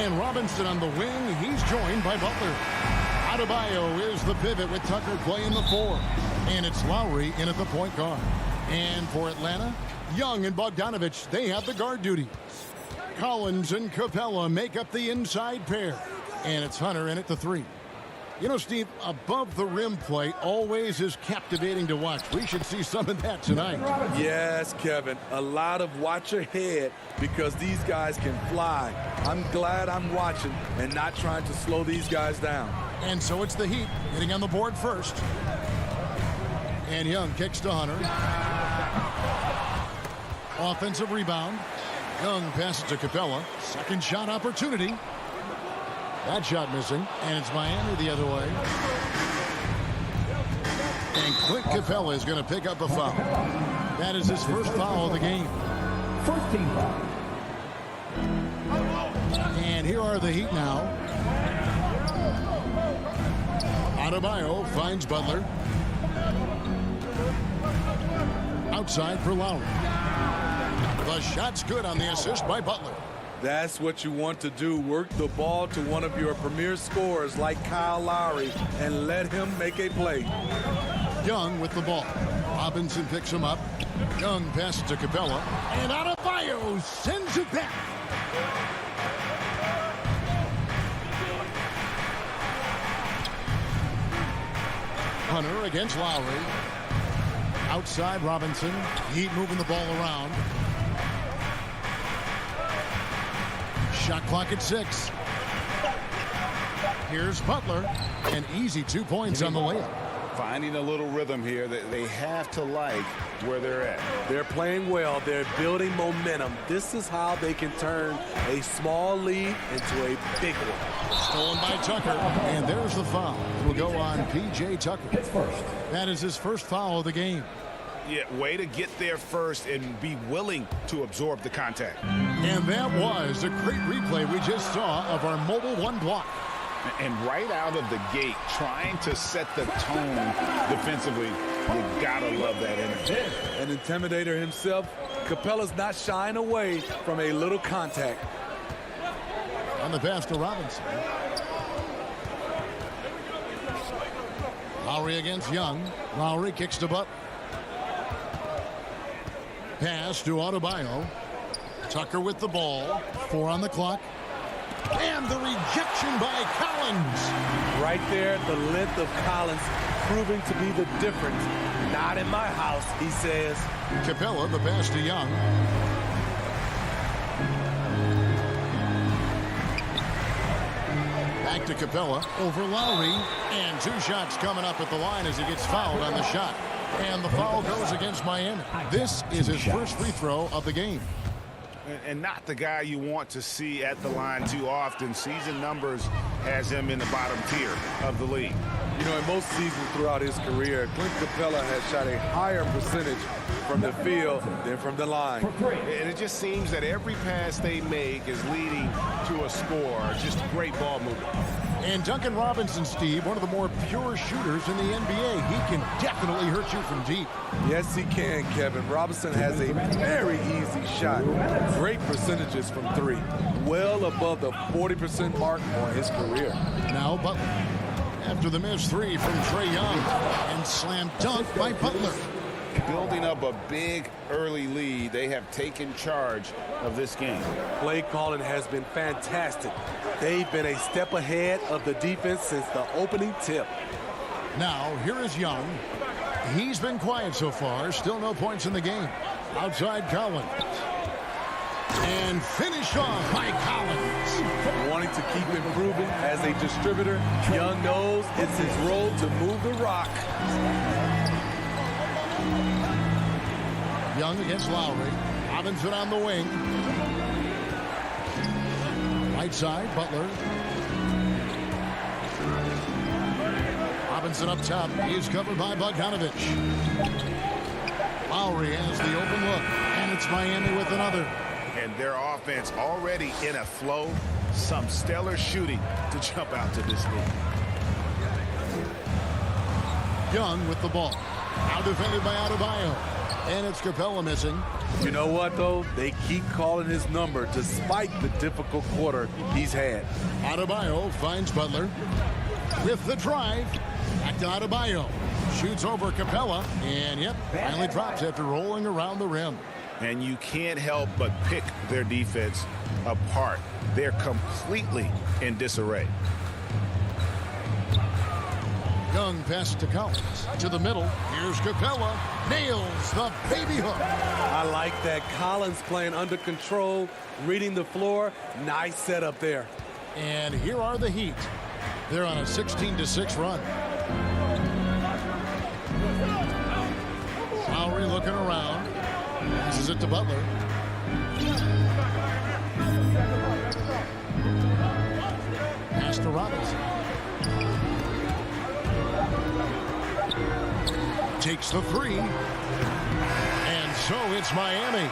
And Robinson on the wing. He's joined by Butler. Adebayo is the pivot with Tucker playing the 4. And it's Lowry in at the point guard. And for Atlanta, Young and Bogdanovich, they have the guard duty. Collins and Capella make up the inside pair. And it's Hunter in at the 3. You know, Steve, above the rim play always is captivating to watch. We should see some of that tonight. Yes, Kevin. A lot of watch ahead because these guys can fly. I'm glad I'm watching and not trying to slow these guys down. And so it's the Heat getting on the board first. And Young kicks to Hunter. Offensive rebound. Young passes to Capella. Second shot opportunity. That shot missing, and it's Miami the other way. And Clint Capella is going to pick up a foul. That is his first foul of the game. First team foul. And here are the Heat now. Adebayo finds Butler. Outside for Lowry. The shot's good on the assist by Butler. That's what you want to do. Work the ball to one of your premier scorers like Kyle Lowry and let him make a play. Young with the ball. Robinson picks him up. Young passes to Capella. And Adebayo sends it back. Hunter against Lowry. Outside Robinson. Heat moving the ball around. Shot clock at 6. Here's Butler. An easy 2 points on the layup. Finding a little rhythm here that they have to like where they're at. They're playing well. They're building momentum. This is how they can turn a small lead into a big one. Stolen by Tucker. And there's the foul. It will go on P.J. Tucker. That is his first foul of the game. Yeah, way to get there first and be willing to absorb the contact. And that was a great replay we just saw of our mobile 1 block. And right out of the gate, trying to set the tone defensively, you gotta love that energy. An intimidator himself, Capella's not shying away from a little contact. On the pass to Robinson. Lowry against Young. Lowry kicks to Butler. Pass to Adebayo. Tucker with the ball. 4 on the clock. And the rejection by Collins. Right there, the length of Collins proving to be the difference. Not in my house, he says. Capella, the pass to Young. Back to Capella. Over Lowry. And 2 shots coming up at the line as he gets fouled on the shot. And the foul goes against Miami. This is his first free throw of the game. And not the guy you want to see at the line too often. Season numbers has him in the bottom tier of the league. You know, in most seasons throughout his career, Clint Capella has shot a higher percentage from the field than from the line. And it just seems that every pass they make is leading to a score. Just great ball movement. And Duncan Robinson, Steve, one of the more pure shooters in the NBA. He can definitely hurt you from deep. Yes, he can, Kevin. Robinson has a very easy shot. Great percentages from 3. Well above the 40% mark on his career. Now Butler. After the missed 3 from Trae Young. And slam dunk by Butler. Building up a big early lead, they have taken charge of this game. Play calling has been fantastic. They've been a step ahead of the defense since the opening tip. Now, here is Young. He's been quiet so far. Still no points in the game. Outside Collins. And finished off by Collins. Wanting to keep improving as a distributor, Young knows it's his role to move the rock. Young against Lowry. Robinson on the wing. Right side, Butler. Robinson up top. He is covered by Bogdanovich. Lowry has the open look. And it's Miami with another. And their offense already in a flow. Some stellar shooting to jump out to this lead. Young with the ball. Now defended by Adebayo. And it's Capella missing. You know what, though? They keep calling his number despite the difficult quarter he's had. Adebayo finds Butler with the drive. Back to Adebayo. Shoots over Capella, and yep, finally drops after rolling around the rim. And you can't help but pick their defense apart. They're completely in disarray. Young pass to Collins. To the middle. Here's Capella. Nails the baby hook. I like that. Collins playing under control, reading the floor. Nice setup there. And here are the Heat. They're on a 16-6 run. Lowry looking around. Passes it to Butler. Pass to Robinson. Takes the three. And so it's Miami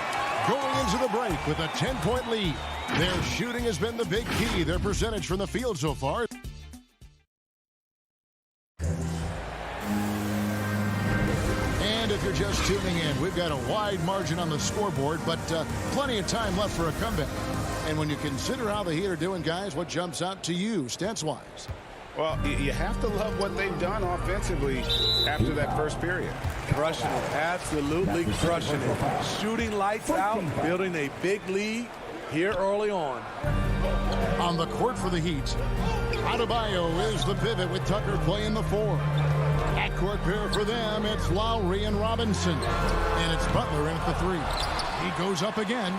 going into the break with a 10-point lead. Their shooting has been the big key. Their percentage from the field so far. And if you're just tuning in, we've got a wide margin on the scoreboard, but plenty of time left for a comeback. And when you consider how the Heat are doing, guys, what jumps out to you, stats-wise? Well, you have to love what they've done offensively after that first period. Crushing it. Absolutely crushing it. Shooting lights out, building a big lead here early on. On the court for the Heat, Adebayo is the pivot with Tucker playing the 4. Backcourt pair for them, it's Lowry and Robinson. And it's Butler in at the 3. He goes up again.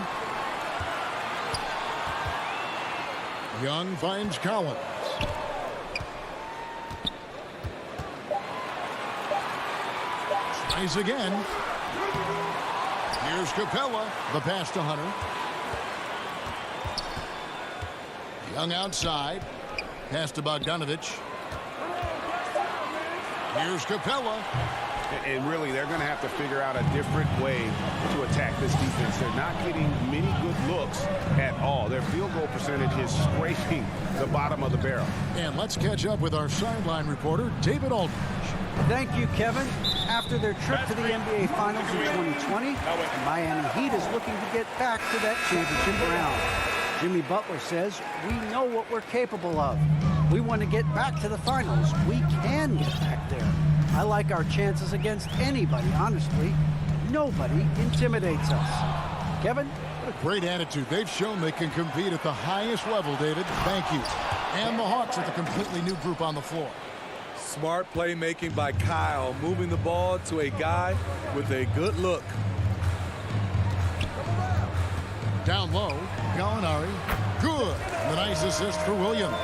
Young finds Collins. Tries again. Here's Capella. The pass to Hunter. Young outside. Pass to Bogdanovich. Here's Capella. And really, they're going to have to figure out a different way to attack this defense. They're not getting many good looks at all. Their field goal percentage is scraping the bottom of the barrel. And let's catch up with our sideline reporter, David Aldridge. Thank you, Kevin. After their trip to the NBA Finals in 2020, the Miami Heat is looking to get back to that championship round. Jimmy Butler says, we know what we're capable of. We want to get back to the finals. We can get back there. I like our chances against anybody, honestly. Nobody intimidates us. Kevin? What a great attitude. They've shown they can compete at the highest level, David. Thank you. And the Hawks with a completely new group on the floor. Smart playmaking by Kyle, moving the ball to a guy with a good look. Down low, Gallinari. Good. The nice assist for Williams.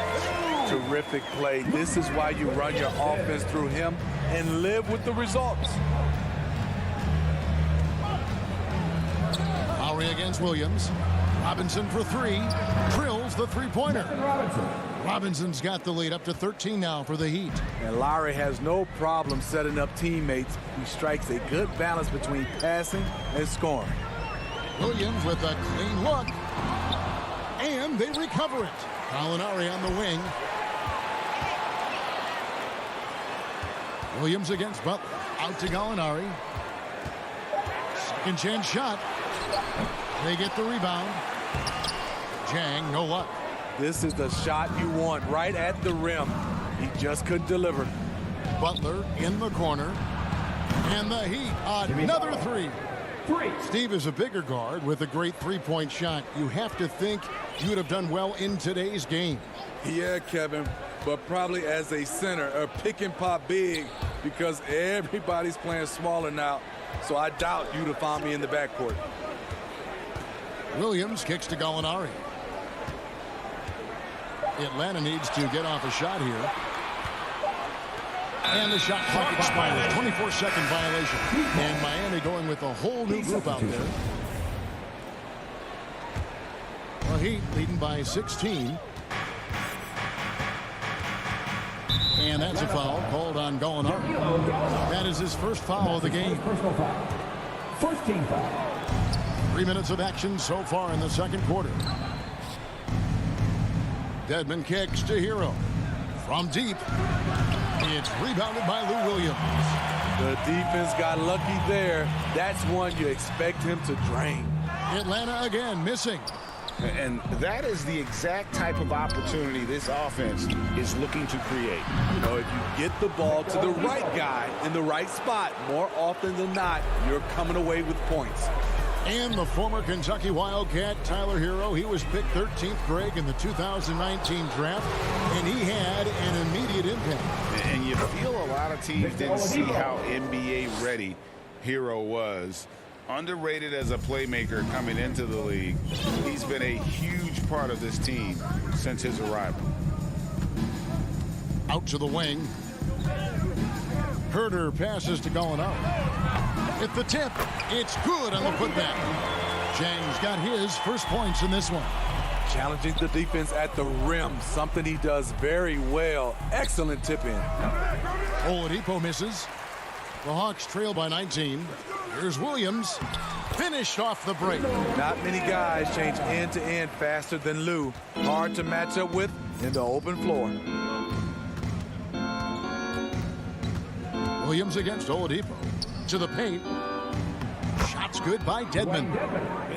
Terrific play. This is why you run your offense through him and live with the results. Lowry against Williams. Robinson for 3. Drills the three-pointer. Robinson's got the lead up to 13 now for the Heat. And Lowry has no problem setting up teammates. He strikes a good balance between passing and scoring. Williams with a clean look. And they recover it. Gallinari on the wing. Williams against Butler. Out to Gallinari. Second chance shot. They get the rebound. Jang, no luck. This is the shot you want right at the rim. He just couldn't deliver. Butler in the corner. And the Heat, another 3. Steve is a bigger guard with a great three-point shot. You have to think you'd have done well in today's game. Yeah, Kevin, but probably as a center, a pick and pop big, because everybody's playing smaller now. So I doubt you'd have found me in the backcourt. Williams kicks to Gallinari. Atlanta needs to get off a shot here. And the shot clock expires. 24-second violation. And Miami going with a whole new group out there. The Heat leading by 16. And that's a foul called on Gallinari. That is his first foul of the game. First team foul. 3 minutes of action so far in the second quarter. Dedmon kicks to Hero. From deep. It's rebounded by Lou Williams. The defense got lucky there. That's one you expect him to drain. Atlanta again missing. And that is the exact type of opportunity this offense is looking to create. You know, if you get the ball to the right guy in the right spot, more often than not, you're coming away with points. And the former Kentucky Wildcat, Tyler Hero, he was picked 13th, Greg, in the 2019 draft, and he had an immediate impact. And you feel a lot of teams didn't see how NBA ready Hero was. Underrated as a playmaker coming into the league. He's been a huge part of this team since his arrival. Out to the wing. Herder passes to Gallinari. At the tip, it's good on the putback. Chang's got his first points in this one. Challenging the defense at the rim, something he does very well. Excellent tip in. Oladipo misses. The Hawks trail by 19. Here's Williams. Finished off the break. Not many guys change end to end faster than Lou. Hard to match up with in the open floor. Williams against Oladipo. To the paint. Shots good by Dedmon.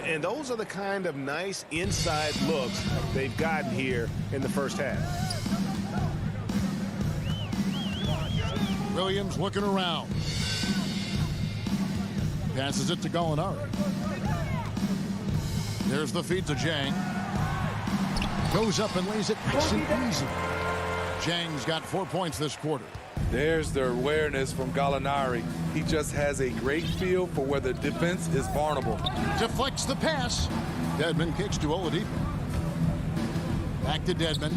And those are the kind of nice inside looks they've gotten here in the first half. Williams looking around. Passes it to Gallinari. There's the feed to Jang. Goes up and lays it nice and easy. Jang's got 4 points this quarter. There's the awareness from Gallinari. He just has a great feel for where the defense is vulnerable. Deflects the pass. Dedmon kicks to Oladipo. Back to Dedmon.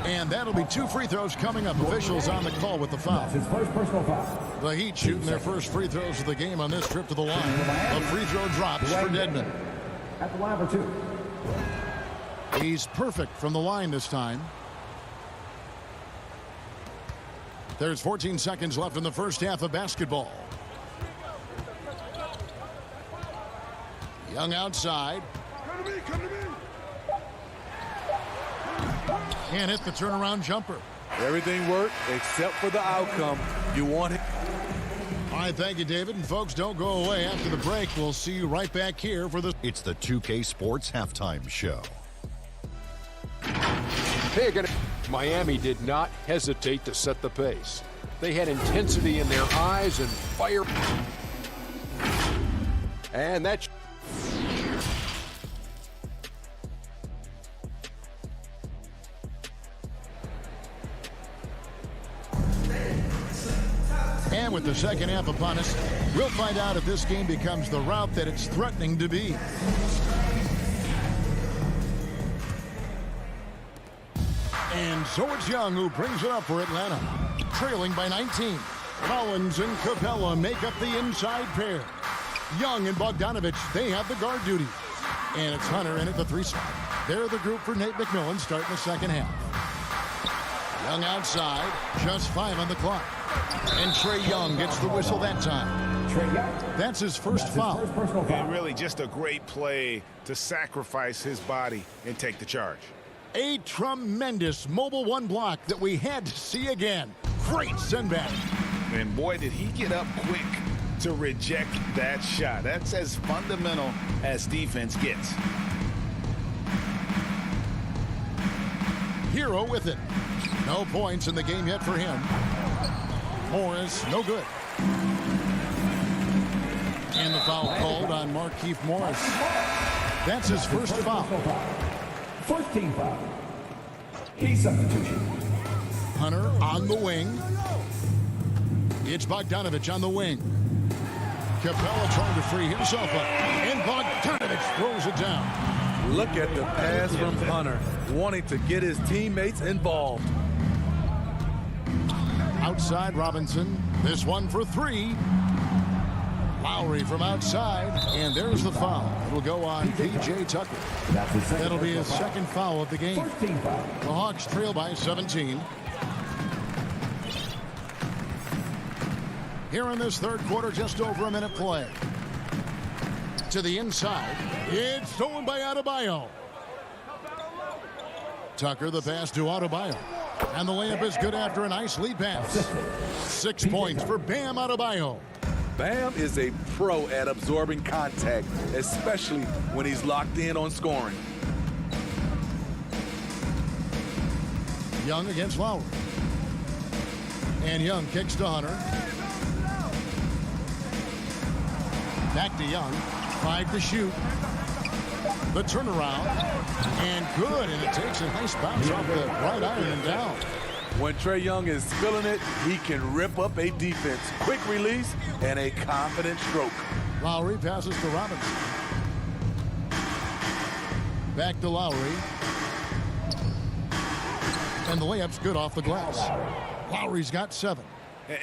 And that'll be 2 free throws coming up. Officials on the call with the foul. That's his first personal foul. The Heat shooting their first free throws of the game on this trip to the line. A free throw drops for Dedmon. At the line for 2. He's perfect from the line this time. There's 14 seconds left in the first half of basketball. Young outside. Come to me. Can't hit the turnaround jumper. Everything worked except for the outcome. You want it. All right, thank you, David. And folks, don't go away. After the break, we'll see you right back here for the... It's the 2K Sports Halftime Show. Hey again, Miami did not hesitate to set the pace. They had intensity in their eyes and fire. And that's... And with the second half upon us, we'll find out if this game becomes the route that it's threatening to be. And so it's Young who brings it up for Atlanta, trailing by 19. Collins and Capella make up the inside pair. Young and Bogdanovich, they have the guard duty. And it's Hunter in at the 3 spot. They're the group for Nate McMillan starting the second half. Young outside, just 5 on the clock. And Trae Young gets the whistle that time. That's his first foul. And really just a great play to sacrifice his body and take the charge. A tremendous mobile 1 block that we had to see again. Great send back. And boy, did he get up quick to reject that shot. That's as fundamental as defense gets. Hero with it. No points in the game yet for him. Morris, no good. And the foul called on Markieff Morris. That's his first foul. First team foul. Key substitution. Hunter on the wing. It's Bogdanovich on the wing. Capella trying to free himself up. And Bogdanovich throws it down. Look at the pass from Hunter, wanting to get his teammates involved. Outside Robinson. This one for 3. Lowry from outside. And there's the foul. It'll go on P.J. Tucker. That'll be his second foul of the game. The Hawks trail by 17. Here in this third quarter, just over a minute play. To the inside. It's stolen by Adebayo. Tucker the pass to Adebayo. And the layup is good after a nice lead pass. 6 points for Bam Adebayo. Bam is a pro at absorbing contact, especially when he's locked in on scoring. Young against Lowry. And Young kicks to Hunter. Back to Young. 5 to shoot. The turnaround. And good. And it takes a nice bounce off the right iron and down. When Trae Young is feeling it, he can rip up a defense. Quick release and a confident stroke. Lowry passes to Robinson. Back to Lowry. And the layup's good off the glass. Lowry's got 7.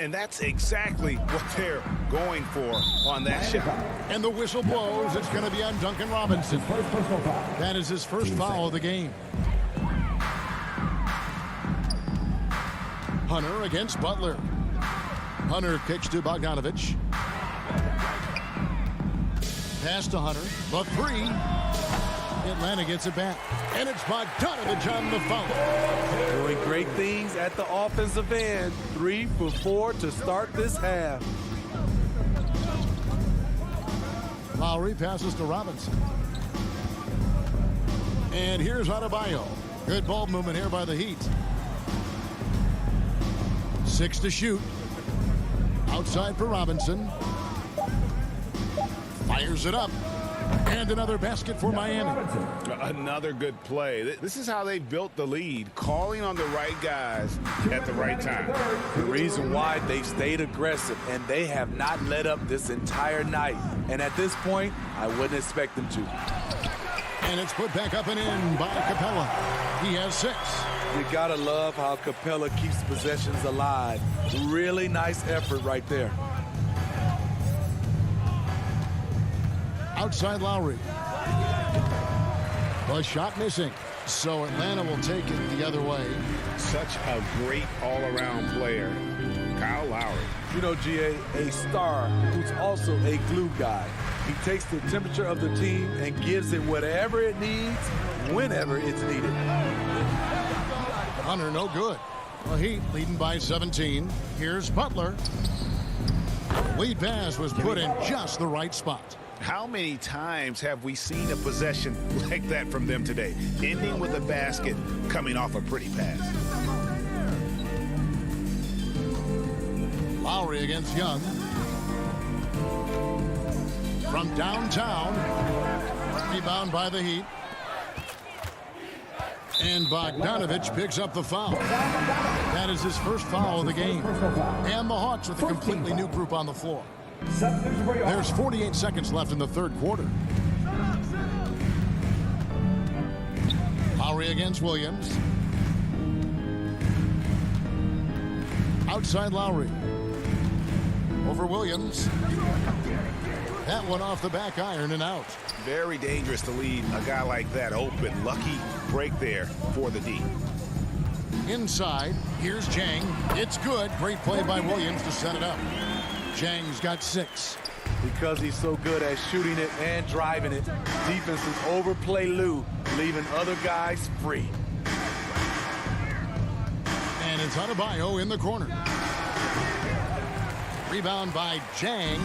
And that's exactly what they're going for on that shot. And the whistle blows. It's going to be on Duncan Robinson. That is his first foul of the game. Hunter against Butler. Hunter kicks to Bogdanovich. Pass to Hunter. The 3. Atlanta gets it back. And it's Bogdanovich on the foul. Doing great things at the offensive end. 3 for 4 to start this half. Lowry passes to Robinson. And here's Adebayo. Good ball movement here by the Heat. 6 to shoot. Outside for Robinson. Fires it up. And another basket for Miami. Another good play. This is how they built the lead, calling on the right guys at the right time. The reason why they stayed aggressive, and they have not let up this entire night. And at this point, I wouldn't expect them to. And it's put back up and in by Capella. He has 6. You gotta love how Capella keeps possessions alive. Really nice effort right there. Outside Lowry. The shot missing. So Atlanta will take it the other way. Such a great all-around player, Kyle Lowry. You know, GA, a star who's also a glue guy. He takes the temperature of the team and gives it whatever it needs, whenever it's needed. Hunter, no good. The Heat leading by 17. Here's Butler. Lead pass was put in just the right spot. How many times have we seen a possession like that from them today, ending with a basket coming off a pretty pass? Lowry against Young. From downtown. Rebound by the Heat. And Bogdanovich picks up the foul. That is his first foul of the game. And the Hawks with a completely new group on the floor. There's 48 seconds left in the third quarter. Lowry against Williams. Outside Lowry. Over Williams. That one off the back iron and out. Very dangerous to leave a guy like that open. Lucky break there for the D. Inside, here's Jang. It's good. Great play by Williams to set it up. Jang's got 6. Because he's so good at shooting it and driving it, defenses overplay Lou, leaving other guys free. And it's Adebayo in the corner. Rebound by Jang.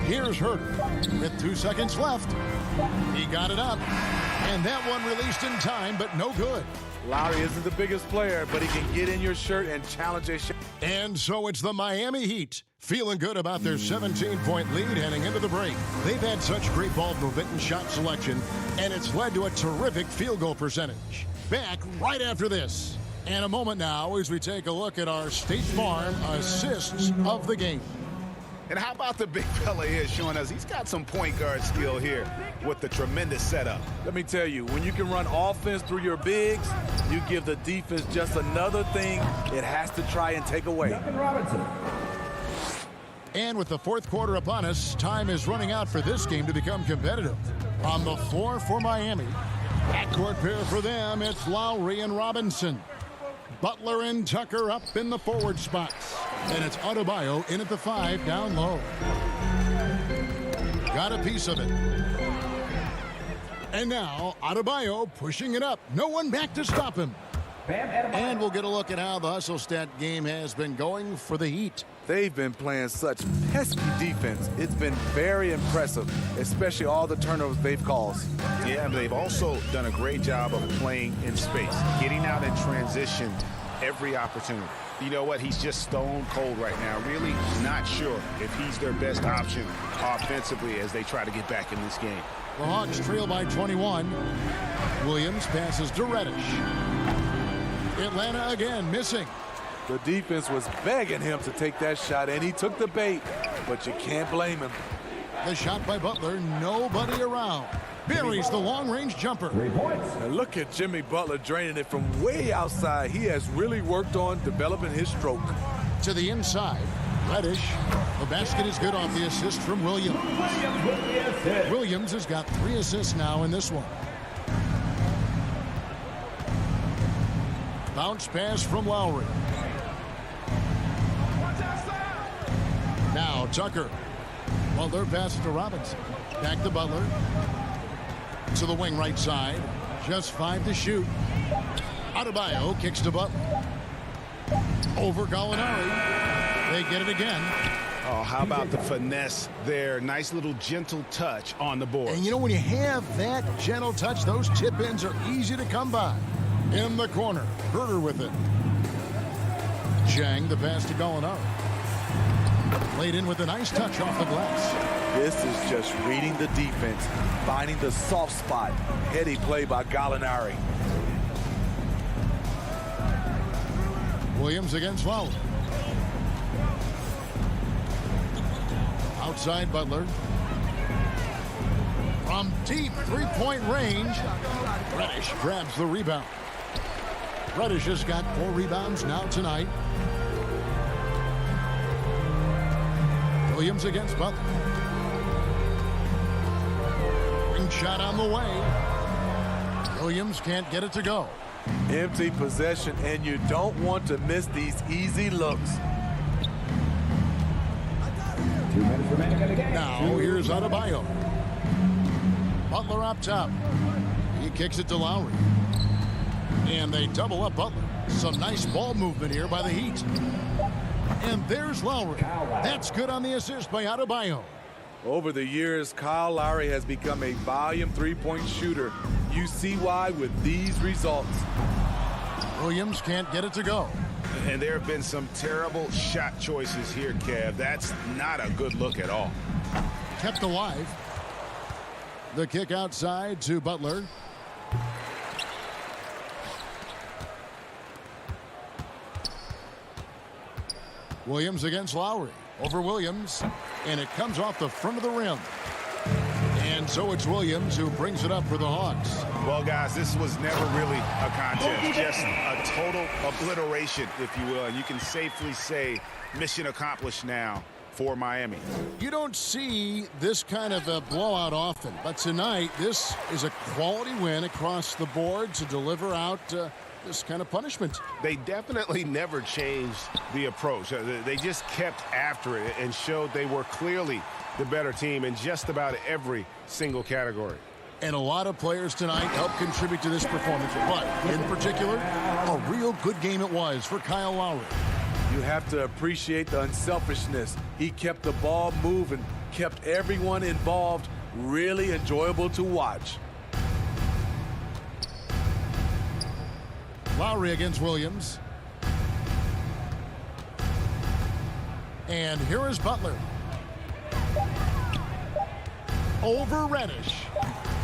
Here's Herter with 2 seconds left. He got it up. And that one released in time, but no good. Lowry isn't the biggest player, but he can get in your shirt and challenge a shot. And so it's the Miami Heat feeling good about their 17-point lead heading into the break. They've had such great ball movement and shot selection, and it's led to a terrific field goal percentage. Back right after this. And a moment now as we take a look at our State Farm assists of the game. And how about the big fella here showing us he's got some point guard skill here with the tremendous setup. Let me tell you, when you can run offense through your bigs, you give the defense just another thing it has to try and take away. And with the fourth quarter upon us, time is running out for this game to become competitive. On the floor for Miami, backcourt pair for them, it's Lowry and Robinson. Butler and Tucker up in the forward spots. And it's Adebayo in at the 5 down low. Got a piece of it. And now, Adebayo pushing it up. No one back to stop him. And we'll get a look at how the hustle stat game has been going for the Heat. They've been playing such pesky defense. It's been very impressive, especially all the turnovers they've caused. Yeah, but they've also done a great job of playing in space, getting out in transition every opportunity. You know what? He's just stone cold right now. Really not sure if he's their best option offensively as they try to get back in this game. The Hawks trail by 21. Williams passes to Reddish. Atlanta again missing. The defense was begging him to take that shot, and he took the bait, but you can't blame him. The shot by Butler, nobody around. Buries the long-range jumper. 3 points. And look at Jimmy Butler draining it from way outside. He has really worked on developing his stroke. To the inside, Reddish. The basket is good off the assist from Williams. Williams has got 3 assists now in this one. Bounce pass from Lowry. Now Tucker. Butler passes to Robinson. Back to Butler. To the wing right side. Just 5 to shoot. Adebayo kicks to Butler. Over Gallinari. They get it again. Oh, how about the finesse there? Nice little gentle touch on the board. And you know, when you have that gentle touch, those tip-ins are easy to come by. In the corner, Herter with it. Chang, the pass to Gallinari. Laid in with a nice touch off the glass. This is just reading the defense, finding the soft spot. Heady play by Gallinari. Williams against Lowry. Outside Butler. From deep three-point range, Reddish grabs the rebound. Reddish has got 4 rebounds now tonight. Williams against Butler. Ring shot on the way. Williams can't get it to go. Empty possession, and you don't want to miss these easy looks. 2 minutes remaining in the game. Now here's Adebayo. Butler up top. He kicks it to Lowry. And they double up Butler. Some nice ball movement here by the Heat. And there's Lowry. That's good on the assist by Adebayo. Over the years, Kyle Lowry has become a volume three-point shooter. You see why with these results. Williams can't get it to go. And there have been some terrible shot choices here, Kev. That's not a good look at all. Kept alive. The kick outside to Butler. Williams against Lowry. Over Williams. And it comes off the front of the rim. And so it's Williams who brings it up for the Hawks. Well, guys, this was never really a contest. Just a total obliteration, if you will. And you can safely say mission accomplished now for Miami. You don't see this kind of a blowout often, but tonight this is a quality win across the board to deliver out this kind of punishment. They definitely never changed the approach. They just kept after it and showed they were clearly the better team in just about every single category. And a lot of players tonight helped contribute to this performance, but in particular, a real good game it was for Kyle Lowry. You have to appreciate the unselfishness. He kept the ball moving, kept everyone involved, really enjoyable to watch. Lowry against Williams. And here is Butler. Over Reddish.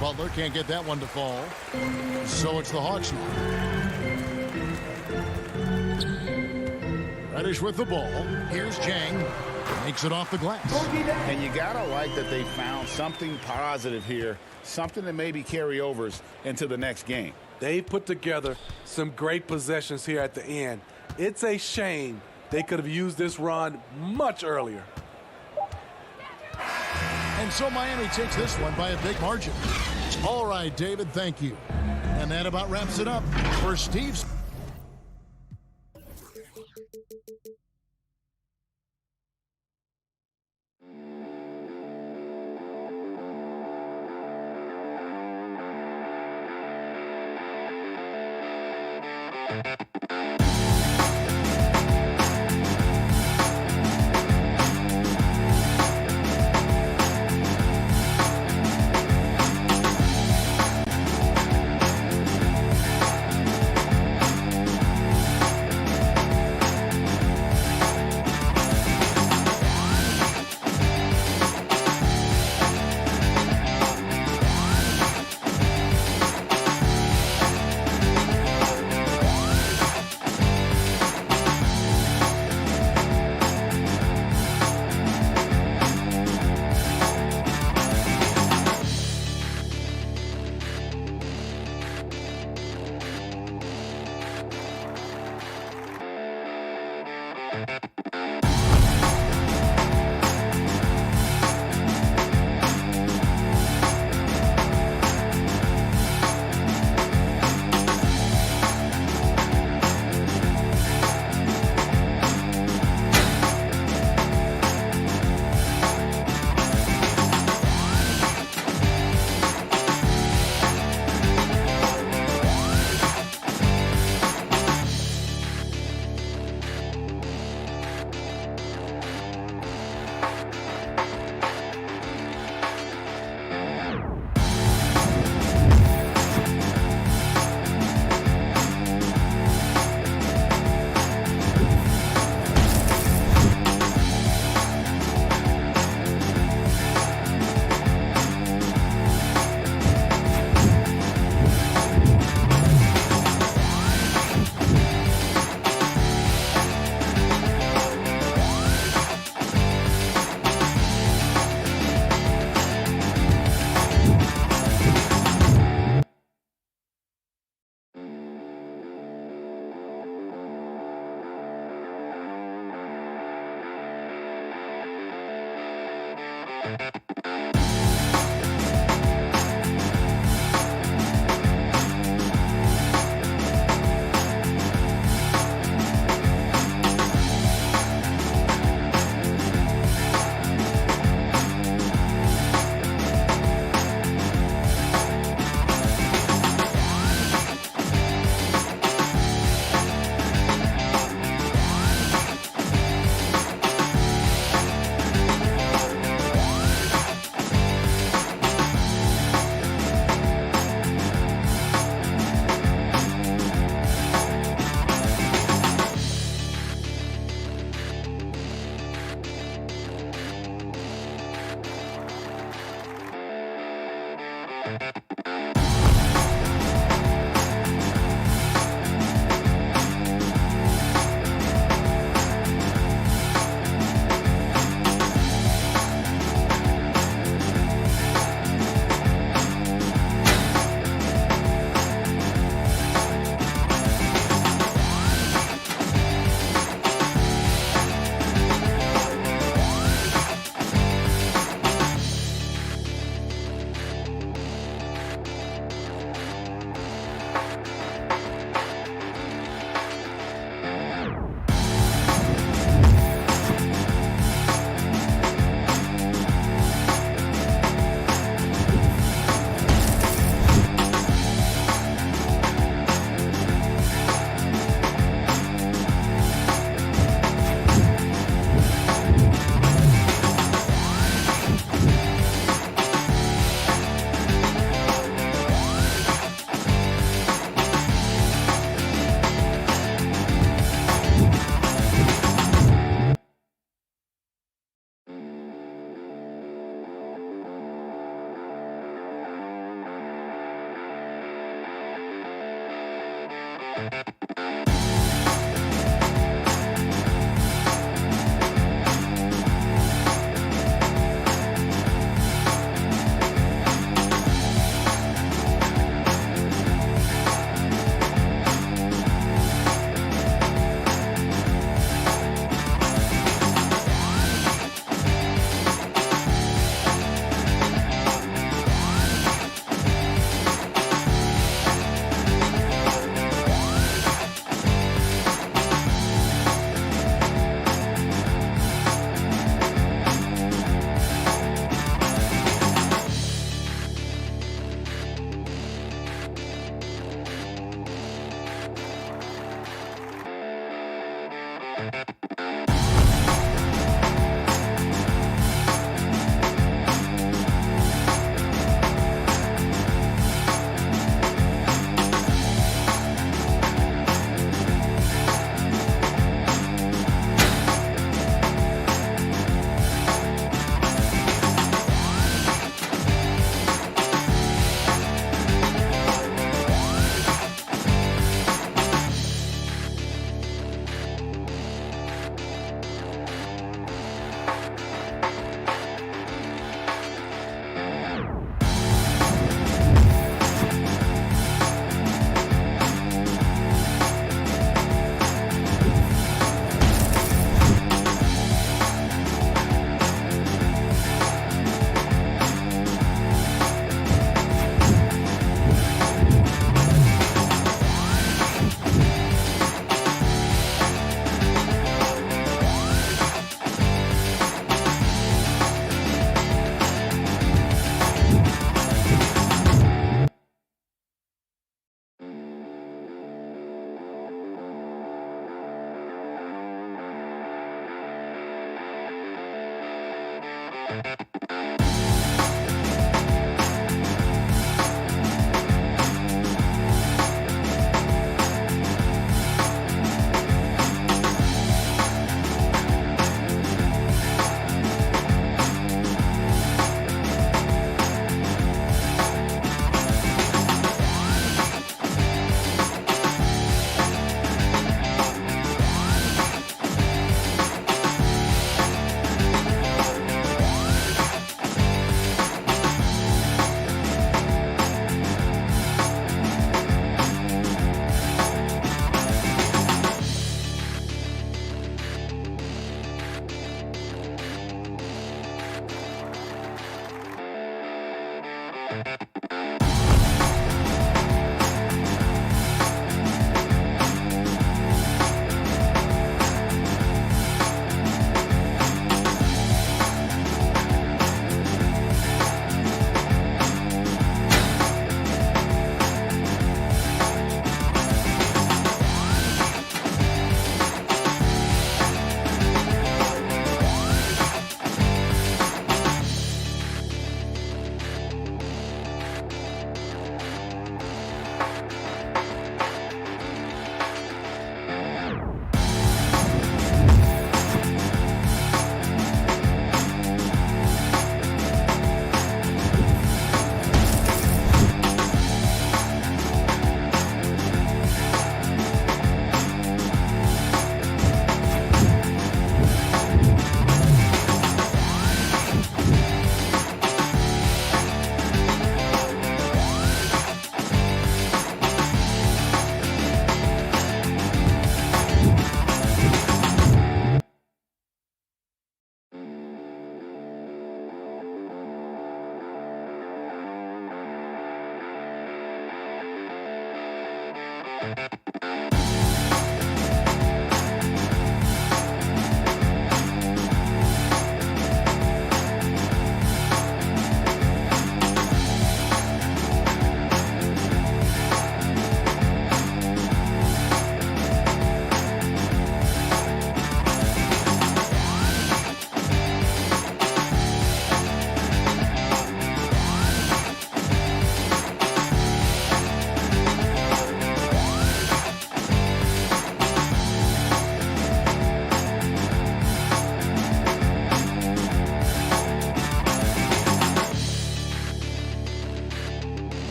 Butler can't get that one to fall. So it's the Hawks now. Reddish with the ball. Here's Chang. Makes it off the glass. And you gotta like that they found something positive here, something that maybe carry overs into the next game. They put together some great possessions here at the end. It's a shame they could have used this run much earlier. And so Miami takes this one by a big margin. All right, David, thank you. And that about wraps it up for Steve's.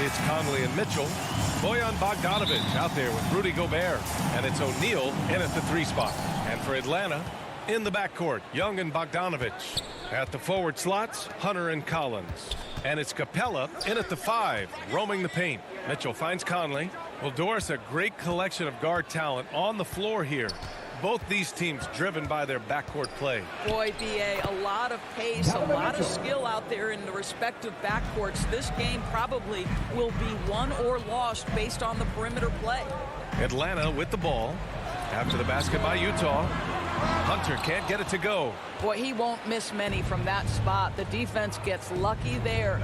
It's Conley and Mitchell. Bojan Bogdanovic out there with Rudy Gobert. And it's O'Neal in at the 3 spot. And for Atlanta, In the backcourt, Young and Bogdanovich. At the forward slots, Hunter and Collins. And it's Capella in at the 5, roaming the paint. Mitchell finds Conley. Well, Doris, a great collection of guard talent on the floor here. Both these teams driven by their backcourt play. Boy, B.A., a lot of pace, a lot of skill out there in the respective backcourts. This game probably will be won or lost based on the perimeter play. Atlanta with the ball. After the basket by Utah. Hunter can't get it to go. Boy, he won't miss many from that spot. The defense gets lucky there.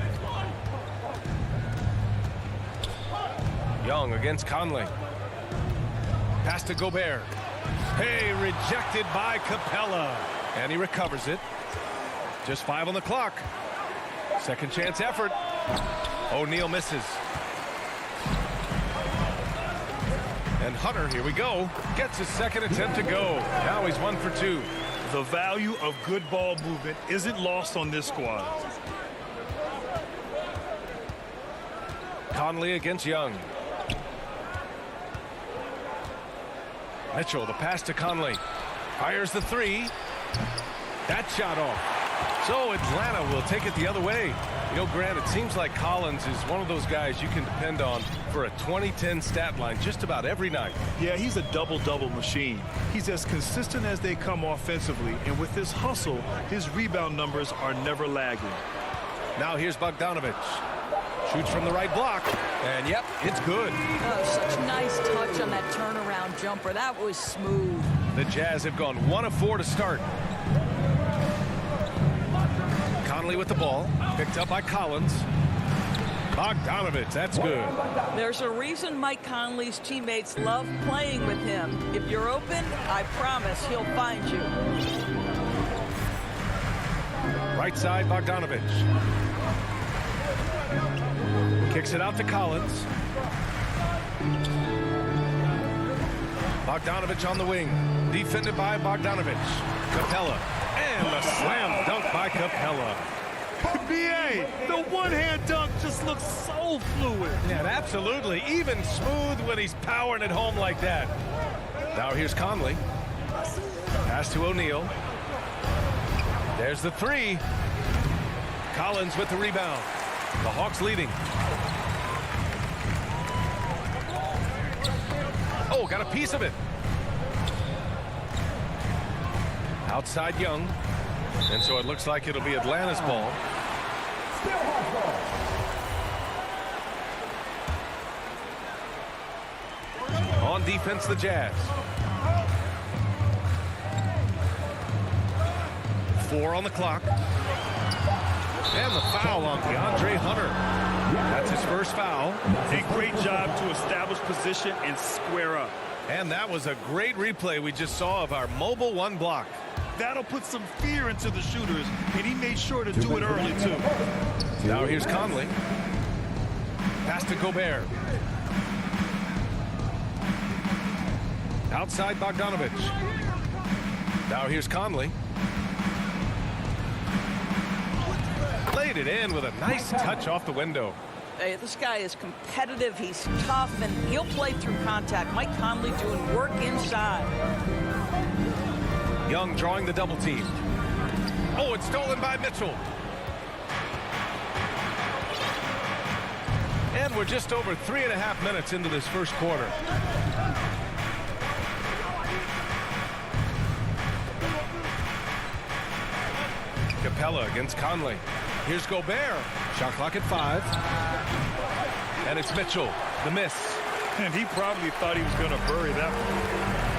Young against Conley. Pass to Gobert. Hey, rejected by Capella. And he recovers it. Just 5 on the clock. Second chance effort. O'Neal misses. And Hunter, here we go, gets his second attempt to go. Now he's 1 for 2. The value of good ball movement isn't lost on this squad. Conley against Young. Mitchell, the pass to Conley. Fires the 3. That shot off. So Atlanta will take it the other way. You know, Grant, it seems like Collins is one of those guys you can depend on for a 2010 stat line just about every night. Yeah, he's a double-double machine. He's as consistent as they come offensively, and with his hustle, his rebound numbers are never lagging. Now here's Bogdanovich. Shoots from the right block, and yep, it's good. Oh, such nice touch on that turnaround jumper. That was smooth. The Jazz have gone 1 of 4 to start. Conley with the ball, picked up by Collins. Bogdanovich, that's good. There's a reason Mike Conley's teammates love playing with him. If you're open, I promise he'll find you. Right side, Bogdanovich. Kicks it out to Collins. Bogdanovich on the wing. Defended by Bogdanovich. Capella. And the slam dunk by Capella. B.A., the one-hand dunk just looks so fluid. Yeah, absolutely. Even smooth when he's powering it home like that. Now here's Conley. Pass to O'Neal. There's the 3. Collins with the rebound. The Hawks leading. Oh, got a piece of it. Outside Young. And so it looks like it'll be Atlanta's ball. On defense, the Jazz. 4 on the clock. And the foul on DeAndre Hunter. That's his first foul. A great job to establish position and square up. And that was a great replay we just saw of our mobile 1 block. That'll put some fear into the shooters, and he made sure to do it early, too. Now here's Conley. Pass to Gobert. Outside Bogdanovich. Now here's Conley. Laid it in with a nice touch off the window. Hey, this guy is competitive. He's tough, and he'll play through contact. Mike Conley doing work inside. Young drawing the double team. Oh, it's stolen by Mitchell. And we're just over 3.5 minutes into this first quarter. Capella against Conley. Here's Gobert. Shot clock at 5. And it's Mitchell. The miss. And he probably thought he was going to bury that one.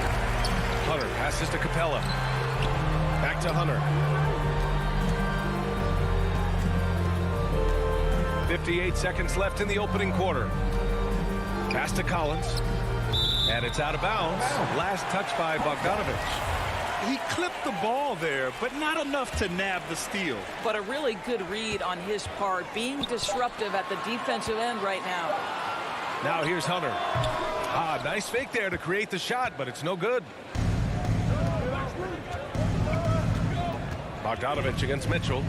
Hunter passes to Capella. Back to Hunter. 58 seconds left in the opening quarter. Pass to Collins. And it's out of bounds. Last touch by Bogdanovich. He clipped the ball there, but not enough to nab the steal. But a really good read on his part, being disruptive at the defensive end right now. Now here's Hunter. Nice fake there to create the shot, but it's no good. Bogdanovich against Mitchell.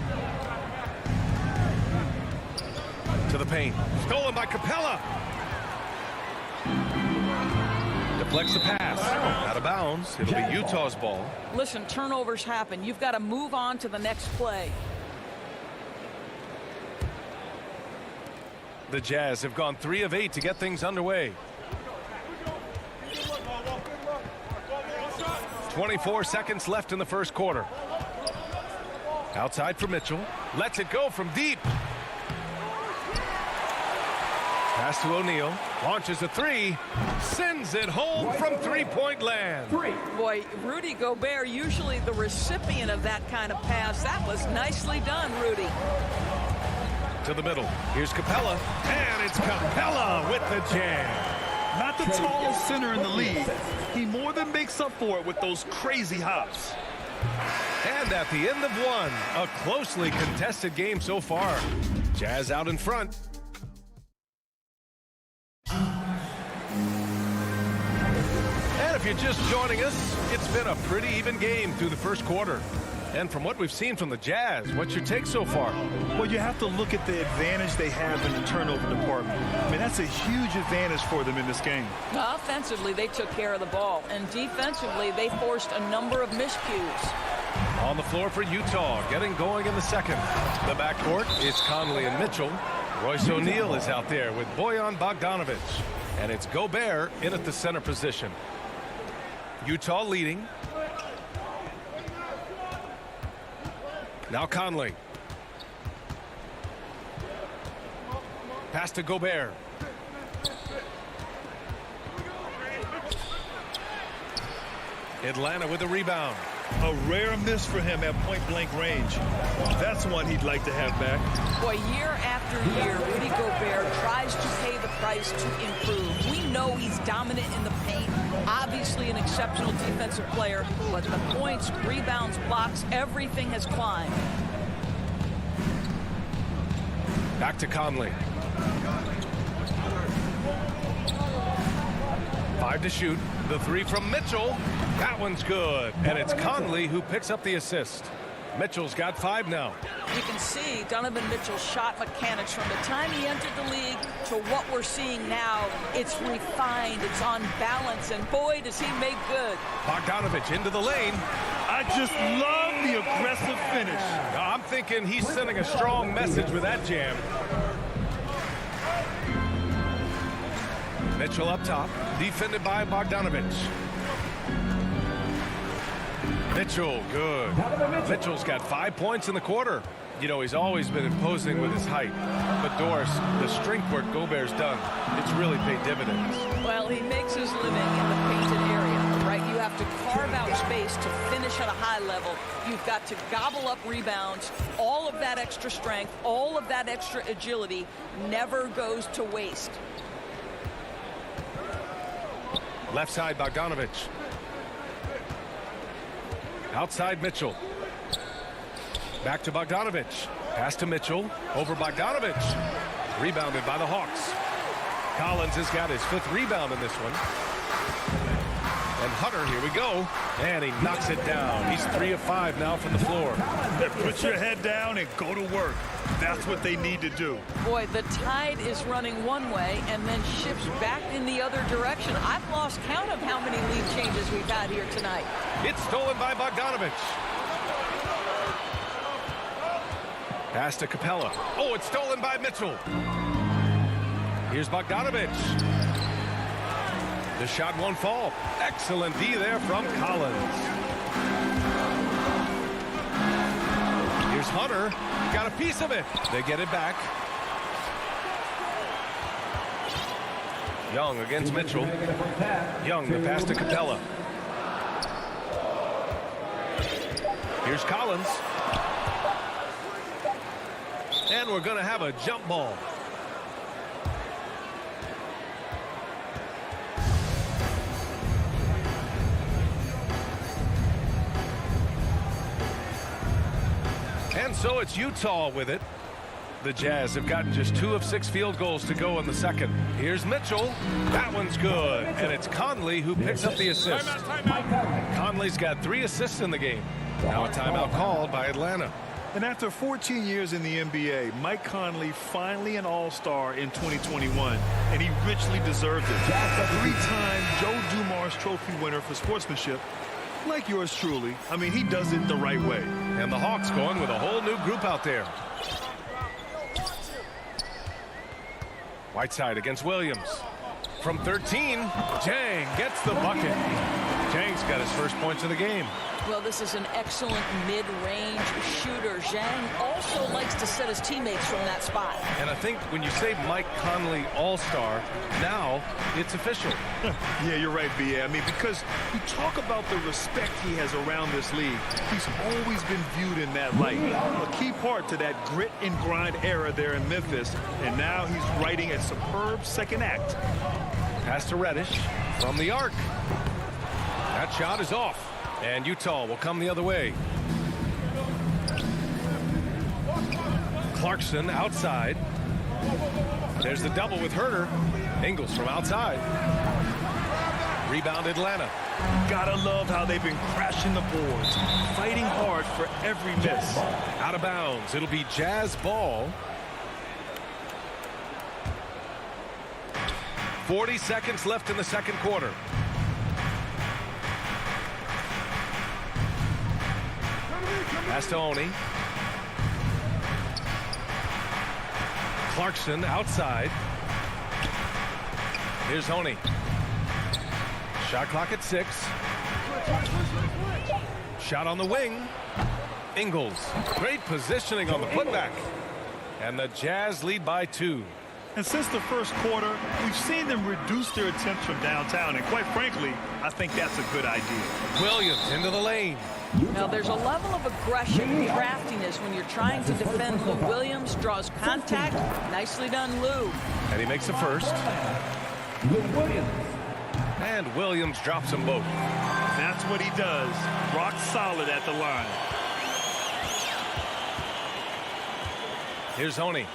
To the paint. Stolen by Capella. Deflects the pass. Out of bounds. It'll be Utah's ball. Listen, turnovers happen. You've got to move on to the next play. The Jazz have gone 3 of 8 to get things underway. 24 seconds left in the first quarter. Outside for Mitchell. Lets it go from deep. Pass to O'Neal. Launches a 3. Sends it home from three-point land. Boy, Rudy Gobert, usually the recipient of that kind of pass. That was nicely done, Rudy. To the middle. Here's Capella. And it's Capella with the jam. Not the tallest center in the league. He more than makes up for it with those crazy hops. And at the end of one, a closely contested game so far. Jazz out in front. And if you're just joining us, it's been a pretty even game through the first quarter. And from what we've seen from the Jazz, what's your take so far? Well, you have to look at the advantage they have in the turnover department. I mean, that's a huge advantage for them in this game. Offensively, they took care of the ball. And defensively, they forced a number of miscues. On the floor for Utah, getting going in the second. The backcourt is Conley and Mitchell. Royce O'Neal is out there with Bojan Bogdanovic. And it's Gobert in at the center position. Utah leading. Now Conley. Pass to Gobert. Atlanta with a rebound. A rare miss for him at point-blank range. That's one he'd like to have back. Boy, year after year, Rudy Gobert tries to pay the price to improve. We know he's dominant in the paint, obviously an exceptional defensive player, but the points, rebounds, blocks, everything has climbed. Back to Conley. 5 to shoot. The 3 from Mitchell. That one's good. And it's Conley who picks up the assist. Mitchell's got 5 now. You can see Donovan Mitchell's shot mechanics from the time he entered the league to what we're seeing now. It's refined, it's on balance, and boy, does he make good. Bogdanovic into the lane. I just love the aggressive finish. I'm thinking he's sending a strong message with that jam. Mitchell up top, defended by Bogdanovic. Mitchell, good. Mitchell's got 5 points in the quarter. You know, he's always been imposing with his height. But Doris, the strength work Gobert's done, it's really paid dividends. Well, he makes his living in the painted area, right? You have to carve out space to finish at a high level. You've got to gobble up rebounds. All of that extra strength, all of that extra agility never goes to waste. Left side, Bogdanovic. Outside Mitchell. Back to Bogdanovic. Pass to Mitchell. Over Bogdanovic. Rebounded by the Hawks. Collins has got his 5th rebound in this one. And Hunter, here we go. And he knocks it down. He's 3 of 5 now from the floor. Put your head down and go to work. That's what they need to do. Boy, the tide is running one way and then shifts back in the other direction. I've lost count of how many lead changes we've had here tonight. It's stolen by Bogdanovic. Pass to Capella. Oh, it's stolen by Mitchell. Here's Bogdanovic. The shot won't fall. Excellent D there from Collins. Here's Hunter. Got a piece of it. They get it back. Young against Mitchell. Young, the pass to Capella. Here's Collins. And we're going to have a jump ball. And so it's Utah with it. The Jazz have gotten just 2 of 6 field goals to go in the second. Here's Mitchell. That one's good. And it's Conley who picks up the assist. Conley's got 3 assists in the game. Now a timeout called by Atlanta. And after 14 years in the NBA, Mike Conley finally an All-Star in 2021, and he richly deserved it. A 3-time Joe Dumars Trophy winner for sportsmanship, like yours truly. I mean, he does it the right way. And the Hawks going with a whole new group out there. Whiteside against Williams. From 13, Jang gets the bucket. Jang's got his first points of the game. Well, this is an excellent mid-range shooter. Zhang also likes to set his teammates from that spot. And I think when you say Mike Conley All-Star, now it's official. Yeah, you're right, B.A. I mean, because you talk about the respect he has around this league. He's always been viewed in that light. A key part to that grit and grind era there in Memphis. And now he's writing a superb second act. Pass to Reddish from the arc. That shot is off. And Utah will come the other way. Clarkson outside. There's the double with Herter. Ingles from outside. Rebound Atlanta. Gotta love how they've been crashing the boards, fighting hard for every miss. Out of bounds. It'll be Jazz ball. 40 seconds left in the second quarter. Pass to Oni. Clarkson outside. Here's Oni. Shot clock at 6. Shot on the wing. Ingles. Great positioning on the putback. And the Jazz lead by 2. And since the first quarter, we've seen them reduce their attempts from downtown. And quite frankly, I think that's a good idea. Williams into the lane. Now, there's a level of aggression and craftiness when you're trying to defend Lou Williams. Draws contact. Nicely done, Lou. And he makes the first. And Williams drops them both. That's what he does. Rock solid at the line. Here's Oni.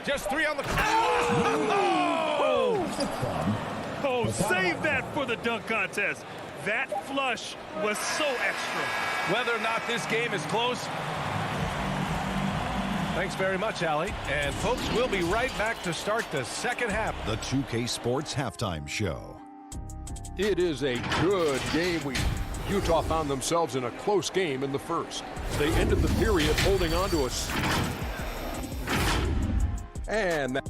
Just 3 on the clock. Oh, save that for the dunk contest. That flush was so extra. Whether or not this game is close. Thanks very much, Allie. And folks, we'll be right back to start the second half. The 2K Sports Halftime Show. It is a good game. Utah found themselves in a close game in the first. They ended the period holding on to us. And that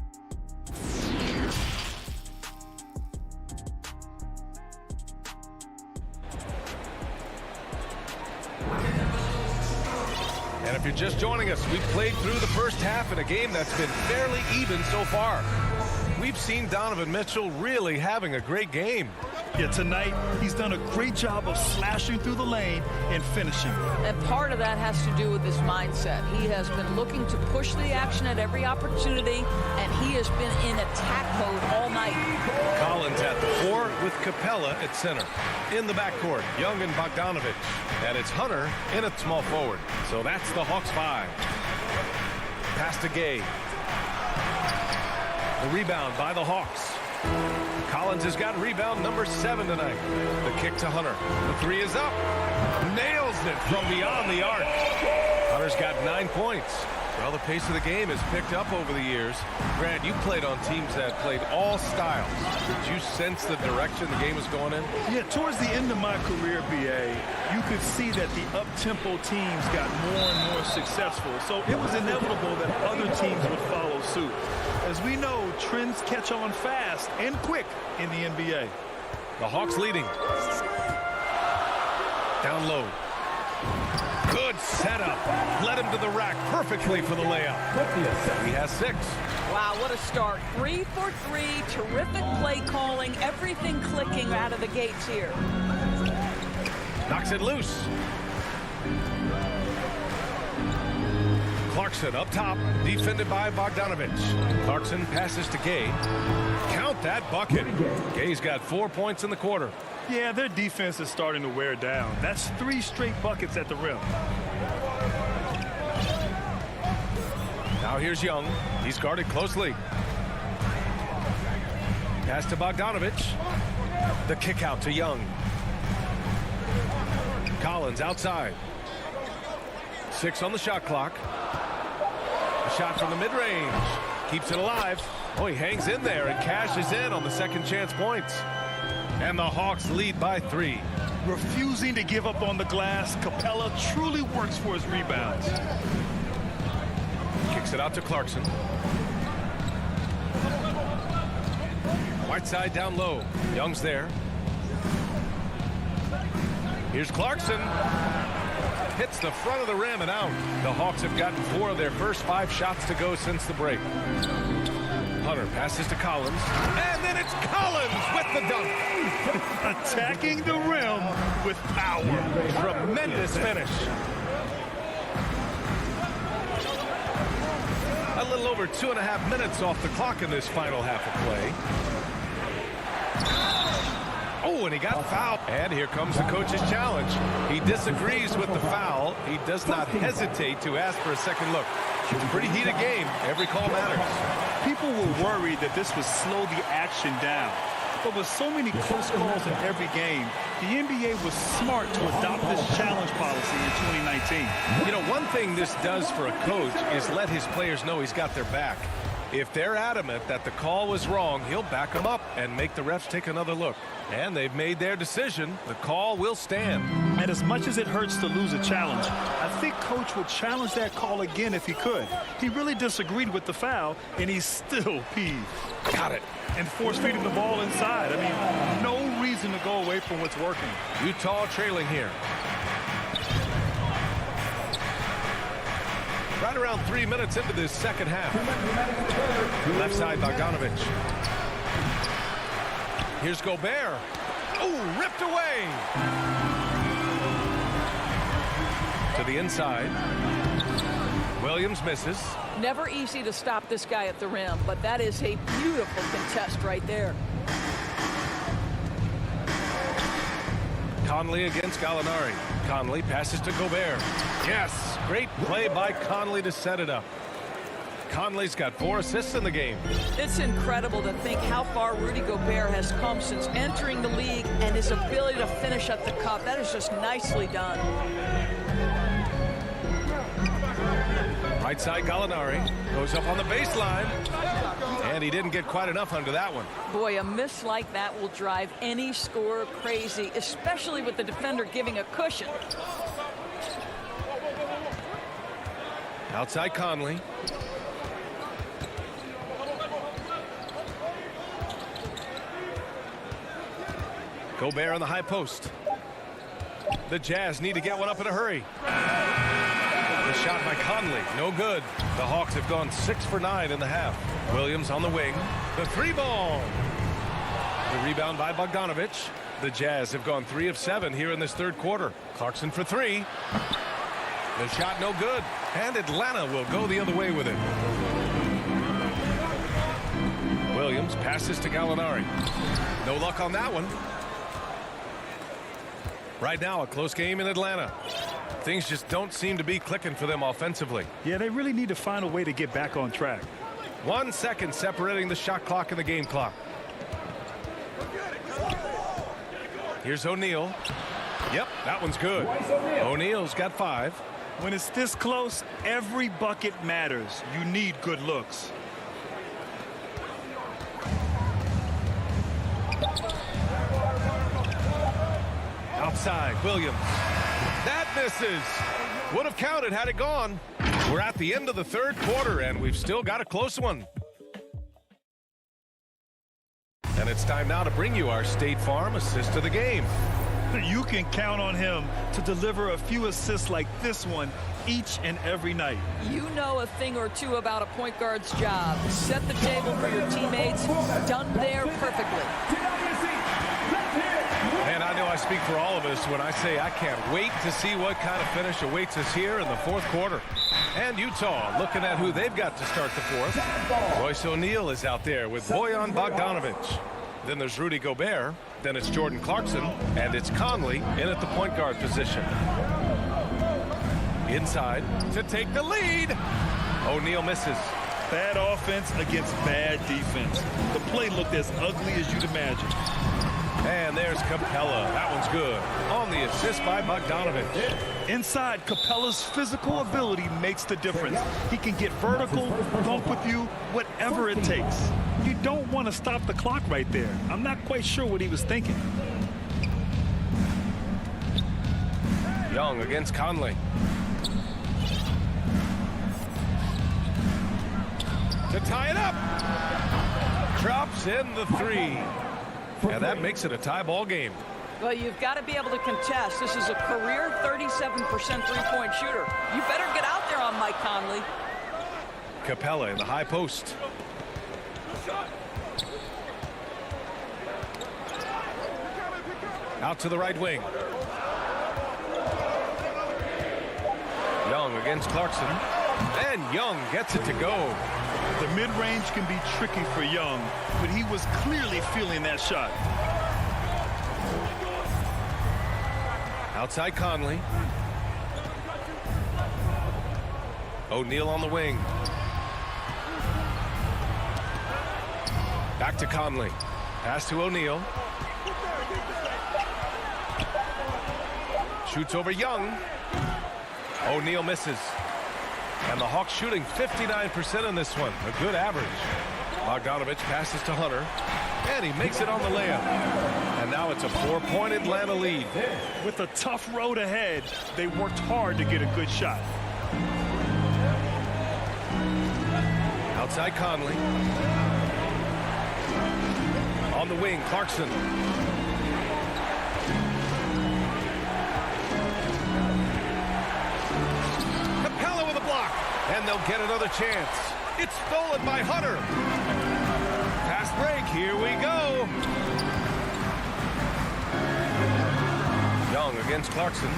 And if you're just joining us, we've played through the first half in a game that's been fairly even so far. We've seen Donovan Mitchell really having a great game. Yeah, tonight he's done a great job of slashing through the lane and finishing. And part of that has to do with his mindset. He has been looking to push the action at every opportunity, and he has been in attack mode all night. Collins at the 4 with Capella at center. In the backcourt, Young and Bogdanovich. And it's Hunter in at small forward. So that's the Hawks 5. Pass to Gay. The rebound by the Hawks. Collins has got rebound number 7 tonight. The kick to Hunter. The 3 is up. Nails it from beyond the arc. Hunter's got 9 points. Well, the pace of the game has picked up over the years. Grant, you played on teams that played all styles. Did you sense the direction the game was going in? Yeah, towards the end of my career, BA, you could see that the up-tempo teams got more and more successful. So it was inevitable that other teams would follow suit. As we know, trends catch on fast and quick in the NBA. The Hawks leading. Down low. Good setup. Led him to the rack perfectly for the layup. He has 6. Wow, what a start. 3 for 3. Terrific play calling. Everything clicking out of the gates here. Knocks it loose. Clarkson up top, defended by Bogdanovich. Clarkson passes to Gay. Count that bucket. Gay's got 4 points in the quarter. Yeah, their defense is starting to wear down. That's 3 straight buckets at the rim. Now here's Young. He's guarded closely. Pass to Bogdanovich. The kick out to Young. Collins outside. 6 on the shot clock. A shot from the mid-range. Keeps it alive. Oh, he hangs in there and cashes in on the second chance points. And the Hawks lead by 3. Refusing to give up on the glass, Capella truly works for his rebounds. Kicks it out to Clarkson. Whiteside down low. Young's there. Here's Clarkson. Hits the front of the rim and out. The Hawks have gotten 4 of their first 5 shots to go since the break. Hunter passes to Collins. And then it's Collins with the dunk. Attacking the rim with power. Tremendous finish. A little over 2.5 minutes off the clock in this final half of play. Oh, and he got fouled. And here comes the coach's challenge. He disagrees with the foul. He does not hesitate to ask for a second look. It's a pretty heated game. Every call matters. People were worried that this would slow the action down. But with so many close calls in every game, the NBA was smart to adopt this challenge policy in 2019. You know, one thing this does for a coach is let his players know he's got their back. If they're adamant that the call was wrong, he'll back them up and make the refs take another look. And they've made their decision. The call will stand. And as much as it hurts to lose a challenge, I think Coach would challenge that call again if he could. He really disagreed with the foul, and he's still peeved. Got it. And force-feeding the ball inside. I mean, no reason to go away from what's working. Utah trailing here. Right around 3 minutes into this second half. Left side, Bogdanovich. Here's Gobert. Oh, ripped away. To the inside. Williams misses. Never easy to stop this guy at the rim, but that is a beautiful contest right there. Conley against Gallinari. Conley passes to Gobert. Yes, great play by Conley to set it up. Conley's got 4 assists in the game. It's incredible to think how far Rudy Gobert has come since entering the league and his ability to finish at the cup. That is just nicely done. Right side, Gallinari goes up on the baseline. And he didn't get quite enough under that one. Boy, a miss like that will drive any scorer crazy, especially with the defender giving a cushion. Outside Conley. Gobert on the high post. The Jazz need to get one up in a hurry. The shot by Conley, no good. The Hawks have gone 6 for 9 in the half. Williams on the wing. The 3-ball. The rebound by Bogdanovich. The Jazz have gone 3 of 7 here in this third quarter. Clarkson for 3. The shot no good. And Atlanta will go the other way with it. Williams passes to Gallinari. No luck on that one. Right now, a close game in Atlanta. Things just don't seem to be clicking for them offensively. Yeah, they really need to find a way to get back on track. 1 second separating the shot clock and the game clock. Here's O'Neal. Yep, that one's good. O'Neal's got 5. When it's this close, every bucket matters. You need good looks. Outside, Williams. That misses. Would have counted had it gone. We're at the end of the third quarter, and we've still got a close one. And it's time now to bring you our State Farm assist of the game. You can count on him to deliver a few assists like this one each and every night. You know a thing or two about a point guard's job. Set the table for your teammates. Done there perfectly. And I know I speak for all of us when I say I can't wait to see what kind of finish awaits us here in the fourth quarter. And Utah looking at who they've got to start the fourth. Royce O'Neal is out there with Bojan Bogdanovich. Then there's Rudy Gobert. Then it's Jordan Clarkson. And it's Conley in at the point guard position. Inside to take the lead. O'Neal misses. Bad offense against bad defense. The play looked as ugly as you'd imagine. And there's Capella. That one's good. On the assist by Bogdanovich. Inside, Capella's physical ability makes the difference. He can get vertical, dunk with you, whatever it takes. You don't want to stop the clock right there. I'm not quite sure what he was thinking. Young against Conley. To tie it up. Drops in the three. And that makes it a tie ball game. Well, you've got to be able to contest. This is a career 37% three-point shooter. You better get out there on Mike Conley. Capella in the high post. Out to the right wing. Young against Clarkson. And Young gets it to go. The mid-range can be tricky for Young, but he was clearly feeling that shot. Outside Conley. O'Neal on the wing. Back to Conley. Pass to O'Neal. Shoots over Young. O'Neal misses. And the Hawks shooting 59% on this one. A good average. Bogdanovich passes to Hunter. And he makes it on the layup. And now it's a 4-point Atlanta lead. With a tough road ahead, they worked hard to get a good shot. Outside Conley. On the wing, Clarkson. Capella with a block. And they'll get another chance. It's stolen by Hunter. Fast break. Here we go. Young against Clarkson.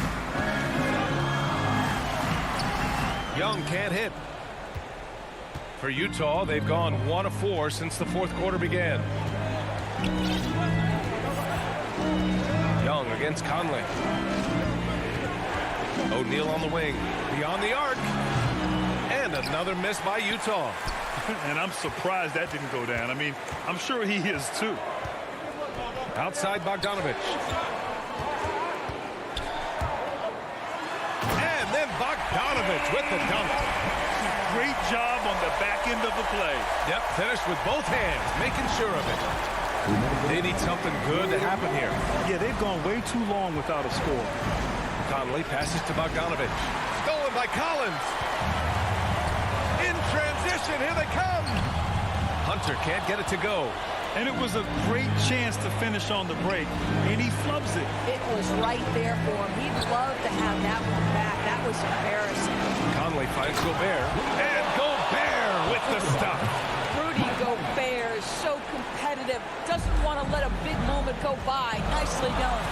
Young can't hit. For Utah, they've gone 1 of 4 since the fourth quarter began. Young against Conley. O'Neal on the wing. Beyond the arc. And another miss by Utah. And I'm surprised that didn't go down. I mean, I'm sure he is too. Outside Bogdanovich. And then Bogdanovich with the dunk. Great job on the back end of the play. Yep, finished with both hands, making sure of it. They need something good to happen here. Yeah, they've gone way too long without a score. Conley passes to Bogdanovich. Stolen by Collins. In transition, here they come. Hunter can't get it to go. And it was a great chance to finish on the break, and he flubs it. It was right there for him. He'd love to have that one back. That was embarrassing. Conley finds Gobert. And Gobert with the stuff. Rudy Gobert is so competitive. Doesn't want to let a big moment go by. Nicely done.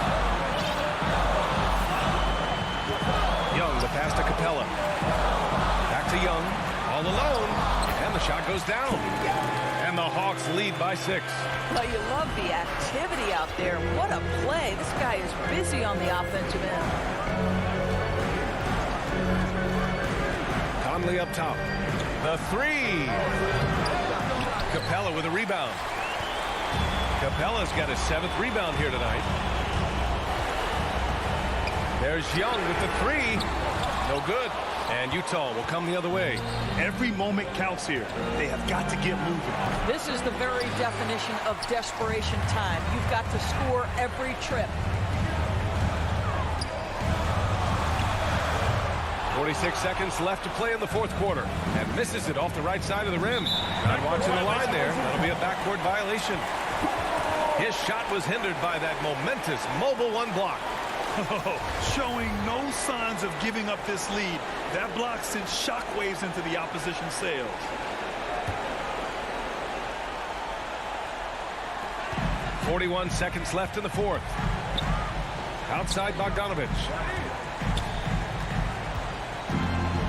Young, the pass to Capella. Back to Young. All alone. And the shot goes down. And the Hawks lead by 6. Well, you love the activity out there. What a play. This guy is busy on the offensive end. Conley up top. The 3. Capella with a rebound. Capella's got his 7th rebound here tonight. There's Young with the 3. No good. And Utah will come the other way. Every moment counts here. They have got to get moving. This is the very definition of desperation time. You've got to score every trip. 46 seconds left to play in the fourth quarter. And misses it off the right side of the rim. Not watching the line there. That'll be a backcourt violation. His shot was hindered by that momentous mobile 1 block. Showing no signs of giving up this lead. That block sent shockwaves into the opposition sails. .41 seconds left in the fourth. Outside Bogdanovich.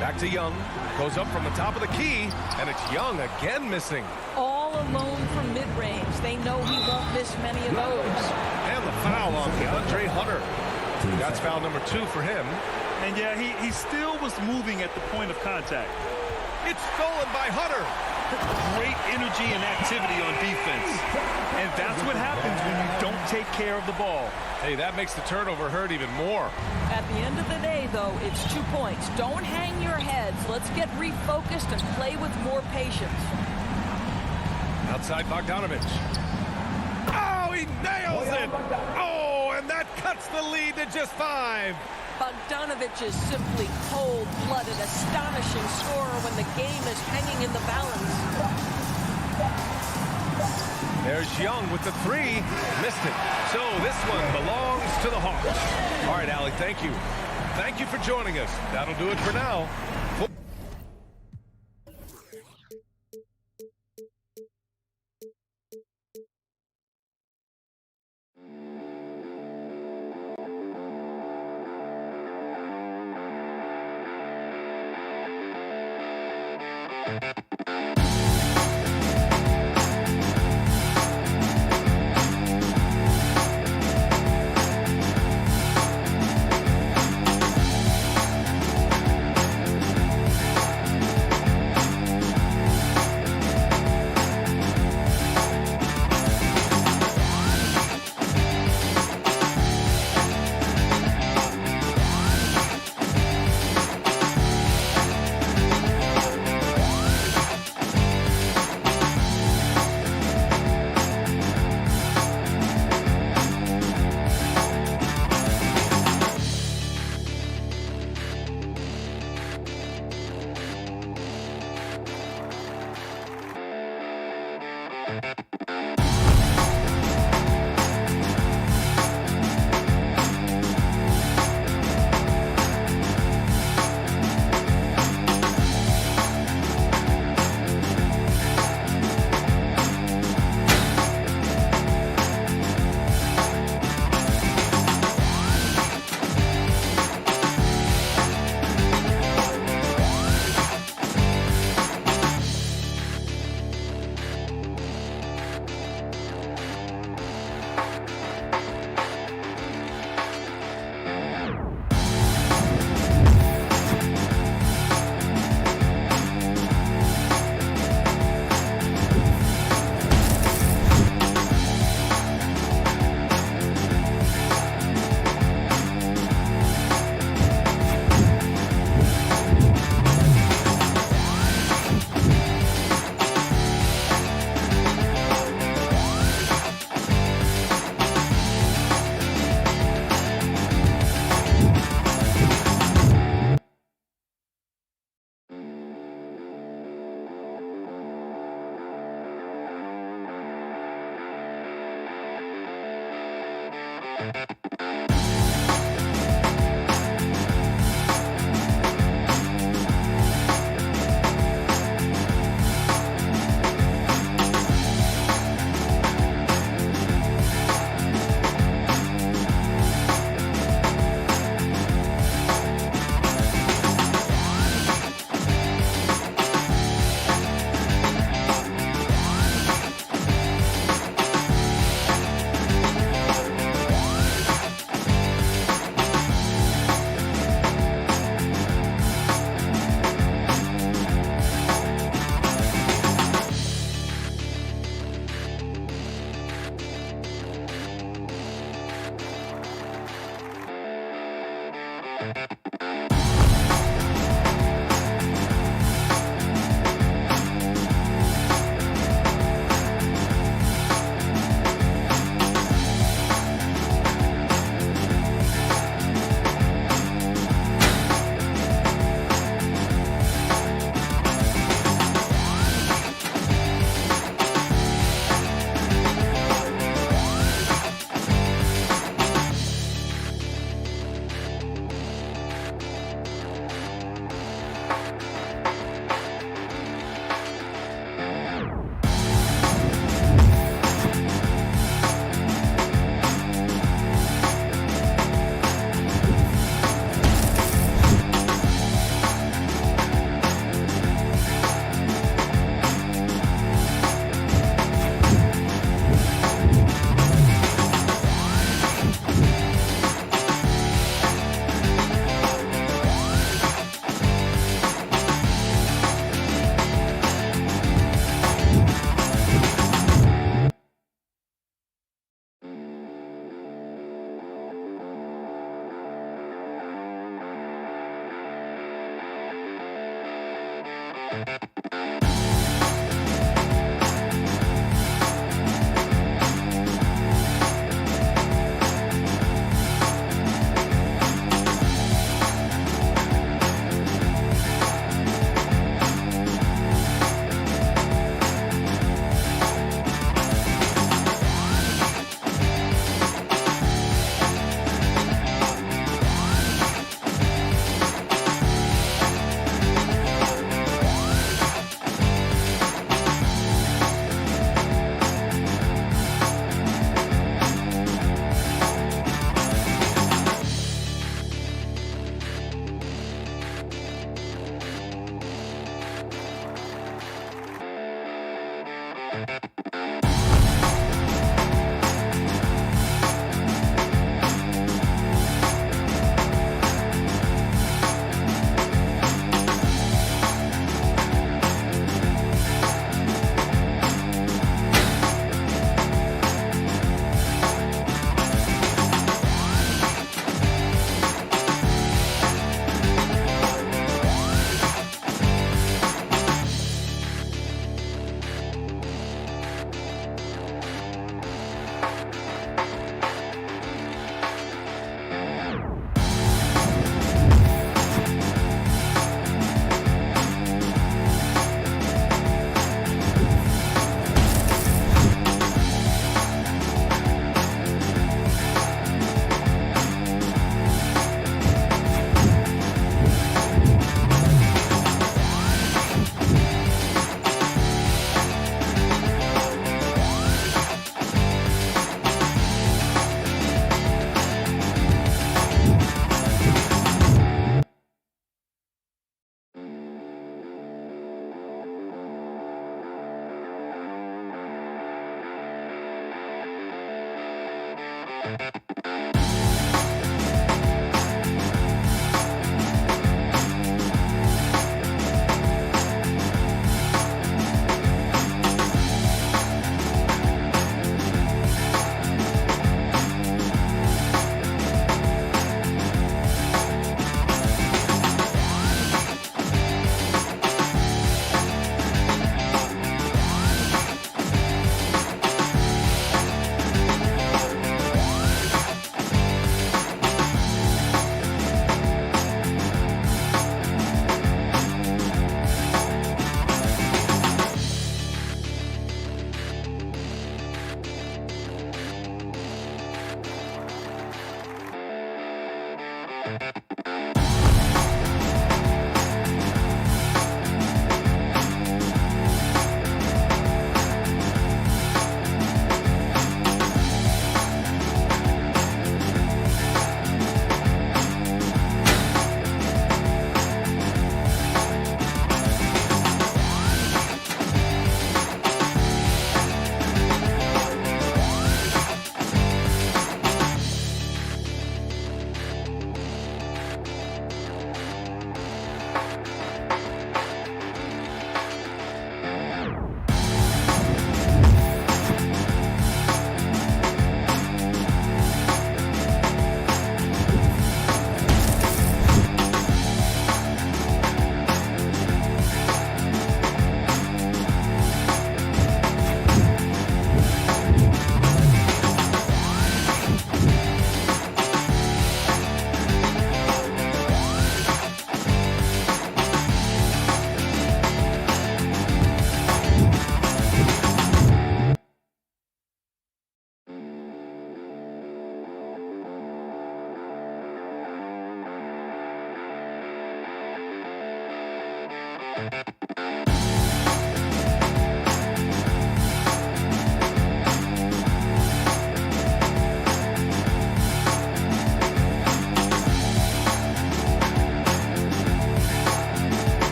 Back to Young. Goes up from the top of the key. And it's Young again missing. All alone from mid-range. They know he won't miss many of those. And the foul on DeAndre Hunter. That's foul number 2 for him. And yeah, he still was moving at the point of contact. It's stolen by Hunter. great energy and activity on defense. And that's what happens when you don't take care of the ball. Hey, that makes the turnover hurt even more. At the end of the day, though, it's 2 points. Don't hang your heads. Let's get refocused and play with more patience. Outside Bogdanovich. Oh, he nails it! Oh, and that cuts the lead to just 5. Bogdanovich is simply cold-blooded, astonishing scorer when the game is hanging in the balance. There's Young with the 3. Missed it. So this one belongs to the Hawks. All right, Allie, thank you. Thank you for joining us. That'll do it for now.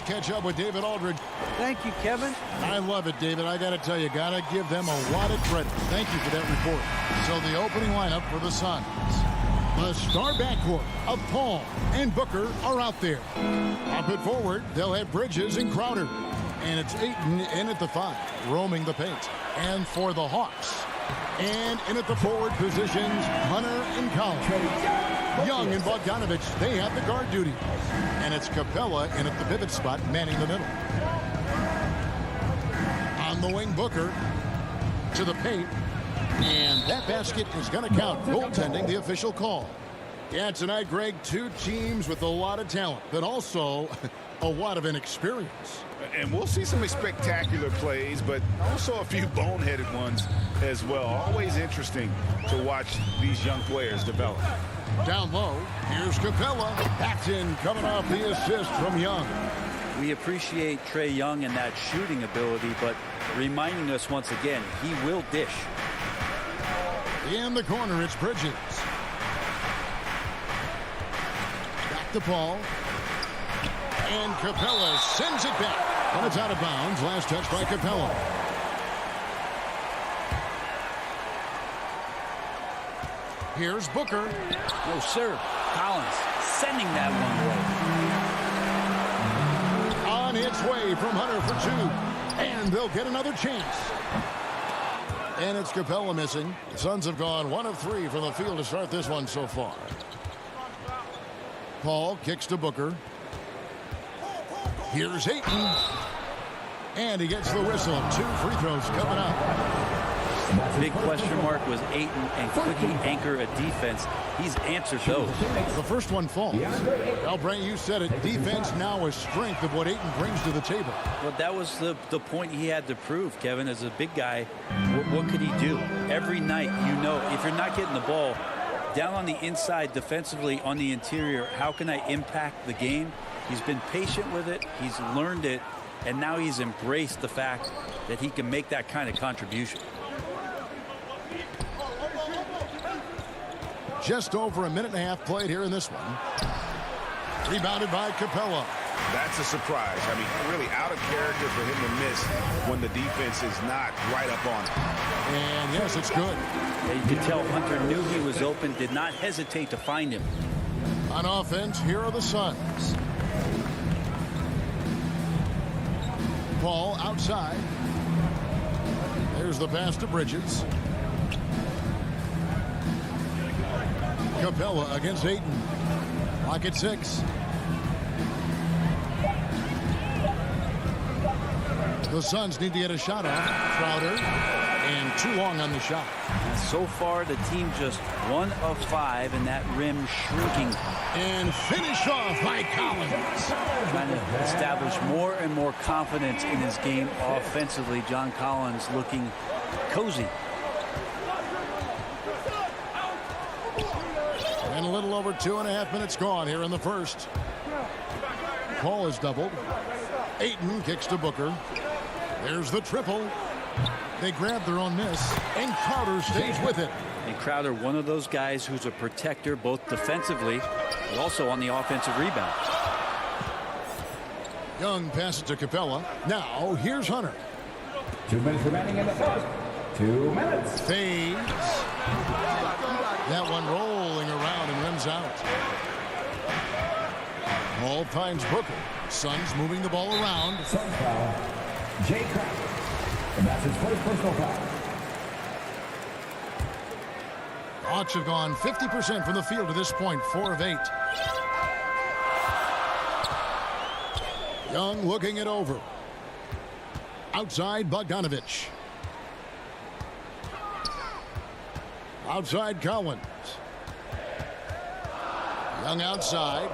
catch up with David Aldridge. Thank you, Kevin. I love it, David. I got to tell you, got to give them a lot of credit. Thank you for that report. So the opening lineup for the Suns. The star backcourt of Paul and Booker are out there. Up and forward, they'll have Bridges and Crowder. And it's Ayton in at the 5, roaming the paint. And for the Hawks, and in at the forward positions, Hunter and Collins. Young and Bogdanovich, they have the guard duty. And it's Capella in at the pivot spot, manning the middle. On the wing, Booker to the paint. And that basket is going to count. Goaltending, the official call. Yeah, tonight, Greg, two teams with a lot of talent, but also a lot of inexperience. And we'll see some spectacular plays, but also a few boneheaded ones as well. Always interesting to watch these young players develop. Down low, here's Capella. Paxton coming off the assist from Young. We appreciate Trae Young and that shooting ability, but reminding us once again, he will dish. In the corner, it's Bridges. Back to Paul. And Capella sends it back. And it's out of bounds. Last touch by Capella. Here's Booker. No, sir. Collins sending that one away. On its way from Hunter for 2. And they'll get another chance. And it's Capella missing. The Suns have gone 1 of 3 from the field to start this one so far. Paul kicks to Booker. Here's Ayton. And he gets the whistle. 2 free throws coming up. Big question mark was Ayton, and could he anchor a defense? He's answered those. The first one falls. Well, Brent, you said it. Defense now a strength of what Ayton brings to the table. Well, that was the point he had to prove, Kevin. As a big guy, what could he do? Every night, you know, if you're not getting the ball down on the inside defensively on the interior, how can I impact the game? He's been patient with it. He's learned it. And now he's embraced the fact that he can make that kind of contribution. Just over a minute and a half played here in this one. Rebounded by Capella. That's a surprise. I mean, really out of character for him to miss when the defense is not right up on him. And yes, it's good. Yeah, you can tell Hunter knew he was open, did not hesitate to find him. On offense, here are the Suns. Paul outside. There's the pass to Bridges. Capella against Ayton. Lock at 6. The Suns need to get a shot off. Crowder. And too long on the shot. And so far, the team just 1 of 5, and that rim shrinking. And finish off by Collins. Trying to establish more and more confidence in his game offensively. John Collins looking cozy. And a little over 2.5 minutes gone here in the first. Paul is doubled. Ayton kicks to Booker. There's the triple. They grab their own miss, and Crowder stays with it. And Crowder, one of those guys who's a protector both defensively but also on the offensive rebound. Young passes to Capella. Now here's Hunter. 2 minutes remaining in the first. 2 minutes. Fades. That one rolling around and rims out. Paul finds Booker. Suns moving the ball around. Suns foul. Jay Crowder. And that's his first personal foul. Hawks have gone 50% from the field to this point, 4 of 8. Young looking it over. Outside, Bogdanovich. Outside, Collins. Young outside.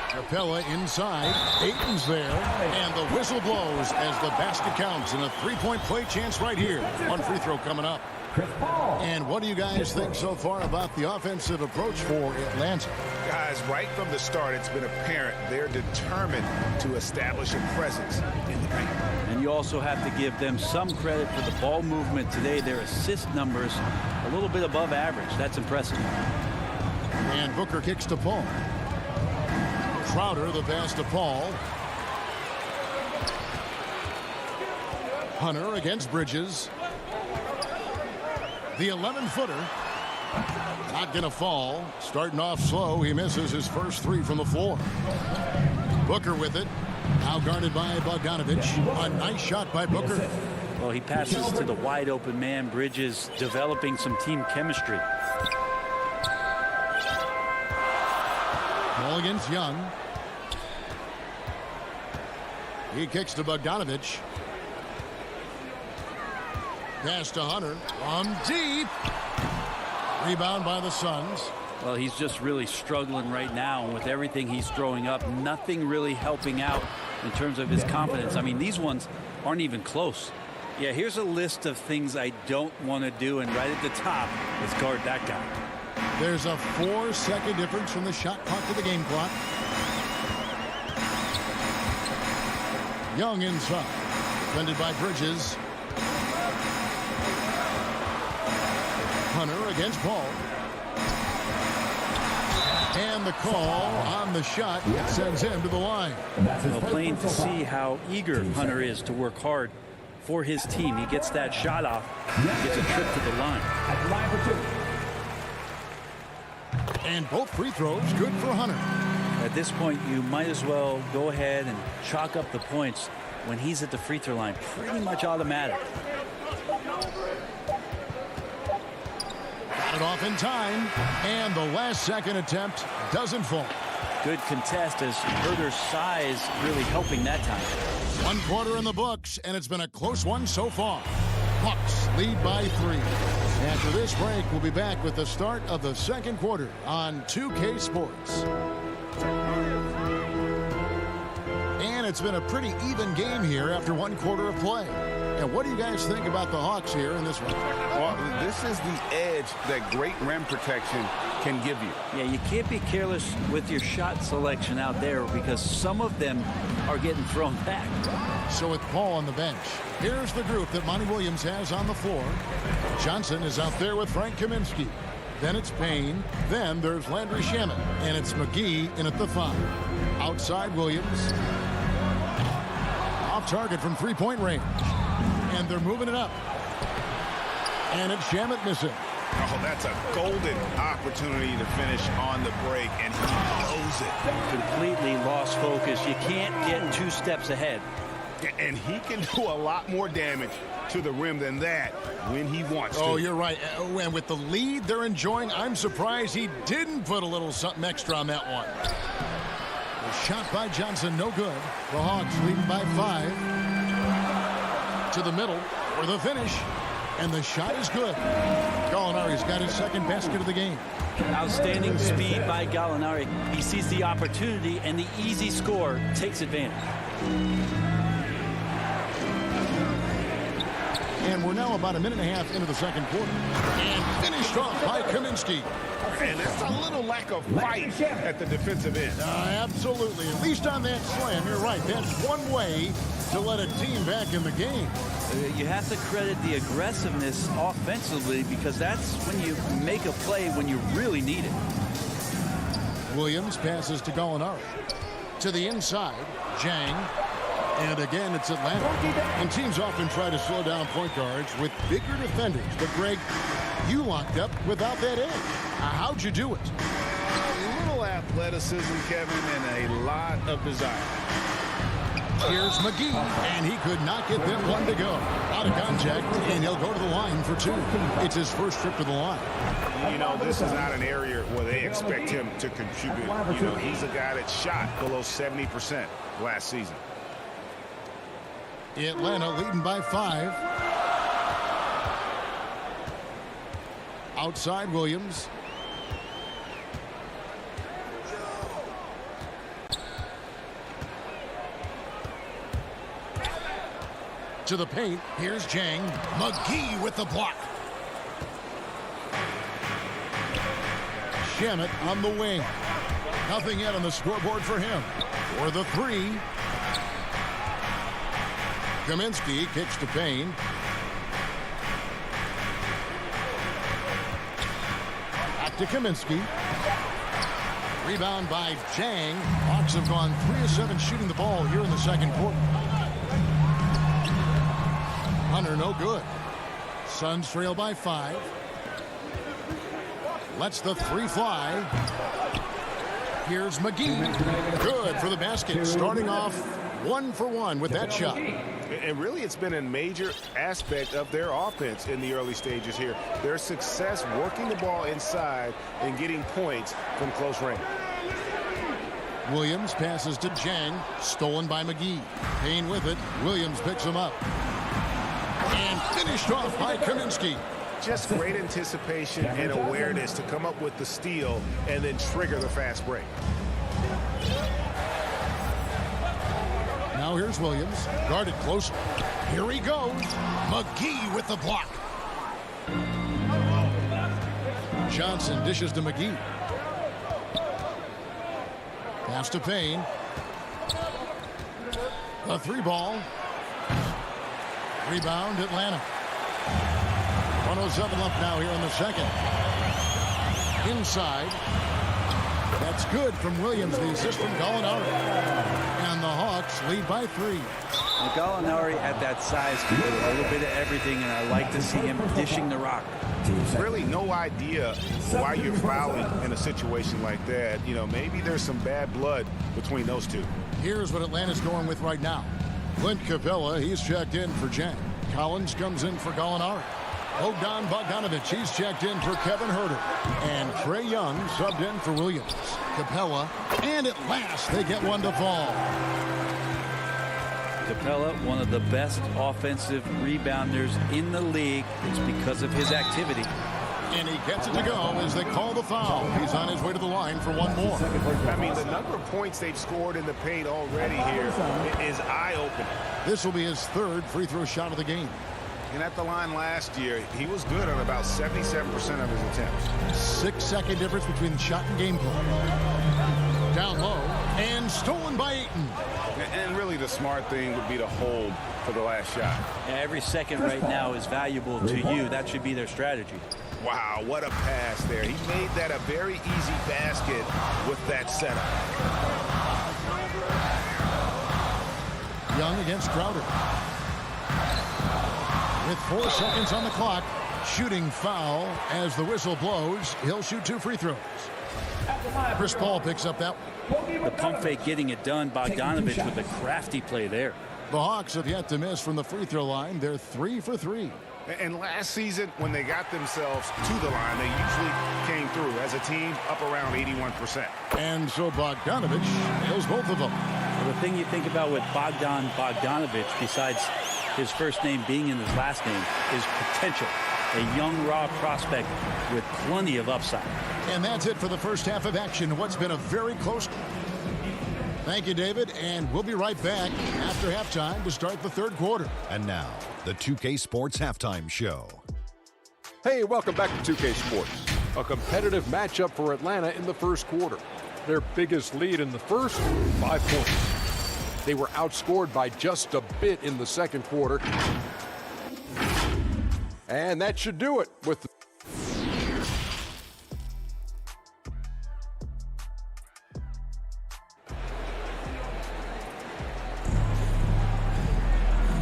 Capella inside. Ayton's there. And the whistle blows as the basket counts. And a 3-point play chance right here. One free throw coming up. And what do you guys think so far about the offensive approach for Atlanta? Guys, right from the start, it's been apparent they're determined to establish a presence in the paint. And you also have to give them some credit for the ball movement today. Their assist numbers a little bit above average. That's impressive. And Booker kicks to Paul. Crowder, the pass to Paul. Hunter against Bridges. The 11-footer. Not going to fall. Starting off slow. He misses his first three from the floor. Booker with it. Now guarded by Bogdanovich. A nice shot by Booker. Well, he passes to the wide open man. Bridges developing some team chemistry. Ball against Young. He kicks to Bogdanovich. Pass to Hunter. From deep. Rebound by the Suns. Well, he's just really struggling right now. And with everything he's throwing up, nothing really helping out in terms of his confidence. I mean, these ones aren't even close. Yeah, here's a list of things I don't want to do. And right at the top is guard that guy. There's a 4-second difference from the shot clock to the game clock. Young inside. Defended by Bridges. Hunter against Paul. And the call on the shot sends him to the line. Well, plain to see how eager Hunter is to work hard for his team. He gets that shot off. He gets a trip to the line. And both free throws good for Hunter. At this point, you might as well go ahead and chalk up the points when he's at the free throw line. Pretty much automatic. Got it off in time, and the last second attempt doesn't fall. Good contest as Herder's size really helping that time. 1 quarter in the books, and it's been a close one so far. Bucks lead by 3. After this break, we'll be back with the start of the second quarter on 2K Sports. And it's been a pretty even game here after 1 quarter of play. And what do you guys think about the Hawks here in this one? Well, this is the edge that great rim protection can give you. Yeah, you can't be careless with your shot selection out there because some of them are getting thrown back. So with Paul on the bench, here's the group that Monty Williams has on the floor. Johnson is out there with Frank Kaminsky. Then it's Payne. Then there's Landry Shamet. And it's McGee in at the 5. Outside Williams. Off target from three-point range. And they're moving it up. And it's Shamet missing. Oh, that's a golden opportunity to finish on the break, and he blows it. Completely lost focus. You can't get 2 steps ahead. And he can do a lot more damage to the rim than that when he wants to. Oh, you're right. And with the lead they're enjoying, I'm surprised he didn't put a little something extra on that one. The shot by Johnson, no good. The Hawks leading by 5. To the middle for the finish. And the shot is good. Gallinari's got his second basket of the game. Outstanding speed by Gallinari. He sees the opportunity, and the easy score takes advantage. And we're now about a minute and a half into the second quarter. And finished off by Kaminsky. And it's a little lack of fight at the defensive end. Absolutely. At least on that slam, you're right. That's one way to let a team back in the game. You have to credit the aggressiveness offensively because that's when you make a play when you really need it. Williams passes to Gallinari. To the inside, Jang. And again, it's Atlanta. And teams often try to slow down point guards with bigger defenders. But, Greg, you locked up without that edge. How'd you do it? A little athleticism, Kevin, and a lot of desire. Here's McGee, and he could not get that one to go. Out of contact, and he'll go to the line for 2. It's his first trip to the line. You know, this is not an area where they expect him to contribute. You know, he's a guy that shot below 70% last season. Atlanta leading by 5. Outside Williams. To the paint. Here's Jang. McGee with the block. Shamet on the wing. Nothing yet on the scoreboard for him. For the 3. Kaminsky kicks to Payne. Back to Kaminsky. Rebound by Jang. Hawks have gone 3 of 7 shooting the ball here in the second quarter. Hunter, no good. Suns trail by 5. Lets the 3 fly. Here's McGee. Good for the basket. Starting off 1 for 1 with that shot. And really, it's been a major aspect of their offense in the early stages here. Their success working the ball inside and getting points from close range. Williams passes to Jang. Stolen by McGee. Payne with it. Williams picks him up. And finished off by Kaminsky. Just great anticipation and awareness to come up with the steal and then trigger the fast break. Now here's Williams. Guarded close. Here he goes. McGee with the block. Johnson dishes to McGee. Pass to Payne. A 3 ball. Rebound Atlanta. 107 left now here in the second. Inside. That's good from Williams, the assist from Gallinari. And the Hawks lead by 3. Gallinari at that size can do a little bit of everything, and I like to see him dishing the rock. Really no idea why you're fouling in a situation like that. You know, maybe there's some bad blood between those two. Here's what Atlanta's going with right now. Clint Capella, he's checked in for Jang. Collins comes in for Gallinari. Bogdan Bogdanovic, he's checked in for Kevin Huerter. And Trae Young subbed in for Williams. Capella, and at last they get one to fall. Capella, one of the best offensive rebounders in the league. It's because of his activity. And he gets it to go as they call the foul. He's on his way to the line for one more. I mean, the number of points they've scored in the paint already here is eye-opening. This will be his 3rd free throw shot of the game. And at the line last year, he was good on about 77% of his attempts. 6-second difference between shot and gameplay. Down low, and stolen by Ayton. And really the smart thing would be to hold for the last shot. Every second right now is valuable to you. That should be their strategy. Wow, what a pass there. He made that a very easy basket with that setup. Young against Crowder. With 4 seconds on the clock, shooting foul as the whistle blows. He'll shoot 2 free throws. Chris Paul picks up that one. The pump fake getting it done. Bogdanovic with a crafty play there. The Hawks have yet to miss from the free throw line. They're 3 for 3. And last season, when they got themselves to the line, they usually came through as a team up around 81%. And so Bogdanovic nails both of them. Well, the thing you think about with Bogdanovic, besides his first name being in his last name, is potential. A young, raw prospect with plenty of upside. And that's it for the first half of action. What's been a very close. Thank you, David, and we'll be right back after halftime to start the 3rd quarter. And now, the 2K Sports Halftime Show. Hey, welcome back to 2K Sports. A competitive matchup for Atlanta in the first quarter. Their biggest lead in the first, 5 points. They were outscored by just a bit in the second quarter. And that should do it with the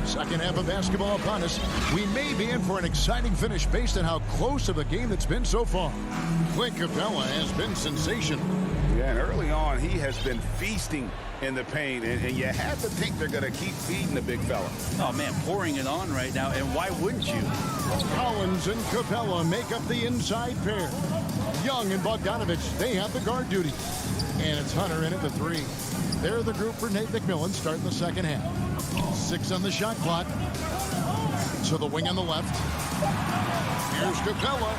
second half of basketball upon us. We may be in for an exciting finish based on how close of a game it's been so far. Clint Capella has been sensational. Yeah, and early on, he has been feasting in the paint, and you have to think they're going to keep feeding the big fella. Oh, man, pouring it on right now, and why wouldn't you? Collins and Capella make up the inside pair. Young and Bogdanovic, they have the guard duty. And it's Hunter in at the 3. They're the group for Nate McMillan starting the second half. 6 on the shot clock. To the wing on the left. Here's Capella.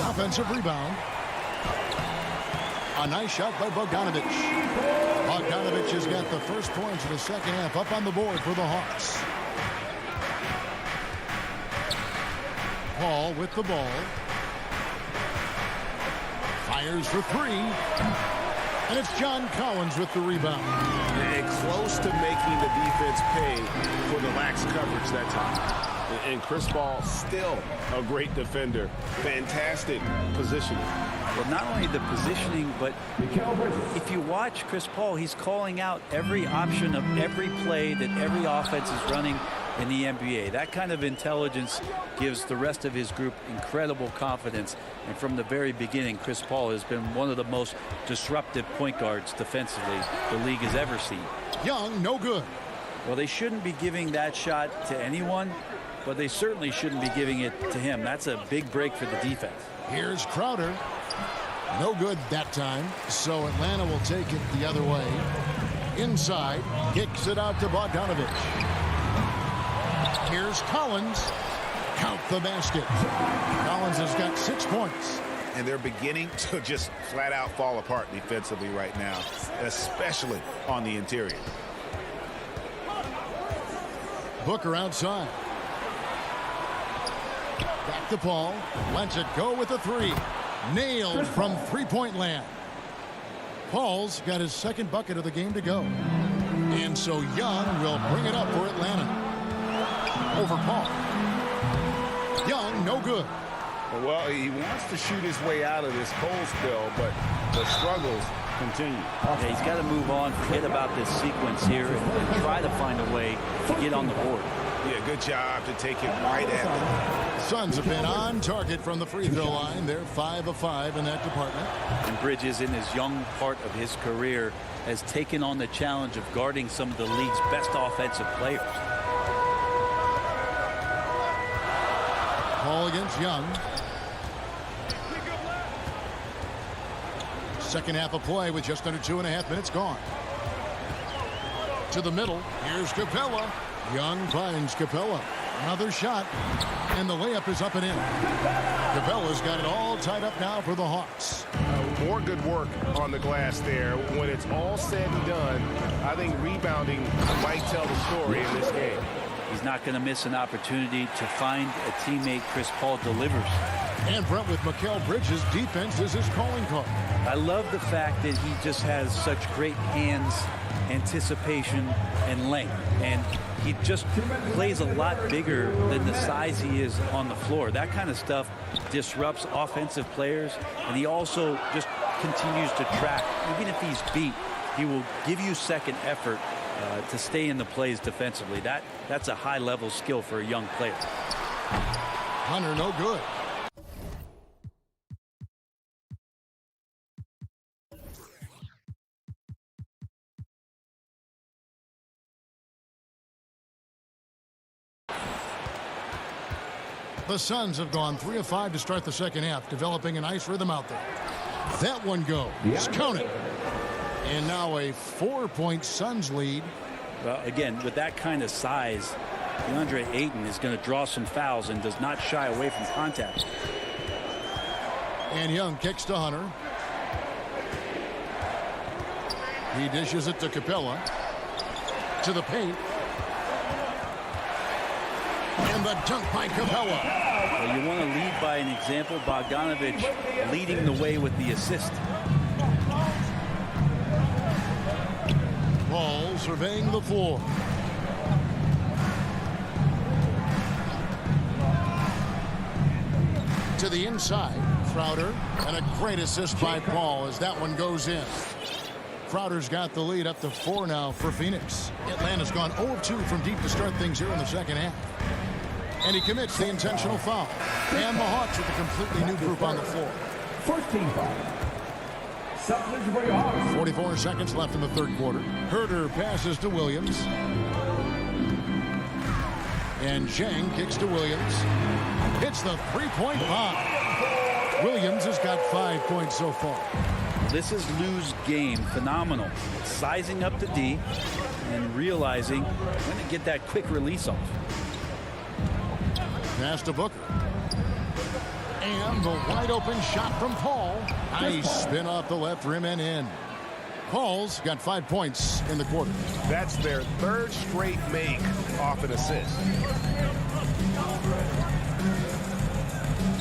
Offensive rebound. A nice shot by Bogdanovic. Bogdanovic has got the first points of the second half up on the board for the Hawks. Paul with the ball. Fires for 3. And it's John Collins with the rebound. And close to making the defense pay for the lax coverage that time. And Chris Paul, still a great defender. Fantastic positioning. Well, not only the positioning, but if you watch Chris Paul, he's calling out every option of every play that every offense is running in the NBA. That kind of intelligence gives the rest of his group incredible confidence. And from the very beginning, Chris Paul has been one of the most disruptive point guards defensively the league has ever seen. Young, no good. Well, they shouldn't be giving that shot to anyone, but they certainly shouldn't be giving it to him. That's a big break for the defense. Here's Crowder. No good that time, so Atlanta will take it the other way. Inside, kicks it out to Bogdanovich. Here's Collins. Count the basket. Collins has got 6 points. And they're beginning to just flat out fall apart defensively right now, especially on the interior. Booker outside. Back to Paul. Lets it go with the three. Nailed from three-point land. Paul's got his second bucket of the game to go. And so Young will bring it up for Atlanta. Over Paul. Young, no good. Well, he wants to shoot his way out of this cold spell, but the struggles continue. Yeah, he's got to move on, forget about this sequence here, and try to find a way to get on the board. Yeah, good job to take it right at them. Suns have been on target from the free throw line. They're 5 of 5 in that department. And Bridges, in his young part of his career, has taken on the challenge of guarding some of the league's best offensive players. Paul against Young. Second half of play with just under 2.5 minutes gone. To the middle. Here's Capella. Young finds Capella. Another shot. And the layup is up and in. Capella's got it all tied up now for the Hawks. More good work on the glass there. When it's all said and done, I think rebounding might tell the story in this game. He's not going to miss an opportunity to find a teammate. Chris Paul delivers. And Brent, with Mikal Bridges, defense is his calling card. I love the fact that he just has such great hands, anticipation, and length. And he just plays a lot bigger than the size he is on the floor. That kind of stuff disrupts offensive players. And he also just continues to track. Even if he's beat, he will give you second effort to stay in the plays defensively. That's a high-level skill for a young player. Hunter, no good. The Suns have gone 3 of 5 to start the second half, developing a nice rhythm out there. That one goes. Count it. And now a 4-point Suns lead. Well, again, with that kind of size, DeAndre Ayton is going to draw some fouls and does not shy away from contact. And Young kicks to Hunter. He dishes it to Capella. To the paint. And the dunk by Capella. Well, you want to lead by an example. Bogdanovich leading the way with the assist. Paul surveying the floor. To the inside. Crowder. And a great assist by Paul as that one goes in. Crowder's got the lead up to 4 now for Phoenix. Atlanta's gone 0 of 2 from deep to start things here in the second half. And he commits the intentional foul. And the Hawks with a completely new group on the floor. First team foul. 44 seconds left in the third quarter. Herter passes to Williams. And Chang kicks to Williams. Hits the three-point bomb. Williams has got 5 points so far. This is Lou's game. Phenomenal. Sizing up the D and realizing when to get that quick release off. Pass to Booker. And the wide open shot from Paul. Nice spin off the left rim and in. Paul's got 5 points in the quarter. That's their third straight make off an assist.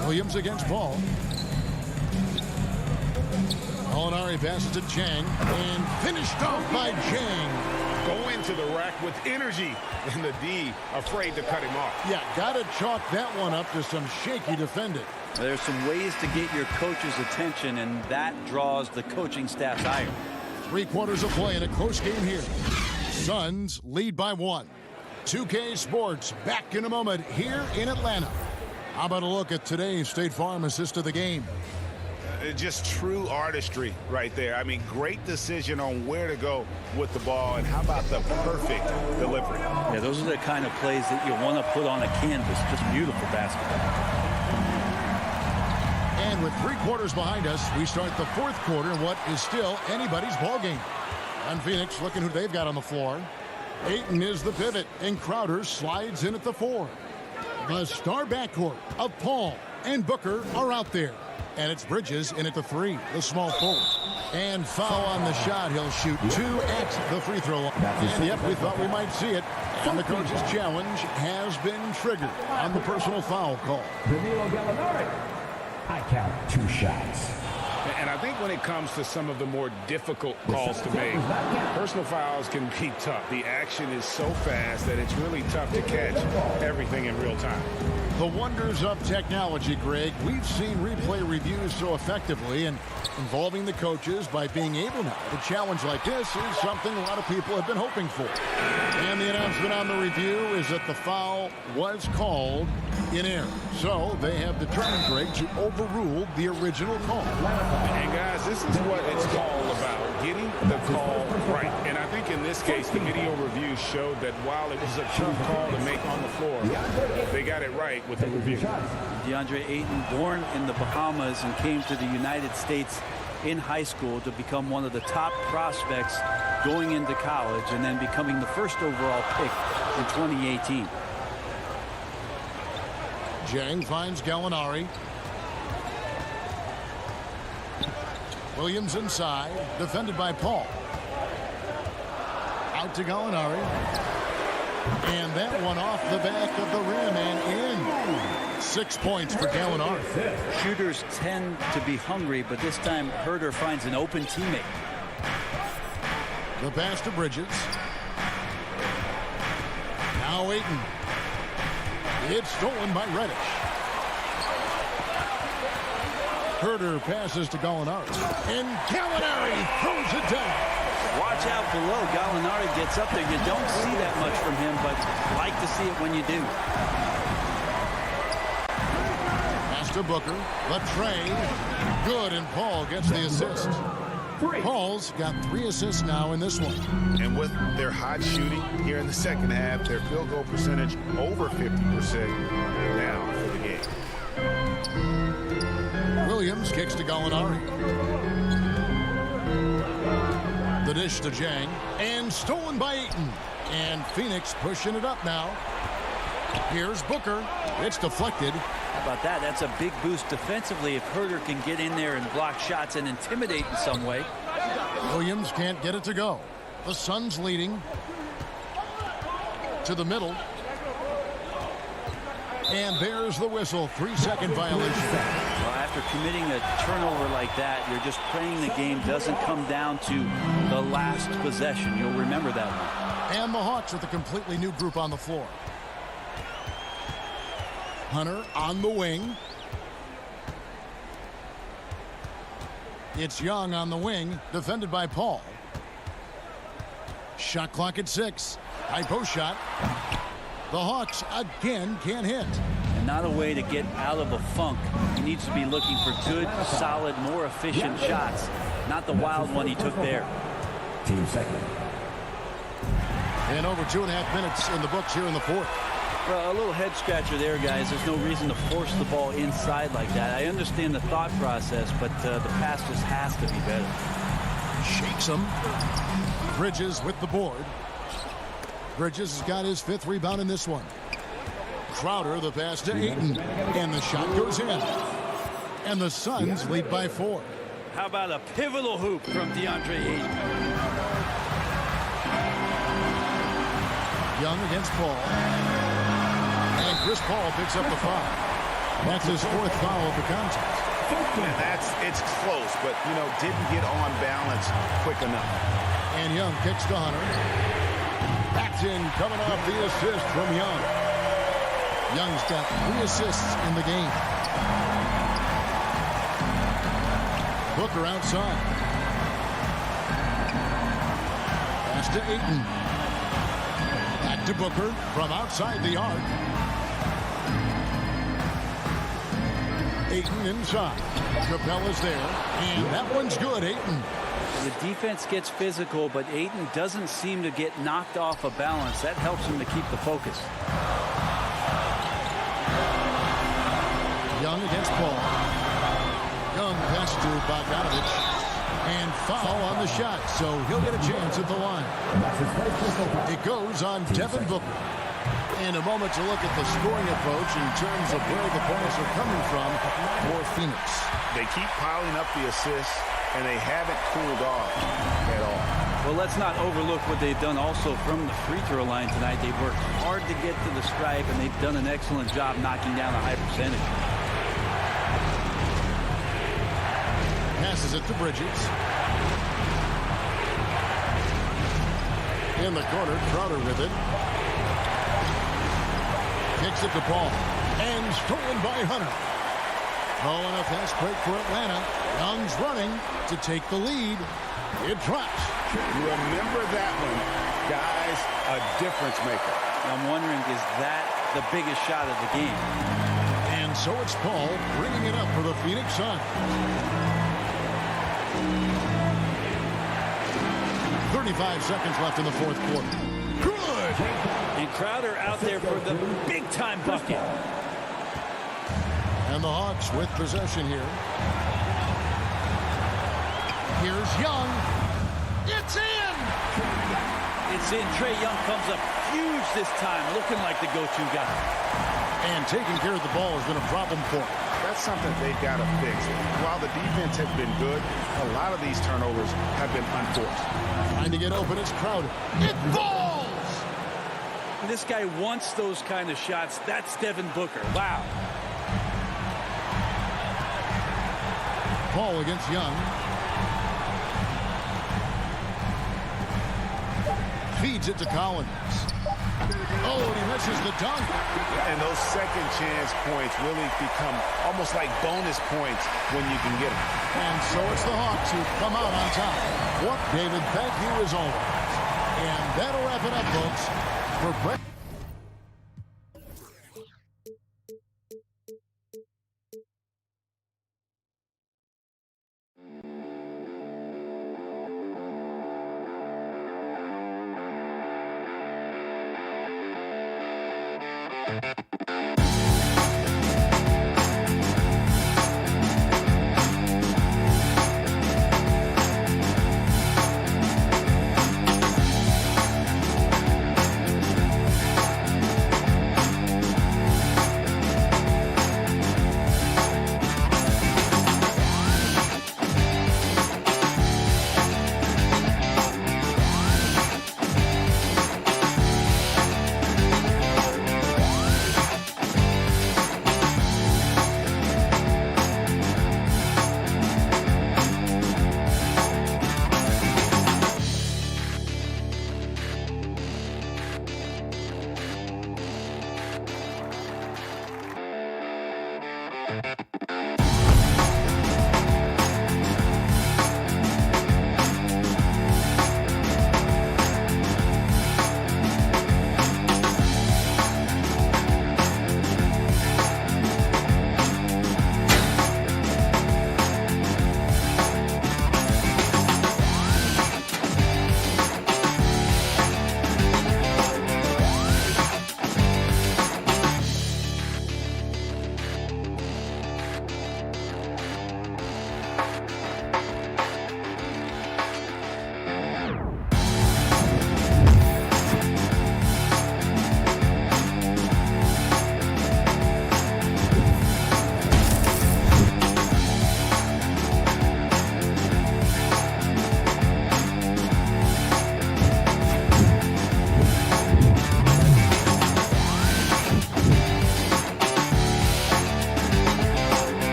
Williams against Paul. Molinari passes to Chang. And finished off by Chang. go into the rack with energy, and the D afraid to cut him off. Yeah, got to chalk that one up to some shaky defending. There's some ways to get your coach's attention, and that draws the coaching staff's ire. 3 quarters of play in a close game here. Suns lead by 1. 2K Sports back in a moment here in Atlanta. How about a look at today's State Farm assist of the game? Just true artistry right there. I mean, great decision on where to go with the ball, and how about the perfect delivery? Yeah, those are the kind of plays that you want to put on a canvas. Just beautiful basketball. And with 3 quarters behind us, we start the 4th quarter in what is still anybody's ball game. And Phoenix looking who they've got on the floor. Ayton is the pivot, and Crowder slides in at the 4. The star backcourt of Paul and Booker are out there. And it's Bridges in at the 3, the small forward. And foul on the shot. He'll shoot 2 at the free throw line. And yep, we thought we might see it. And the coach's challenge has been triggered on the personal foul call. Danilo Gallinari. I count 2 shots. And I think when it comes to some of the more difficult calls to make, personal fouls can be tough. The action is so fast that it's really tough to catch everything in real time. The wonders of technology, Greg. We've seen replay reviews so effectively, and involving the coaches by being able now to challenge like this is something a lot of people have been hoping for. And the announcement on the review is that the foul was called in error. So they have determined, Greg, to overrule the original call. And guys, this is what it's all about, getting the call right. And I think in this case, the video review showed that while it was a tough call to make on the floor, they got it right with the review. DeAndre Ayton, born in the Bahamas and came to the United States in high school to become one of the top prospects going into college, and then becoming the first overall pick in 2018. Jang finds Gallinari. Williams inside, defended by Paul. Out to Gallinari. And that one off the back of the rim and in. 6 points for Gallinari. Shooters tend to be hungry, but this time Herder finds an open teammate. The pass to Bridges. Now Ayton. It's stolen by Reddish. Herder passes to Gallinari. And Gallinari throws it down. Watch out below. Gallinari gets up there. You don't see that much from him, but like to see it when you do. Pass to Booker. The tray. Good, and Paul gets the assist. Paul's got 3 assists now in this one. And with their hot shooting here in the second half, their field goal percentage over 50% now for the game. Williams kicks to Gallinari. The dish to Jang. And stolen by Ayton. And Phoenix pushing it up now. Here's Booker. It's deflected. How about that? That's a big boost defensively if Herder can get in there and block shots and intimidate in some way. Williams can't get it to go. The Suns leading. To the middle. And there's the whistle. 3-second violation. Well, after committing a turnover like that, you're just praying the game doesn't come down to the last possession. You'll remember that one. And the Hawks with a completely new group on the floor. Hunter on the wing. It's Young on the wing, defended by Paul. Shot clock at 6. High post shot. The Hawks again can't hit. And not a way to get out of a funk. He needs to be looking for good, solid, more efficient shots. Not the wild one he took there. Team second. And over 2.5 minutes in the books here in the 4th. Well, a little head scratcher there, guys. There's no reason to force the ball inside like that. I understand the thought process, but the pass just has to be better. Shakes him. Bridges with the board. Bridges has got his 5th rebound in this one. Crowder, the pass to Ayton. And the shot goes in. And the Suns lead by 4. How about a pivotal hoop from DeAndre Ayton? Young against Paul. And Chris Paul picks up the foul. That's his 4th foul of the contest. And it's close, but, didn't get on balance quick enough. And Young kicks to Hunter. Acton coming off the assist from Young. Young's got 3 assists in the game. Booker outside. Pass to Ayton. Back to Booker from outside the arc. Ayton inside. Capella's there, and that one's good. Ayton. The defense gets physical, but Ayton doesn't seem to get knocked off of balance. That helps him to keep the focus. Young against Paul. Young pass to Bogdanovich. And foul on the shot, so he'll get a chance at the line. It goes on Devin Booker. And a moment to look at the scoring approach in terms of where the points are coming from for Phoenix. They keep piling up the assists, and they haven't cooled off at all. Well, let's not overlook what they've done also from the free throw line tonight. They've worked hard to get to the stripe, and they've done an excellent job knocking down a high percentage. Passes it to Bridges. In the corner, Crowder with it. Kicks it to Paul. And stolen by Hunter. Oh, and a fast break for Atlanta. Young's running to take the lead. It drops. Remember that one. Guys, a difference maker. I'm wondering, is that the biggest shot of the game? And so it's Paul bringing it up for the Phoenix Suns. 35 seconds left in the fourth quarter. Good! And Crowder out there for the big-time bucket. And the Hawks with possession here. Here's Young. It's in! It's in. Trae Young comes up huge this time, looking like the go-to guy. And taking care of the ball has been a problem for him. That's something they've got to fix. While the defense has been good, a lot of these turnovers have been unforced. Trying to get open, it's Crowder. It falls! This guy wants those kind of shots. That's Devin Booker. Wow. Paul against Young. Feeds it to Collins. Oh, and he misses the dunk. And those second chance points really become almost like bonus points when you can get them. And so it's the Hawks who come out on top. What, David, thank you as always. And that'll wrap it up, folks. For Brett.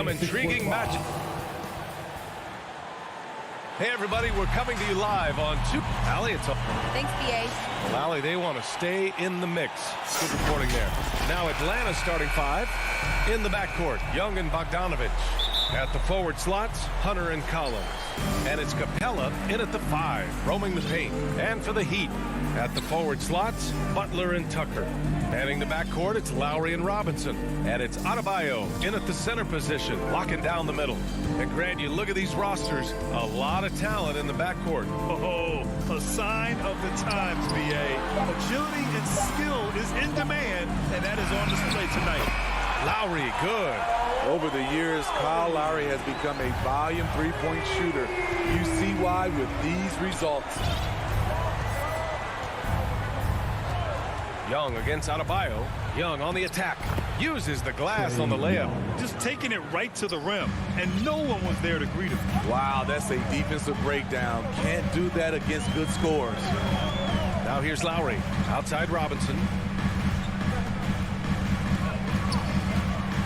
some intriguing matches. Hey, everybody, we're coming to you live on Allie, it's Thanks, BA. Well, Allie, they want to stay in the mix. Good reporting there. Now Atlanta starting 5 in the backcourt. Young and Bogdanovich. At the forward slots, Hunter and Collins. And it's Capella in at the 5, roaming the paint. And for the Heat, at the forward slots, Butler and Tucker. Heading the backcourt, it's Lowry and Robinson. And it's Adebayo in at the center position, locking down the middle. And Grant, you look at these rosters, a lot of talent in the backcourt. Oh, a sign of the times, BA. Agility and skill is in demand, and that is on display tonight. Lowry, good. Over the years, Kyle Lowry has become a volume three-point shooter. You see why with these results. Young against Adebayo. Young on the attack. Uses the glass on the layup. Just taking it right to the rim, and no one was there to greet him. Wow, that's a defensive breakdown. Can't do that against good scores. Now here's Lowry. Outside Robinson.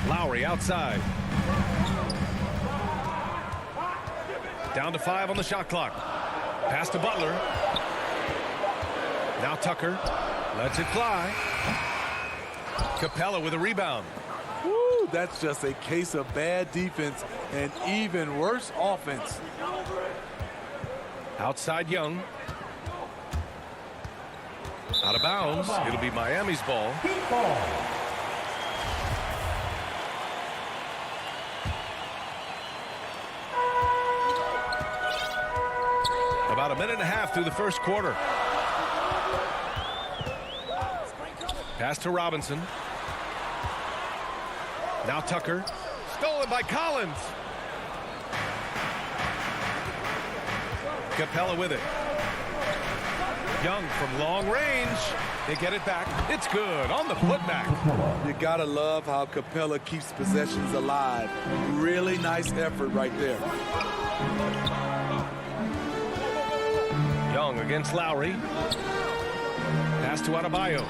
Lowry outside. Down to 5 on the shot clock. Pass to Butler. Now Tucker lets it fly. Capella with a rebound. Woo, that's just a case of bad defense and even worse offense. Outside Young. Out of bounds. It'll be Miami's ball. About a minute and a half through the first quarter. Pass to Robinson. Now Tucker. Stolen by Collins. Capella with it. Young from long range. They get it back. It's good on the putback. You gotta love how Capella keeps possessions alive. Really nice effort right there. Young against Lowry. Pass to Adebayo.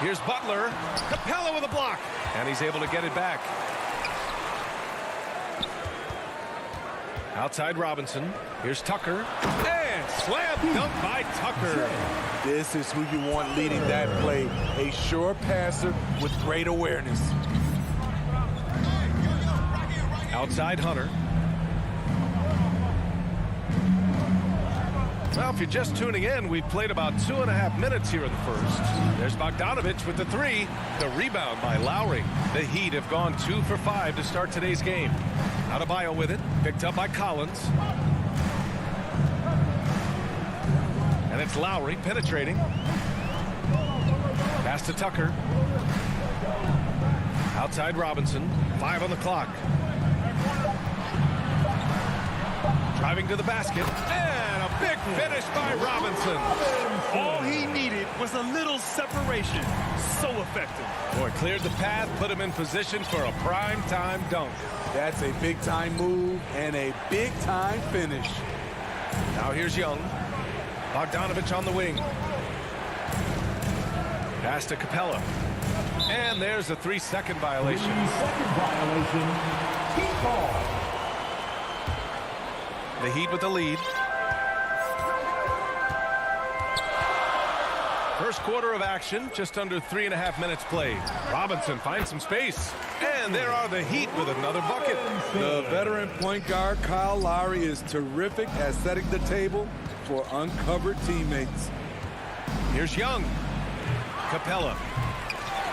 Here's Butler. Capella with a block. And he's able to get it back. Outside Robinson. Here's Tucker. And slam dunk by Tucker. This is who you want leading that play. A sure passer with great awareness. Outside Hunter. Well, if you're just tuning in, we've played about 2.5 minutes here in the first. There's Bogdanovich with the 3. The rebound by Lowry. The Heat have gone 2 for 5 to start today's game. Adebayo with it. Picked up by Collins. And it's Lowry penetrating. Pass to Tucker. Outside Robinson. 5 on the clock. Driving to the basket. And a big finish by Robinson. All he needed was a little separation. So effective. Boy, cleared the path, put him in position for a prime-time dunk. That's a big-time move and a big-time finish. Now here's Young. Bogdanovich on the wing. Pass to Capella. And there's a 3-second violation. 3-second violation. Heat ball. The Heat with the lead. First quarter of action, just under 3.5 minutes played. Robinson finds some space. And there are the Heat with another bucket. The veteran point guard, Kyle Lowry, is terrific at setting the table for uncovered teammates. Here's Young. Capella.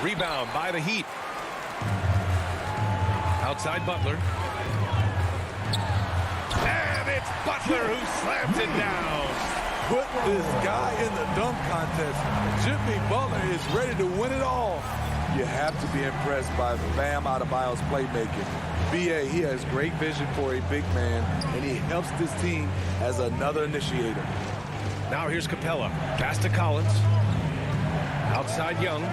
Rebound by the Heat. Outside Butler. And it's Butler who slams it down. Put this guy in the dunk contest. Jimmy Butler is ready to win it all. You have to be impressed by Bam Adebayo's playmaking. BA, he has great vision for a big man, and he helps this team as another initiator. Now here's Capella. Pass to Collins. Outside Young.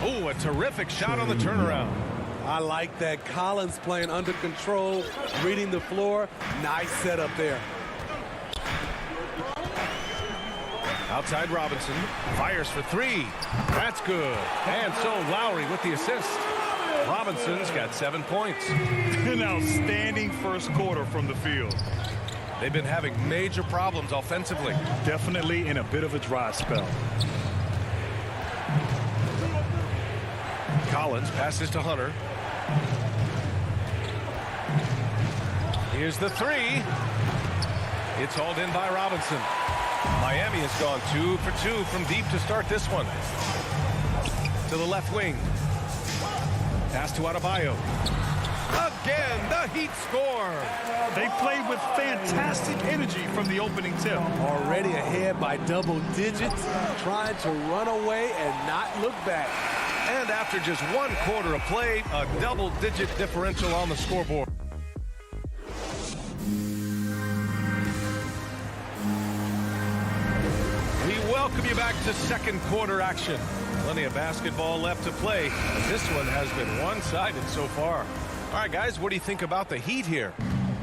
Oh, a terrific shot on the turnaround. I like that. Collins playing under control, reading the floor. Nice setup there. Outside Robinson. Fires for three. That's good. And so Lowry with the assist. Robinson's got 7 points. An outstanding first quarter from the field. They've been having major problems offensively. Definitely in a bit of a dry spell. Collins passes to Hunter. Here's the three. It's hauled in by Robinson. Miami has gone 2 for 2 from deep to start this one. To the left wing. Pass to Adebayo. Again, the Heat score. They played with fantastic energy from the opening tip. Already ahead by double digits, trying to run away and not look back. And after just 1 quarter of play, a double-digit differential on the scoreboard. We welcome you back to second quarter action. Plenty of basketball left to play. This one has been one-sided so far. All right, guys, what do you think about the Heat here?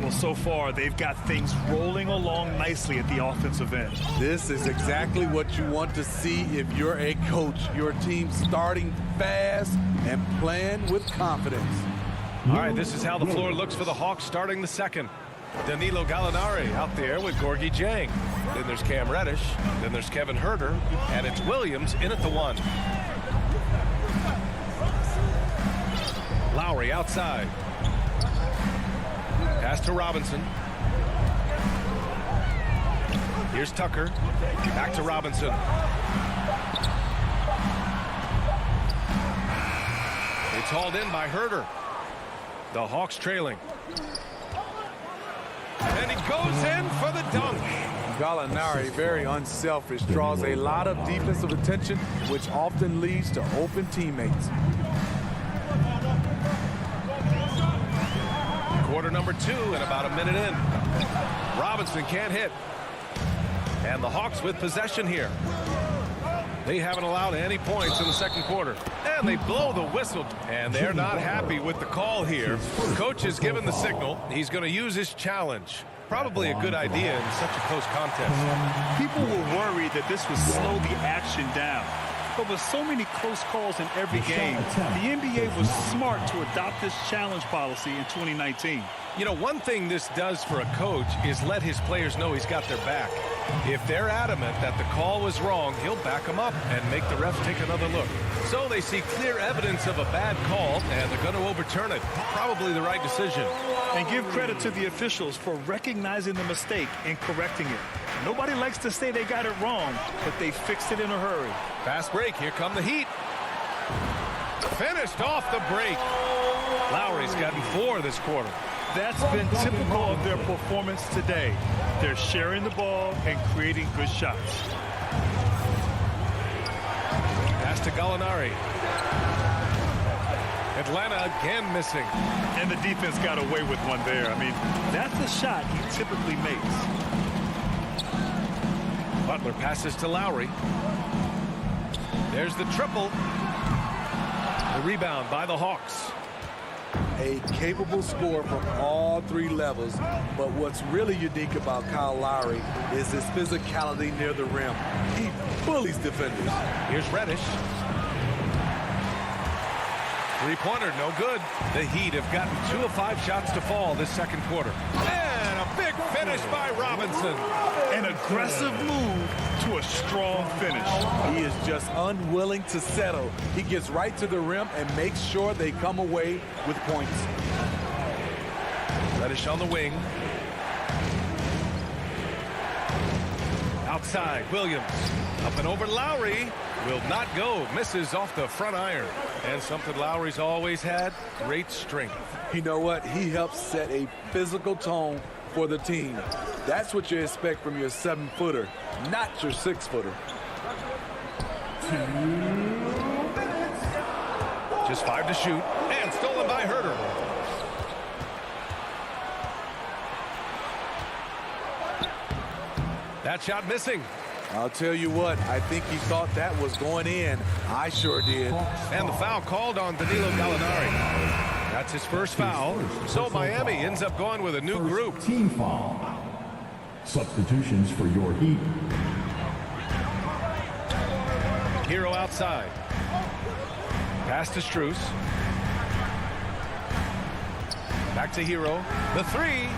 Well, so far, they've got things rolling along nicely at the offensive end. This is exactly what you want to see if you're a coach. Your team starting fast and playing with confidence. All right, this is how the floor looks for the Hawks starting the second. Danilo Gallinari out there with Gorgui Dieng. Then there's Cam Reddish. Then there's Kevin Huerter. And it's Williams in at the 1. Lowry outside. Pass to Robinson. Here's Tucker. Back to Robinson. It's hauled in by Huerter. The Hawks trailing. And he goes in for the dunk. Gallinari, very unselfish, draws a lot of defensive attention, which often leads to open teammates. Quarter number 2 and about a minute in. Robinson can't hit. And the Hawks with possession here. They haven't allowed any points in the second quarter. And they blow the whistle. And they're not happy with the call here. Coach has given the signal. He's going to use his challenge. Probably a good idea in such a close contest. People were worried that this would slow the action down. But with so many close calls in every game, the NBA was smart to adopt this challenge policy in 2019. You know, one thing this does for a coach is let his players know he's got their back. If they're adamant that the call was wrong, he'll back them up and make the refs take another look. So they see clear evidence of a bad call, and they're going to overturn it. Probably the right decision. And give credit to the officials for recognizing the mistake and correcting it. Nobody likes to say they got it wrong, but they fixed it in a hurry. Fast break. Here come the Heat. Finished off the break. Lowry's gotten 4 this quarter. That's been typical of their performance today. They're sharing the ball and creating good shots. Pass to Gallinari. Atlanta again missing. And the defense got away with one there. I mean, that's a shot he typically makes. Butler passes to Lowry. There's the triple. The rebound by the Hawks. A capable scorer from all 3 levels, but what's really unique about Kyle Lowry is his physicality near the rim. He bullies defenders. Here's Reddish. 3-pointer, no good. The Heat have gotten 2 of 5 shots to fall this second quarter. And a big finish by Robinson. An aggressive move to a strong finish. He is just unwilling to settle. He gets right to the rim and makes sure they come away with points. Reddish on the wing. Outside, Williams. Up and over Lowry. Will not go. Misses off the front iron. And something Lowry's always had, great strength. You know what? He helps set a physical tone for the team. That's what you expect from your 7-footer, not your 6-footer. Just 5 to shoot. And stolen by Huerter. That shot missing. I'll tell you what, I think he thought that was going in. I sure did. And the foul called on Danilo Gallinari. That's his first foul. So Miami ends up going with a new group. Team foul. Substitutions for your Heat. Hero outside. Pass to Strus. Back to Hero. The three.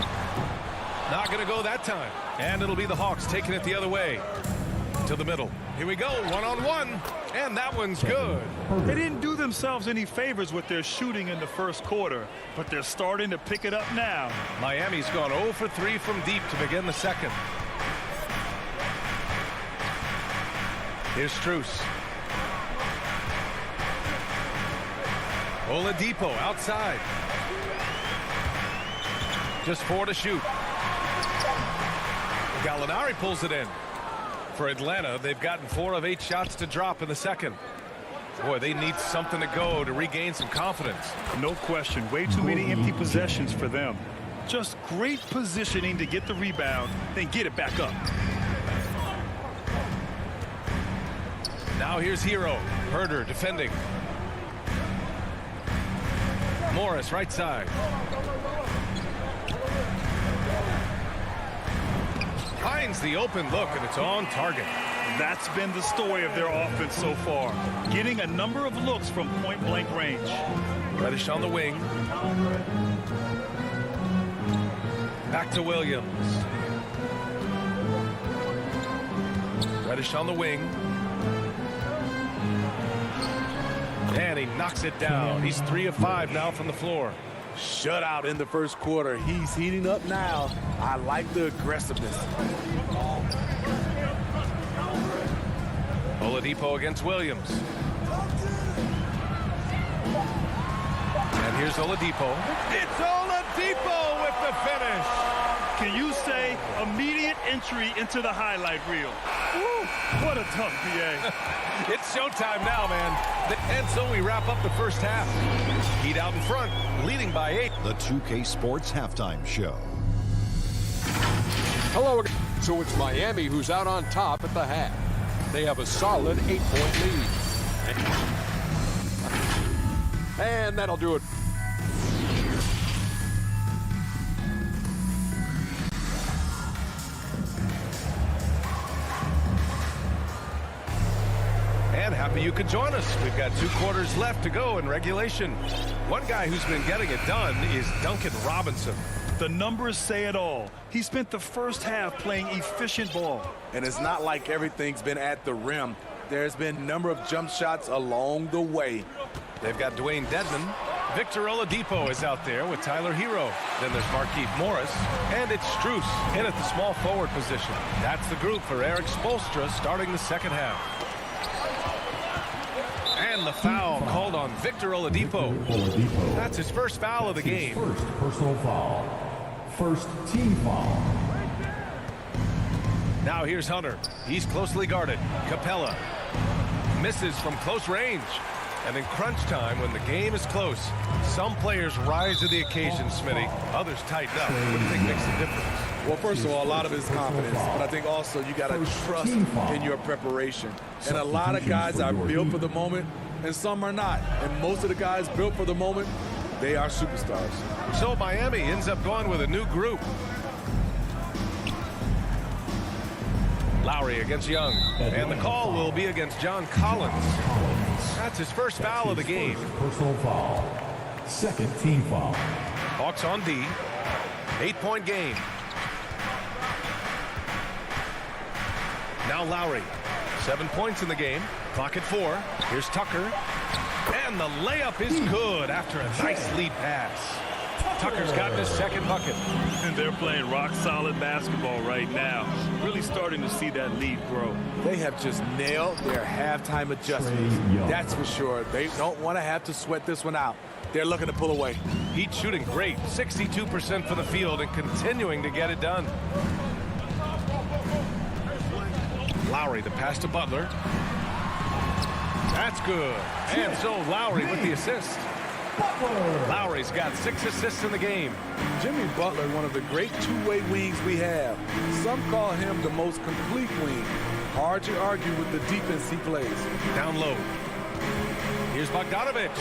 Not going to go that time. And it'll be the Hawks taking it the other way. To the middle. Here we go. One-on-one. And that one's good. They didn't do themselves any favors with their shooting in the first quarter, but they're starting to pick it up now. Miami's gone 0 for 3 from deep to begin the second. Here's Strus. Oladipo outside. Just 4 to shoot. Gallinari pulls it in. For Atlanta, they've gotten 4 of 8 shots to drop in the second. Boy, they need something to go to regain some confidence. No question. Way too many empty possessions for them. Just great positioning to get the rebound, then get it back up. Now here's Hero. Herder defending. Morris right side. Finds the open look, and it's on target. That's been the story of their offense so far. Getting a number of looks from point-blank range. Reddish on the wing. Back to Williams. Reddish on the wing. And he knocks it down. He's 3 of 5 now from the floor. Shutout in the first quarter. He's heating up now. I like the aggressiveness. Oladipo against Williams. And here's Oladipo. It's Oladipo with the finish. Can you say immediate entry into the highlight reel? Woo, what a tough BA. It's showtime now, man. And so we wrap up the first half. Heat out in front, leading by 8. The 2K Sports Halftime Show. Hello again. So it's Miami who's out on top at the half. They have a solid 8-point lead. And that'll do it. And happy you could join us. We've got 2 quarters left to go in regulation. One guy who's been getting it done is Duncan Robinson. The numbers say it all. He spent the first half playing efficient ball. And it's not like everything's been at the rim. There's been a number of jump shots along the way. They've got Dwayne Dedman. Victor Oladipo is out there with Tyler Hero. Then there's Markieff Morris. And it's Strus in at the small forward position. That's the group for Eric Spoelstra starting the second half. And the foul called on Victor Oladipo. That's his first foul of the game. First personal foul. First team foul. Now here's Hunter. He's closely guarded. Capella misses from close range. And in crunch time, when the game is close, some players rise to the occasion, Smitty. Others tighten up. What do you think makes the difference? Well, first of all, a lot of it is confidence, but I think also you got to trust in your preparation. And a lot of guys are built for the moment, and some are not. And most of the guys built for the moment, they are superstars. So Miami ends up going with a new group. Lowry against Young. And the call will be against John Collins. That's his first foul of the game. Personal foul. Second team foul. Hawks on D. 8-point game. Now Lowry. 7 points in the game. Clock at 4. Here's Tucker. And the layup is good after a nice lead pass. Tucker's gotten his second bucket. And they're playing rock-solid basketball right now. Really starting to see that lead grow. They have just nailed their halftime adjustments. That's for sure. They don't want to have to sweat this one out. They're looking to pull away. Heat shooting great. 62% for the field and continuing to get it done. Lowry, the pass to Butler. That's good. And so Lowry with the assist. Lowry's got 6 assists in the game. Jimmy Butler, one of the great two-way wings we have. Some call him the most complete wing. Hard to argue with the defense he plays. Down low. Here's Bogdanovic.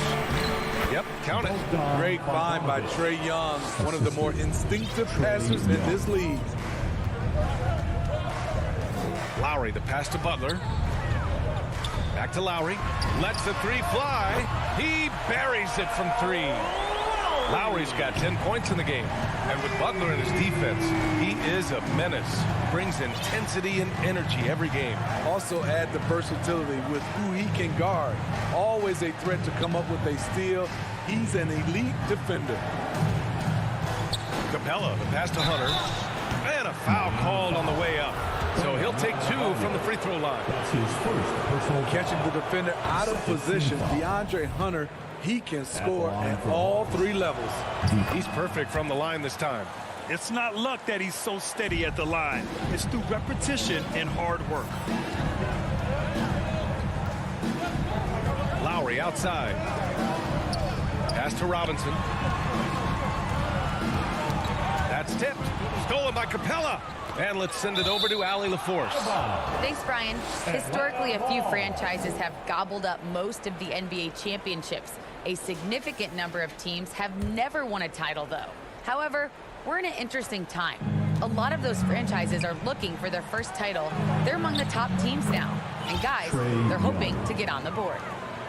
Yep, count it. Great find by Trae Young, one of the more instinctive passers in this league. Lowry, the pass to Butler. Back to Lowry. Lets the three fly. He buries it from three. Lowry's got 10 points in the game. And with Butler in his defense, he is a menace. Brings intensity and energy every game. Also add the versatility with who he can guard. Always a threat to come up with a steal. He's an elite defender. Capella, the pass to Hunter. And a foul called on the way up. So he'll take 2 from the free throw line. That's his first personal. Catching the defender out of position, DeAndre Hunter, he can score at all 3 levels. He's perfect from the line this time. It's not luck that he's so steady at the line. It's through repetition and hard work. Lowry outside. Pass to Robinson. That's tipped. Stolen by Capella. And let's send it over to Allie LaForce. Thanks, Brian. Historically, a few franchises have gobbled up most of the NBA championships. A significant number of teams have never won a title, though. However, we're in an interesting time. A lot of those franchises are looking for their first title. They're among the top teams now. And guys, they're hoping to get on the board.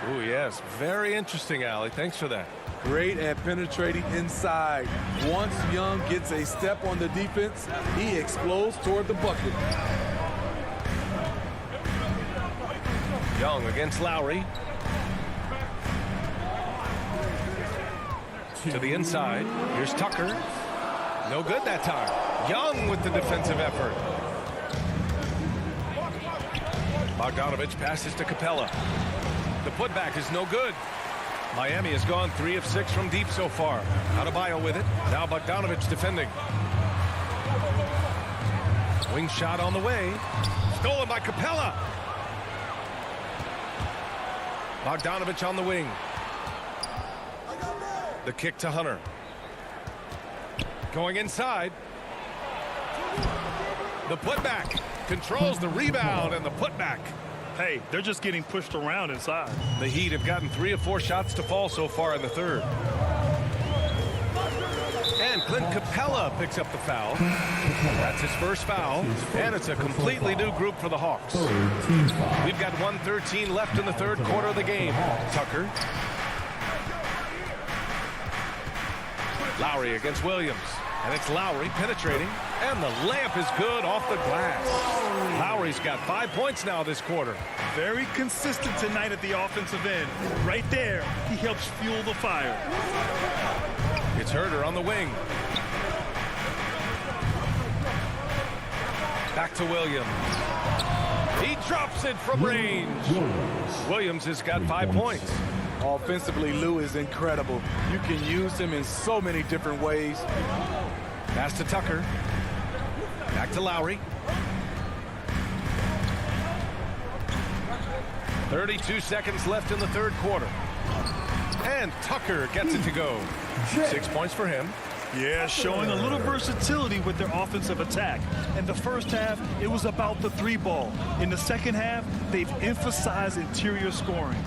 Oh, yes. Very interesting, Allie. Thanks for that. Great at penetrating inside. Once Young gets a step on the defense, he explodes toward the bucket. Young against Lowry. To the inside. Here's Tucker. No good that time. Young with the defensive effort. Bogdanovich passes to Capella. The putback is no good. Miami has gone 3 of 6 from deep so far. Adebayo with it. Now Bogdanovich defending. Wing shot on the way. Stolen by Capella. Bogdanovich on the wing. The kick to Hunter. Going inside. The putback. Controls the rebound and the putback. Hey, they're just getting pushed around inside. The Heat have gotten 3 of 4 shots to fall so far in the third. And Clint Capella picks up the foul. That's his first foul. And it's a completely new group for the Hawks. We've got 1:13 left in the third quarter of the game. Tucker. Lowry against Williams. And it's Lowry penetrating. And the layup is good off the glass. Lowry's got 5 points now this quarter. Very consistent tonight at the offensive end. Right there, he helps fuel the fire. It's Herter on the wing. Back to Williams. He drops it from range. Williams has got 5 points. Offensively, Lou is incredible. You can use him in so many different ways. Pass to Tucker. Back to Lowry. 32 seconds left in the third quarter. And Tucker gets it to go. 6 points for him. Yeah, showing a little versatility with their offensive attack. In the first half, it was about the 3 ball. In the second half, they've emphasized interior scoring.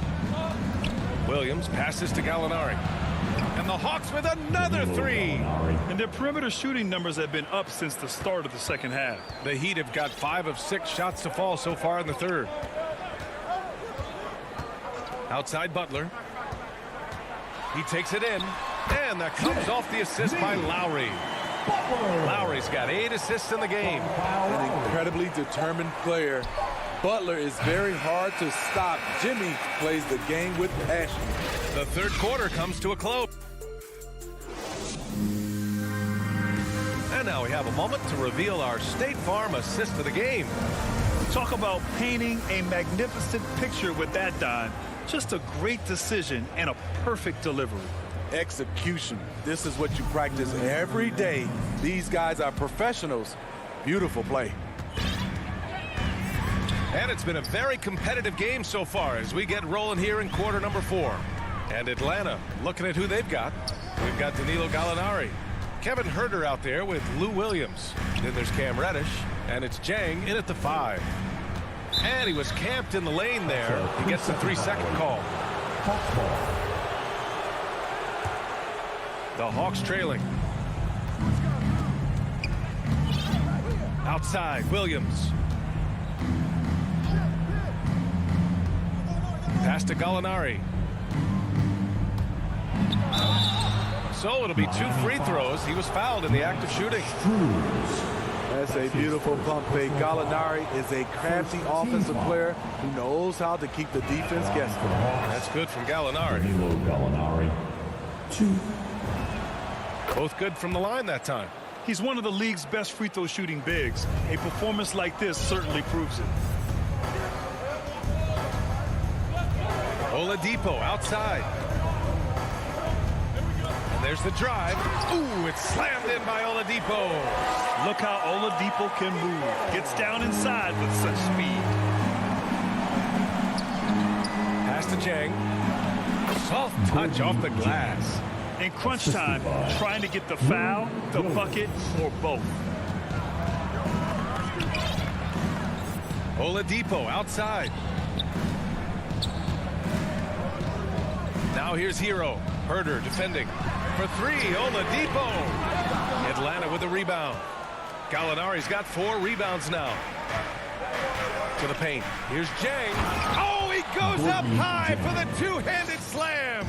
Williams passes to Gallinari. And the Hawks with another 3. And their perimeter shooting numbers have been up since the start of the second half. The Heat have got 5 of 6 shots to fall so far in the third. Outside Butler. He takes it in. And that comes off the assist by Lowry. Lowry's got 8 assists in the game. An incredibly determined player. Butler is very hard to stop. Jimmy plays the game with passion. The third quarter comes to a close. And now we have a moment to reveal our State Farm assist of the game. Talk about painting a magnificent picture with that, Don. Just a great decision and a perfect delivery. Execution. This is what you practice every day. These guys are professionals. Beautiful play. And it's been a very competitive game so far as we get rolling here in quarter number 4. And Atlanta, looking at who they've got. We've got Danilo Gallinari. Kevin Herter out there with Lou Williams. Then there's Cam Reddish. And it's Jang in at the 5. And he was camped in the lane there. He gets the 3-second call. The Hawks trailing. Outside, Williams. Pass to Gallinari. So it'll be 2 free throws. He was fouled in the act of shooting. That's a beautiful pump fake. Gallinari is a crafty offensive player who knows how to keep the defense guessing. That's good from Gallinari. Gallinari. 2. Both good from the line that time. He's one of the league's best free throw shooting bigs. A performance like this certainly proves it. Oladipo outside. And there's the drive. Ooh, it's slammed in by Oladipo. Look how Oladipo can move. Gets down inside with such speed. Pass to Chang. Soft touch off the glass. In crunch time, trying to get the foul, the bucket, or both. Oladipo outside. Now here's Hero. Herder defending. For 3, Oladipo. Atlanta with a rebound. Gallinari's got 4 rebounds now. To the paint. Here's Jang. Oh, he goes up high for the 2-handed slam.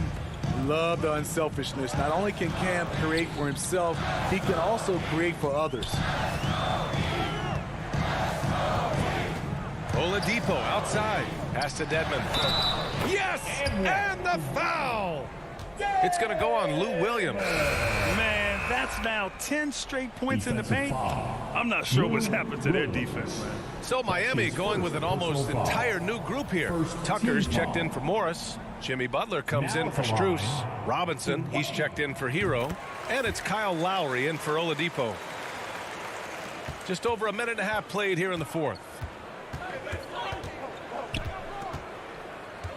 Love the unselfishness. Not only can Cam create for himself, he can also create for others. Oladipo outside. Pass to Dedmon. Yes! And the foul! It's going to go on Lou Williams. Man, that's now 10 straight points in the paint. I'm not sure what's happened to their defense. So Miami going with an almost entire new group here. Tucker's checked in for Morris. Jimmy Butler comes in for Strus. Robinson, he's checked in for Hero. And it's Kyle Lowry in for Oladipo. Just over a minute and a half played here in the 4th.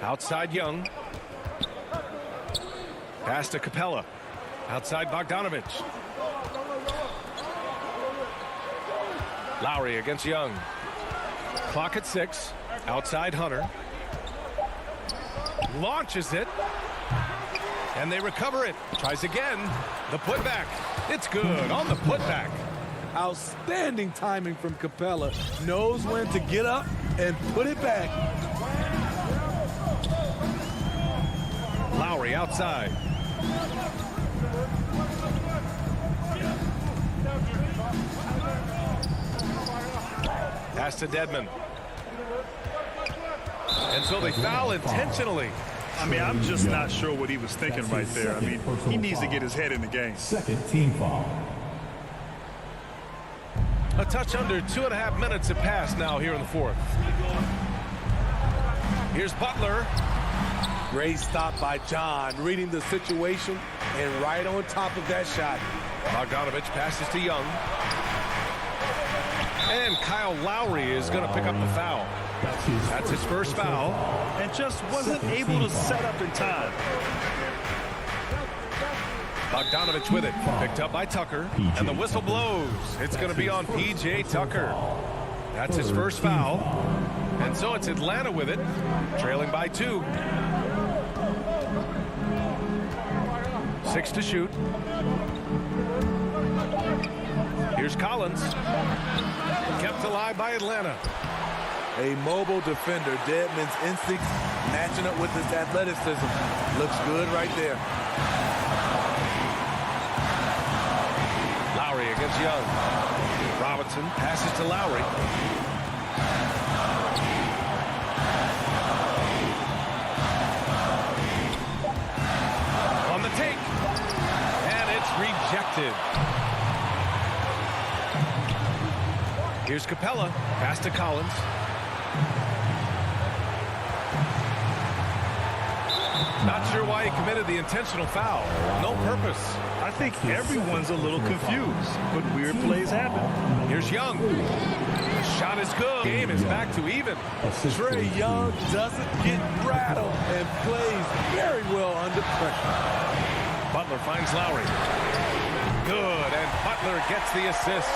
Outside Young. Pass to Capella. Outside Bogdanovich. Lowry against Young. Clock at 6. Outside Hunter. Launches it. And they recover it. Tries again. The putback. It's good on the putback. Outstanding timing from Capella. Knows when to get up and put it back. Lowry outside. Pass to Dedmon. And so they foul intentionally. I mean, I'm just not sure what he was thinking right there. I mean, he needs to get his head in the game. Second team foul. A touch under 2.5 minutes have passed now here in the 4th. Here's Butler. Great stop by John, reading the situation and right on top of that shot. Bogdanovich passes to Young. And Kyle Lowry is going to pick up the foul. That's his first foul. And just wasn't able to set up in time. Bogdanovich with it. Picked up by Tucker. And the whistle blows. It's going to be on P.J. Tucker. That's his first foul. And so it's Atlanta with it. Trailing by 2. 6 to shoot. Here's Collins. Kept alive by Atlanta. A mobile defender. Dedmon's instincts matching up with his athleticism. Looks good right there. Lowry against Young. Robinson passes to Lowry. On the take. And it's rejected. Here's Capella. Pass to Collins. Not sure why he committed the intentional foul. No purpose. I think everyone's a little confused, but weird plays happen. Here's Young. The shot is good. Game is back to even. Trae Young doesn't get rattled and plays very well under pressure. Butler finds Lowry. Good, and Butler gets the assist.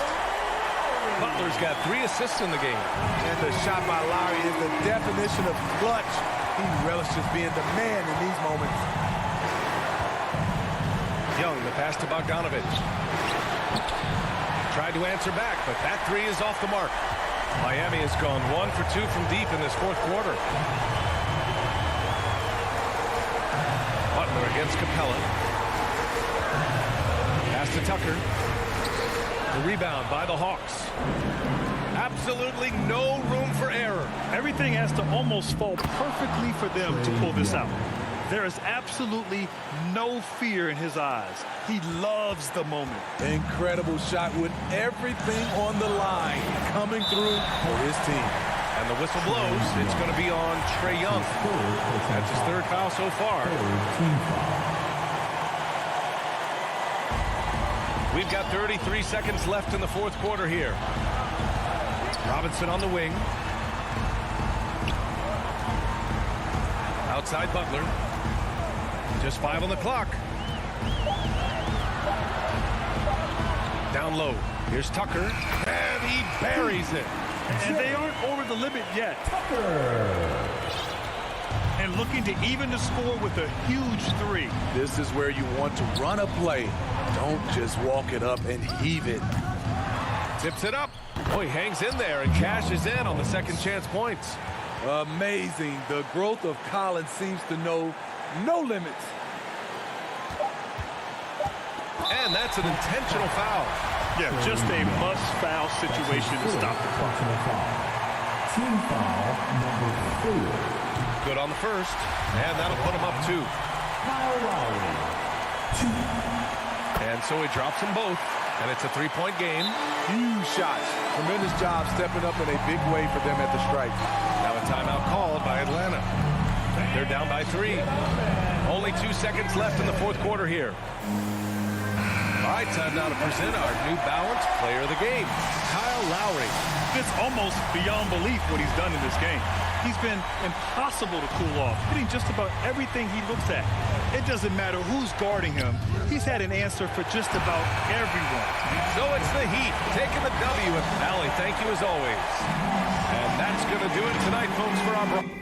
Butler's got 3 assists in the game. And the shot by Lowry is the definition of clutch. He relishes being the man in these moments. Young, the pass to Bogdanovich. Tried to answer back, but that 3 is off the mark. Miami has gone 1 for 2 from deep in this 4th quarter. Butler against Capella. Pass to Tucker. The rebound by the Hawks. Absolutely no room for error. Everything has to almost fall perfectly for them to pull this out. There is absolutely no fear in his eyes. He loves the moment. Incredible shot with everything on the line coming through for his team. And the whistle blows. It's going to be on Trae Young. That's his third foul so far. We've got 33 seconds left in the fourth quarter here. Robinson on the wing. Outside Butler. Just 5 on the clock. Down low. Here's Tucker. And he buries it. And they aren't over the limit yet. And looking to even the score with a huge 3. This is where you want to run a play. Don't just walk it up and heave it. Tips it up. Oh, he hangs in there and cashes in on the second chance points. Amazing. The growth of Collins seems to know no limits. And that's an intentional foul. Yeah, just a must-foul situation to stop the clock. Team foul number 4. Good on the first, and that'll put him up 2. Kyle Lowry, 2. And so he drops them both, and it's a 3-point game. Huge shots. Tremendous job stepping up in a big way for them at the stripe. Now a timeout called by Atlanta. They're down by 3. Only 2 seconds left in the fourth quarter here. All right, time now to present our New Balance Player of the Game, Kyle Lowry. It's almost beyond belief what he's done in this game. He's been impossible to cool off, hitting just about everything he looks at. It doesn't matter who's guarding him. He's had an answer for just about everyone. So it's the Heat taking the W. And Allie, thank you as always. And that's going to do it tonight, folks, for our...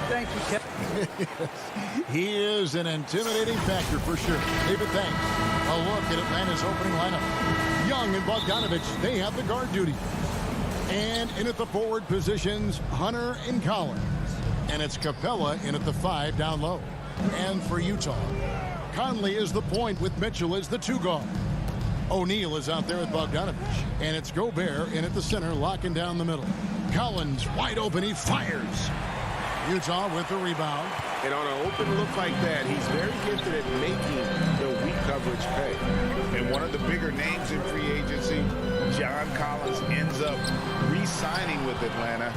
Thank you, Kevin. He is an intimidating factor for sure. David, thanks. A look at Atlanta's opening lineup. Young and Bogdanovich, they have the guard duty. And in at the forward positions, Hunter and Collins. And it's Capella in at the 5 down low. And for Utah, Conley is the point with Mitchell as the 2 guard. O'Neal is out there with Bogdanovich. And it's Gobert in at the center, locking down the middle. Collins wide open, he fires. Utah with the rebound. And on an open look like that, he's very gifted at making the weak coverage pay. And one of the bigger names in free agency, John Collins, ends up re-signing with Atlanta.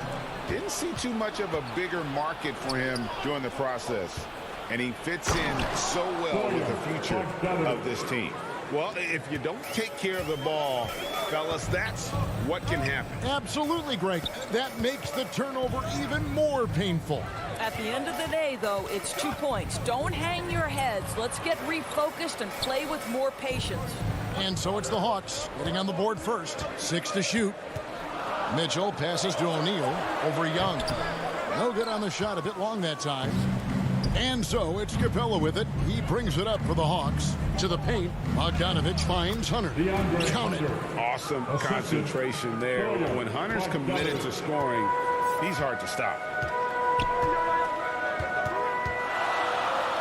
Didn't see too much of a bigger market for him during the process. And he fits in so well with the future of this team. Well, if you don't take care of the ball, fellas, that's what can happen. Absolutely, Greg. That makes the turnover even more painful. At the end of the day, though, it's 2 points. Don't hang your heads. Let's get refocused and play with more patience. And so it's the Hawks getting on the board first. 6 to shoot. Mitchell passes to O'Neal over Young. No good on the shot, a bit long that time. And so it's Capella with it. He brings it up for the Hawks. To the paint, Bogdanovich finds Hunter. Count it. Awesome concentration there. When Hunter's committed to scoring, he's hard to stop.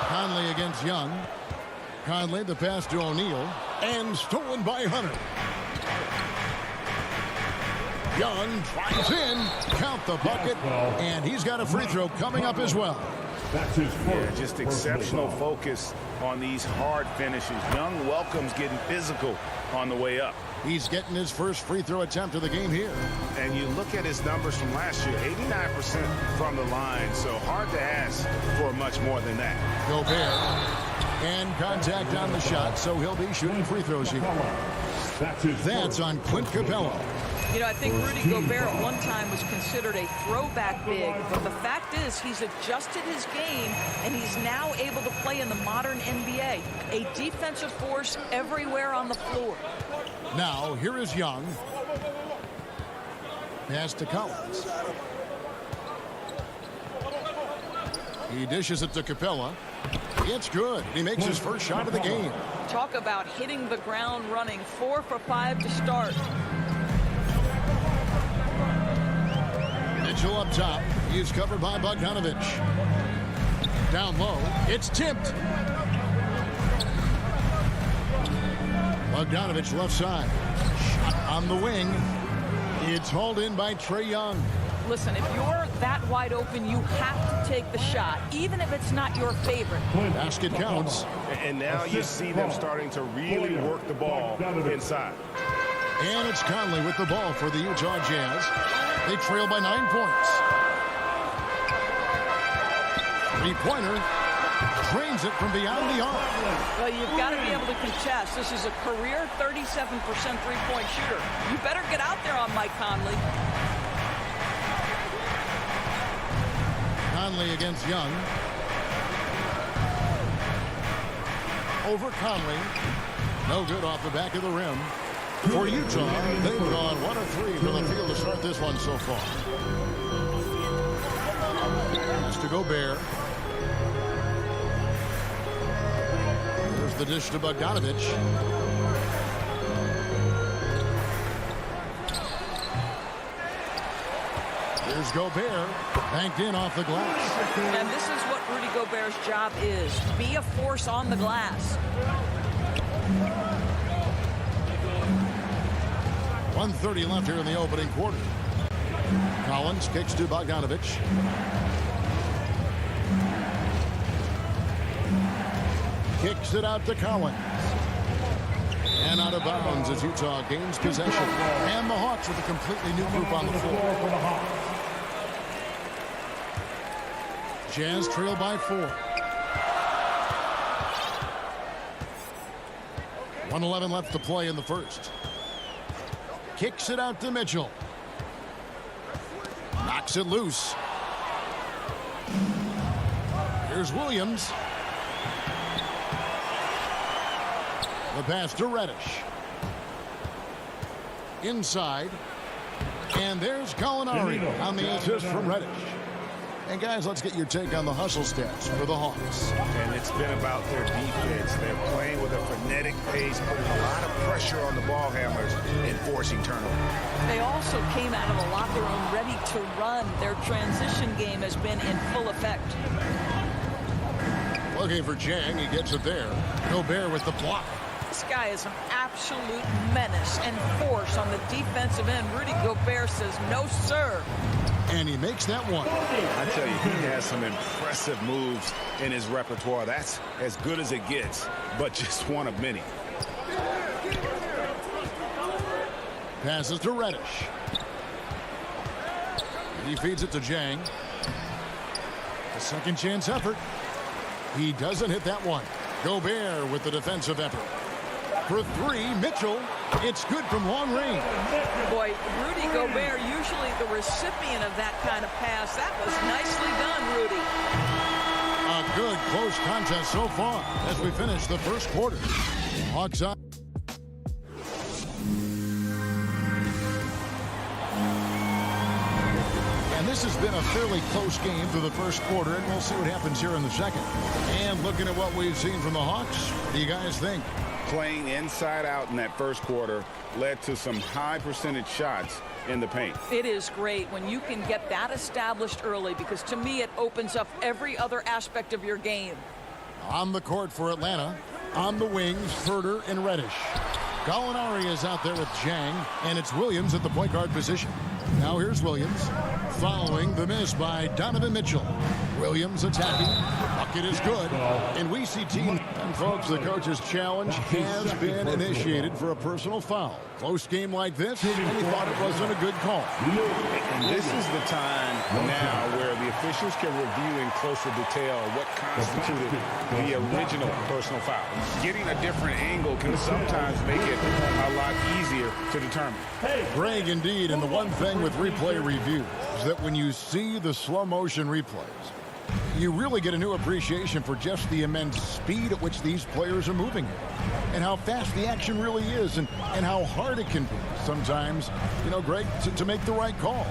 Conley against Young. Conley, the pass to O'Neal. And stolen by Hunter. Young tries in. Count the bucket. And he's got a free throw coming up as well. Yeah, just exceptional focus on these hard finishes. Young welcomes getting physical on the way up. He's getting his first free throw attempt of the game here. And you look at his numbers from last year, 89% from the line, so hard to ask for much more than that. Gobert. And contact on the shot, so he'll be shooting free throws here. That's on Clint Capella. You know, I think Rudy Gobert at one time was considered a throwback big, but the fact is he's adjusted his game, and he's now able to play in the modern NBA. A defensive force everywhere on the floor. Now, here is Young. Pass to Collins. He dishes it to Capella. It's good. He makes his first shot of the game. Talk about hitting the ground running. 4 for 5 to start. Mitchell up top. He's covered by Bogdanovich. Down low. It's tipped. Bogdanovich left side. Shot on the wing. It's hauled in by Trae Young. Listen, if you're that wide open, you have to take the shot, even if it's not your favorite. Basket counts. And now you see them starting to really work the ball inside. And it's Conley with the ball for the Utah Jazz. They trail by 9 points. Three-pointer. Drains it from beyond the arc. Well, you've got to be able to contest. This is a career 37% three-point shooter. You better get out there on Mike Conley. Conley against Young. Over Conley. No good off the back of the rim. For Utah, they've gone 1 of 3 from the field to start this one so far. Pass to Gobert. There's the dish to Bogdanovich. Here's Gobert. Banked in off the glass. And this is what Rudy Gobert's job is. Be a force on the glass. 1:30 left here in the opening quarter. Collins kicks to Bogdanovich. Kicks it out to Collins. And out of bounds as Utah gains possession. And the Hawks with a completely new group on the floor. Jazz trail by 4. 1:11 left to play in the first. Kicks it out to Mitchell. Knocks it loose. Here's Williams. The pass to Reddish. Inside. And there's Gallinari on the assist from Reddish. And guys, let's get your take on the hustle stats for the Hawks. And it's been about their defense. They're playing with a frenetic pace, putting a lot of pressure on the ball handlers and forcing turnovers. They also came out of the locker room ready to run. Their transition game has been in full effect. Looking for Jang. He gets it there. Gobert with the block. This guy is an absolute menace and force on the defensive end. Rudy Gobert says, no, sir. And he makes that one. I tell you, he has some impressive moves in his repertoire. That's as good as it gets, but just one of many. Passes to Reddish. He feeds it to Jang. A second chance effort. He doesn't hit that one. Gobert with the defensive effort. For three, Mitchell. It's good from long range. Boy, Rudy Gobert, usually the recipient of that kind of pass. That was nicely done, Rudy. A good close contest so far as we finish the first quarter. Hawks on. And this has been a fairly close game through the first quarter, and we'll see what happens here in the second. And looking at what we've seen from the Hawks, what do you guys think? Playing inside out in that first quarter led to some high percentage shots in the paint. It is great when you can get that established early, because to me it opens up every other aspect of your game. On the court for Atlanta, on the wings, Herter and Reddish. Gallinari is out there with Jang, and it's Williams at the point guard position. Now here's Williams, following the miss by Donovan Mitchell. Williams attacking. Bucket is good. And we see team. And folks, the coach's challenge has been initiated for a personal foul. Close game like this, and he thought it wasn't a good call. And this is the time now where the officials can review in closer detail what constituted the original personal foul. Getting a different angle can sometimes make it a lot easier to determine. Greg, indeed, and the one thing with replay review is that when you see the slow motion replays, you really get a new appreciation for just the immense speed at which these players are moving and how fast the action really is and how hard it can be sometimes, you know, Greg, to make the right call.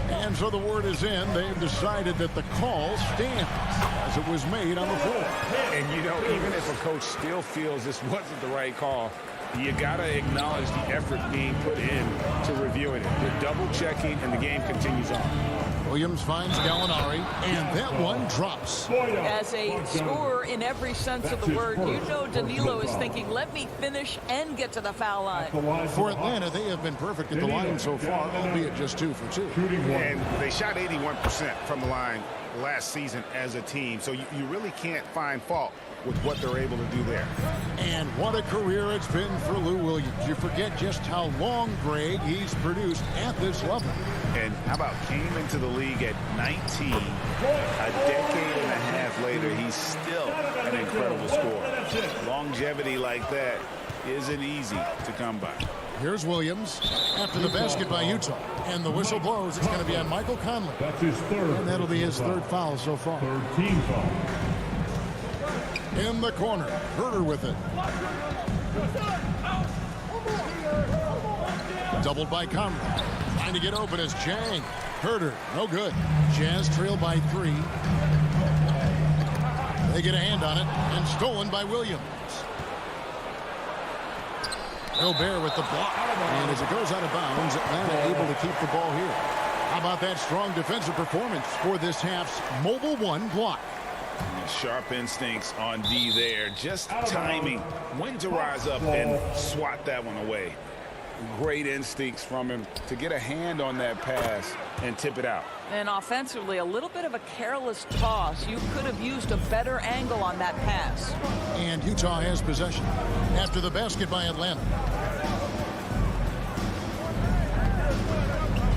And so the word is in. They've decided that the call stands as it was made on the floor. And, you know, even if a coach still feels this wasn't the right call, you got to acknowledge the effort being put in to reviewing it. They're double checking, and the game continues on. Williams finds Gallinari, and that one drops. As a scorer in every sense of the word, you know Danilo is thinking, let me finish and get to the foul line. For Atlanta, they have been perfect at the line so far, albeit just 2 for 2. And they shot 81% from the line last season as a team, so you really can't find fault with what they're able to do there. And what a career it's been for Lou Williams. You forget just how long, Greg, he's produced at this level. And how about came into the league at 19, a decade and a half later, he's still an incredible scorer. Longevity like that isn't easy to come by. Here's Williams after the basket by Utah. And the whistle blows. It's going to be on Michael Conley. That's his third. And that'll be his third foul so far. Third team foul. In the corner, Herter with it. Doubled by Conley. Trying to get open as Jang. Herter, no good. Jazz trail by 3. They get a hand on it, and stolen by Williams. Gobert with the block. And as it goes out of bounds, Atlanta able to keep the ball here. How about that strong defensive performance for this half's mobile 1 block? Sharp instincts on D there. Just timing when to rise up and swat that one away. Great instincts from him to get a hand on that pass and tip it out. And offensively, a little bit of a careless toss. You could have used a better angle on that pass. And Utah has possession after the basket by Atlanta.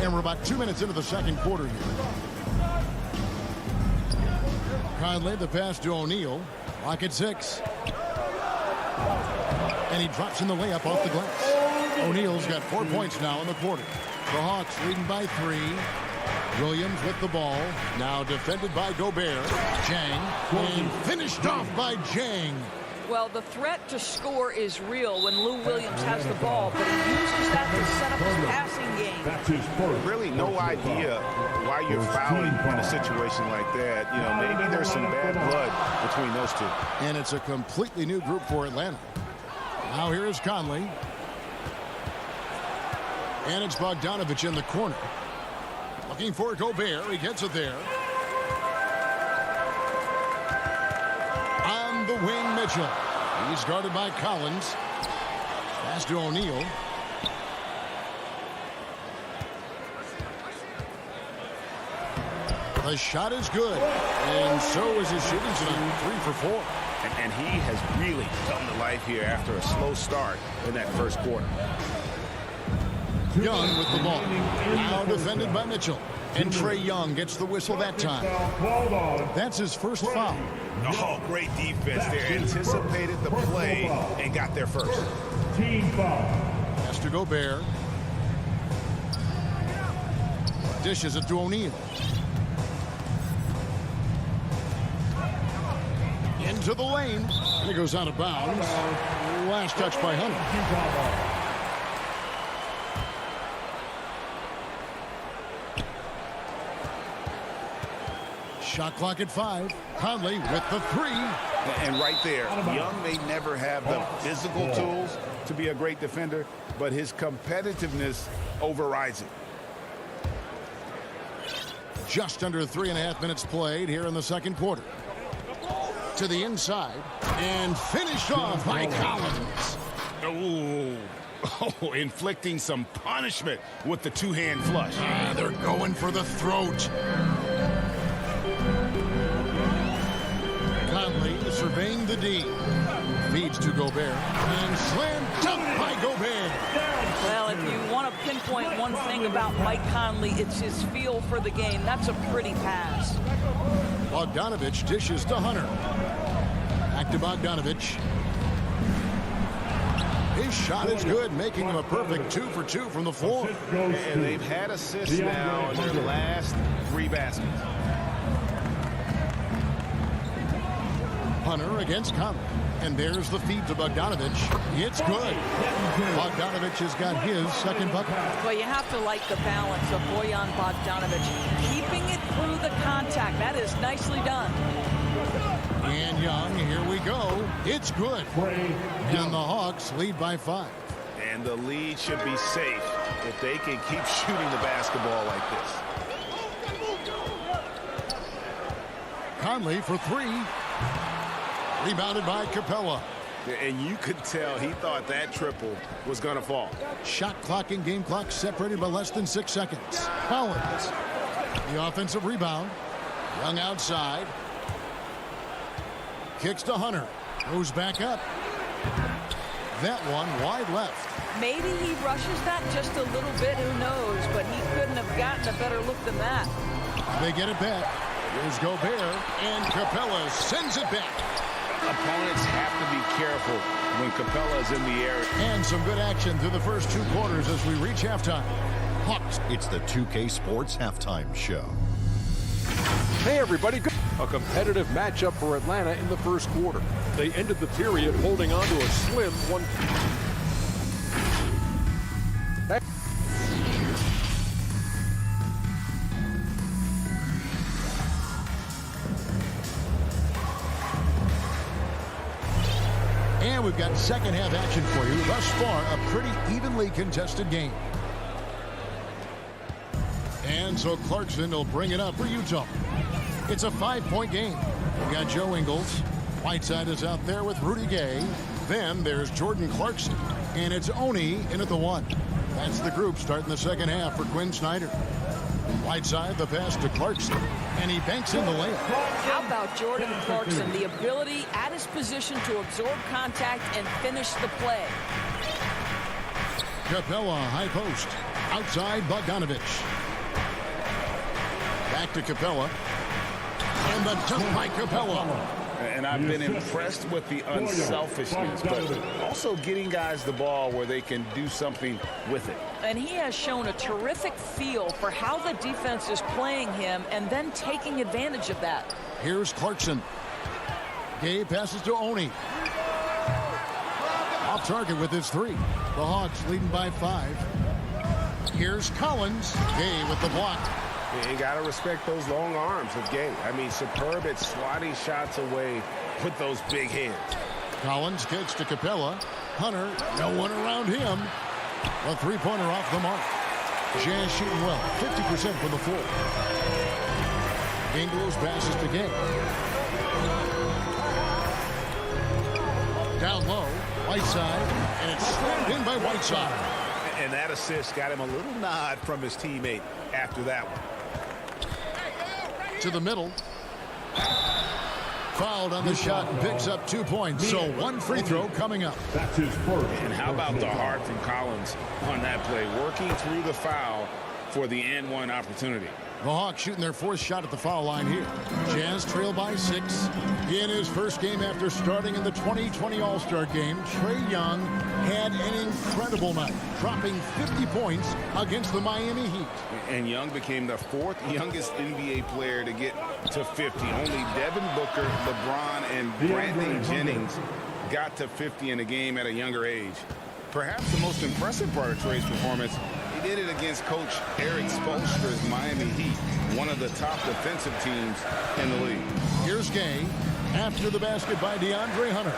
And we're about 2 minutes into the second quarter here. Conley, the pass to O'Neal. Lock at 6. And he drops in the layup off the glass. O'Neal's got 4 points now in the quarter. The Hawks leading by 3. Williams with the ball. Now defended by Gobert. Jang. And finished off by Jang. Well, the threat to score is real when Lou Williams has the ball, but he uses that to set up his passing game. really no idea why you're fouling in a situation like that. You know, maybe there's some bad blood between those two. And it's a completely new group for Atlanta. Now here is Conley. And it's Bogdanovich in the corner. Looking for Gobert. He gets it there. On the wing, Mitchell. He's guarded by Collins. Pass to O'Neal. The shot is good. And so is his shooting tonight. 3 for 4. And he has really come to life here after a slow start in that first quarter. Young with the ball. Now defended by Mitchell. And Trae Young gets the whistle that time. That's his first foul. Oh, great defense there. Anticipated the play and got there first. Team foul. Pass to Gobert. Dishes it to O'Neal. Into the lane. And it goes out of bounds. Last touch by Hunter. Shot clock at 5. Conley with the 3. And right there, Young may never have the physical tools to be a great defender, but his competitiveness overrides it. Just under 3.5 minutes played here in the second quarter. To the inside and finished off by Collins. Oh, inflicting some punishment with the two-hand flush. They're going for the throat. Conley surveying the D. Feeds to Gobert. And slam dunk by Gobert. Well, if you want to pinpoint one thing about Mike Conley, it's his feel for the game. That's a pretty pass. Bogdanovich dishes to Hunter. Back to Bogdanovich. His shot is good, making him a perfect 2 for 2 from the floor. And they've had assists now in their last 3 baskets. Hunter against Conley. And there's the feed to Bogdanovich. It's good. Bogdanovich has got his second bucket. Well, you have to like the balance of Bojan Bogdanovich. Keeping it through the contact. That is nicely done. And Young, here we go. It's good. And the Hawks lead by 5. And the lead should be safe if they can keep shooting the basketball like this. Conley for 3. Rebounded by Capella. And you could tell he thought that triple was going to fall. Shot clock and game clock separated by less than 6 seconds. Collins. The offensive rebound. Young outside. Kicks to Hunter. Goes back up. That one wide left. Maybe he rushes that just a little bit. Who knows? But he couldn't have gotten a better look than that. They get it back. Here's Gobert. And Capella sends it back. Opponents have to be careful when Capella is in the air. And some good action through the first 2 quarters as we reach halftime. Hawks. It's the 2K Sports Halftime Show. Hey, everybody. A competitive matchup for Atlanta in the first quarter. They ended the period holding on to a slim 1. And we've got second half action for you. Thus far, a pretty evenly contested game. And so Clarkson will bring it up for Utah. It's a 5-point game. We got Joe Ingles. Whiteside is out there with Rudy Gay. Then there's Jordan Clarkson. And it's Oni in at the 1. That's the group starting the second half for Quinn Snyder. Whiteside, the pass to Clarkson. And he banks in the layup. How about Jordan Clarkson? The ability at his position to absorb contact and finish the play. Capella, high post. Outside, Bogdanovich. Back to Capella. And the dunk by Capella. And I've been impressed with the unselfishness, but also getting guys the ball where they can do something with it. And he has shown a terrific feel for how the defense is playing him and then taking advantage of that. Here's Clarkson. Gay passes to Oni. Off target with his 3. The Hawks leading by 5. Here's Collins. Gay with the block. You got to respect those long arms of Gay. I mean, superb at swatting shots away with those big hands. Collins gets to Capella. Hunter, no one around him. A three-pointer off the mark. Jazz shooting well, 50% from the floor. Ingles passes to Gay. Down low, Whiteside, and it's slammed in by Whiteside. And that assist got him a little nod from his teammate after that one. To the middle. Fouled on the shot and picks up 2 points. So one free throw coming up. That's his first. And how about the heart from Collins on that play, working through the foul for the and one opportunity. The Hawks shooting their fourth shot at the foul line here. Jazz trail by 6. In his first game after starting in the 2020 All-Star game, Trae Young had an incredible night, dropping 50 points against the Miami Heat. And Young became the 4th youngest NBA player to get to 50. Only Devin Booker, LeBron, and Brandon Jennings got to 50 in a game at a younger age. Perhaps the most impressive part of Trae's performance, he did it against Coach Eric Spoelstra's Miami Heat, one of the top defensive teams in the league. Here's Gay after the basket by DeAndre Hunter.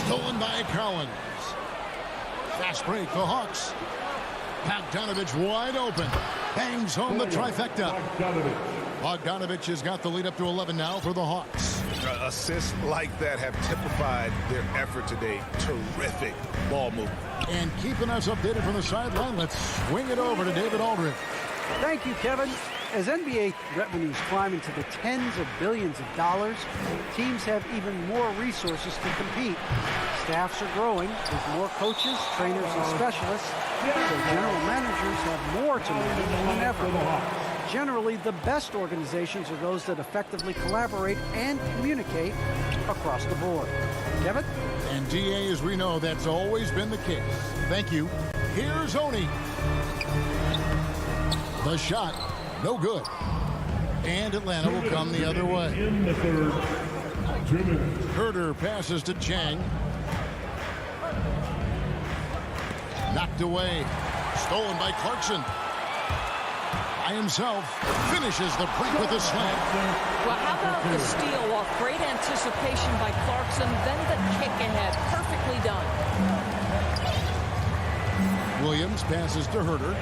Stolen by Collins. Fast break, the Hawks. Bogdanovich wide open. Bangs home the trifecta. Bogdanovich has got the lead up to 11 now for the Hawks. Assists like that have typified their effort today. Terrific ball movement. And keeping us updated from the sideline, let's swing it over to David Aldridge. Thank you, Kevin. As NBA revenues climb into the tens of billions of dollars, teams have even more resources to compete. Staffs are growing with more coaches, trainers, and specialists, so general managers have more to manage than ever. Generally, the best organizations are those that effectively collaborate and communicate across the board. Kevin? And DA, as we know, that's always been the case. Thank you. Here's Oni. The shot, no good. And Atlanta will come the other way. In the third, 2 minutes. Herter passes to Chang. Knocked away. Stolen by Clarkson. By himself. Finishes the break with a slam. Well, how about the steal off great anticipation by Clarkson, then the kick ahead. Perfectly done. Williams passes to Herter.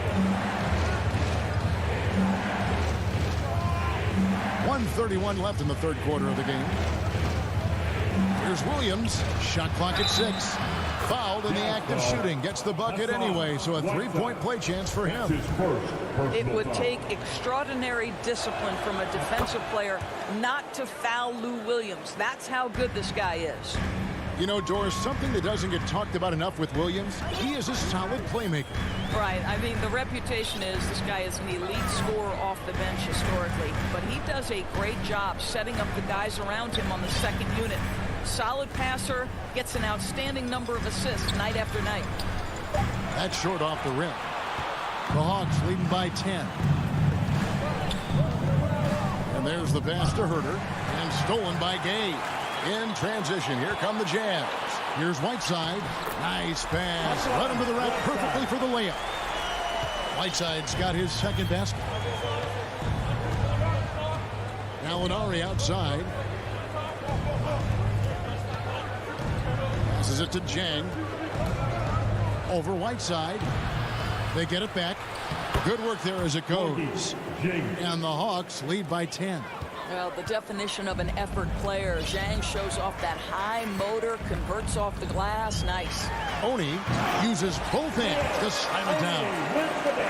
1:31 left in the third quarter of the game. Here's Williams. Shot clock at 6. Fouled in the act of shooting. Gets the bucket anyway, so a three-point play chance for him. It would take extraordinary discipline from a defensive player not to foul Lou Williams. That's how good this guy is. You know, Doris, something that doesn't get talked about enough with Williams, he is a solid playmaker. Right. I mean, the reputation is this guy is an elite scorer off the bench historically, but he does a great job setting up the guys around him on the second unit. Solid passer, gets an outstanding number of assists night after night. That's short off the rim. The Hawks leading by 10. And there's the pass to Herter, and stolen by Gay. In transition, here come the Jazz. Here's Whiteside. Nice pass. Run him to the rack perfectly for the layup. Whiteside's got his second basket. Gallinari outside. Passes it to Jang. Over Whiteside. They get it back. Good work there as it goes. And the Hawks lead by 10. Well, the definition of an effort player. Zhang shows off that high motor, converts off the glass. Nice. Oni uses both hands to slam it down.